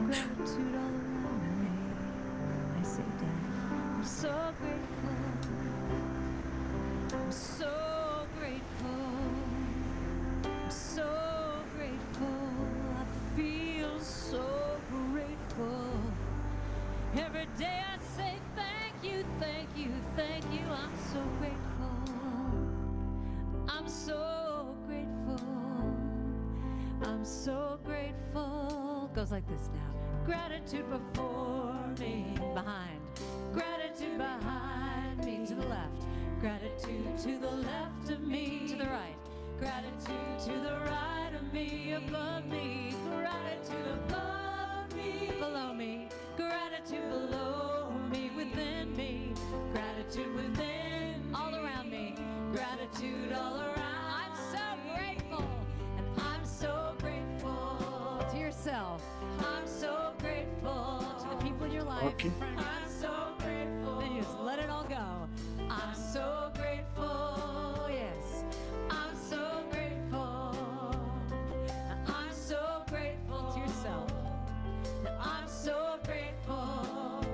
Gratitude all around me. I say, Dad, I'm so grateful. I'm so grateful. I'm so grateful. I feel so grateful. Every day I say thank you, thank you, thank you. I'm so grateful. I'm so grateful. I'm so grateful. Goes like this now. Gratitude before me, behind. Gratitude behind me, to the left. Gratitude to the left of me, to the right. Gratitude to the right of me, above me. Gratitude above me, below me. Gratitude below me, within me. Gratitude within, all around me. Gratitude all around. I'm so grateful, and I'm so grateful to yourself. I'm so grateful to the people in your life. Okay. I'm so grateful. Then you just let it all go. I'm so grateful, yes. I'm so grateful. I'm so grateful to yourself. I'm so grateful.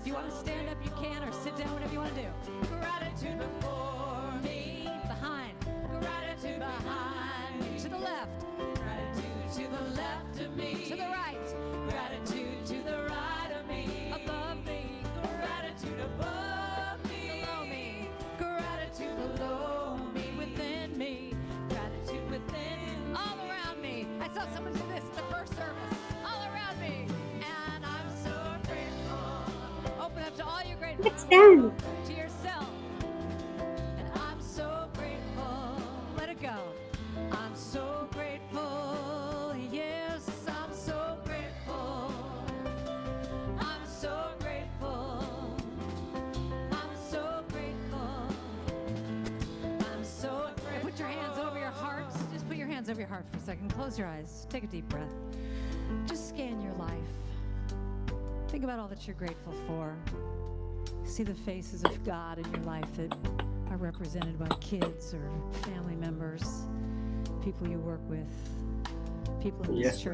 If you want to stand up, you can, or sit down, whatever you want to do. Gratitude before me, behind. Gratitude behind me, to the left. Gratitude to the left of me, to the right. Gratitude to the right of me, above me. Gratitude above me, below me. Gratitude below me, within me. Gratitude within, all around me. I saw someone do this the first service. All around me, and I'm so grateful. Open up to all your grateful. Let's dance. To yourself. And I'm so grateful. Let it go. I'm so grateful. Yes, I'm so hands over your heart for a second. Close your eyes. Take a deep breath. Just scan your life. Think about all that you're grateful for. See the faces of God in your life that are represented by kids or family members, people you work with, people in this church.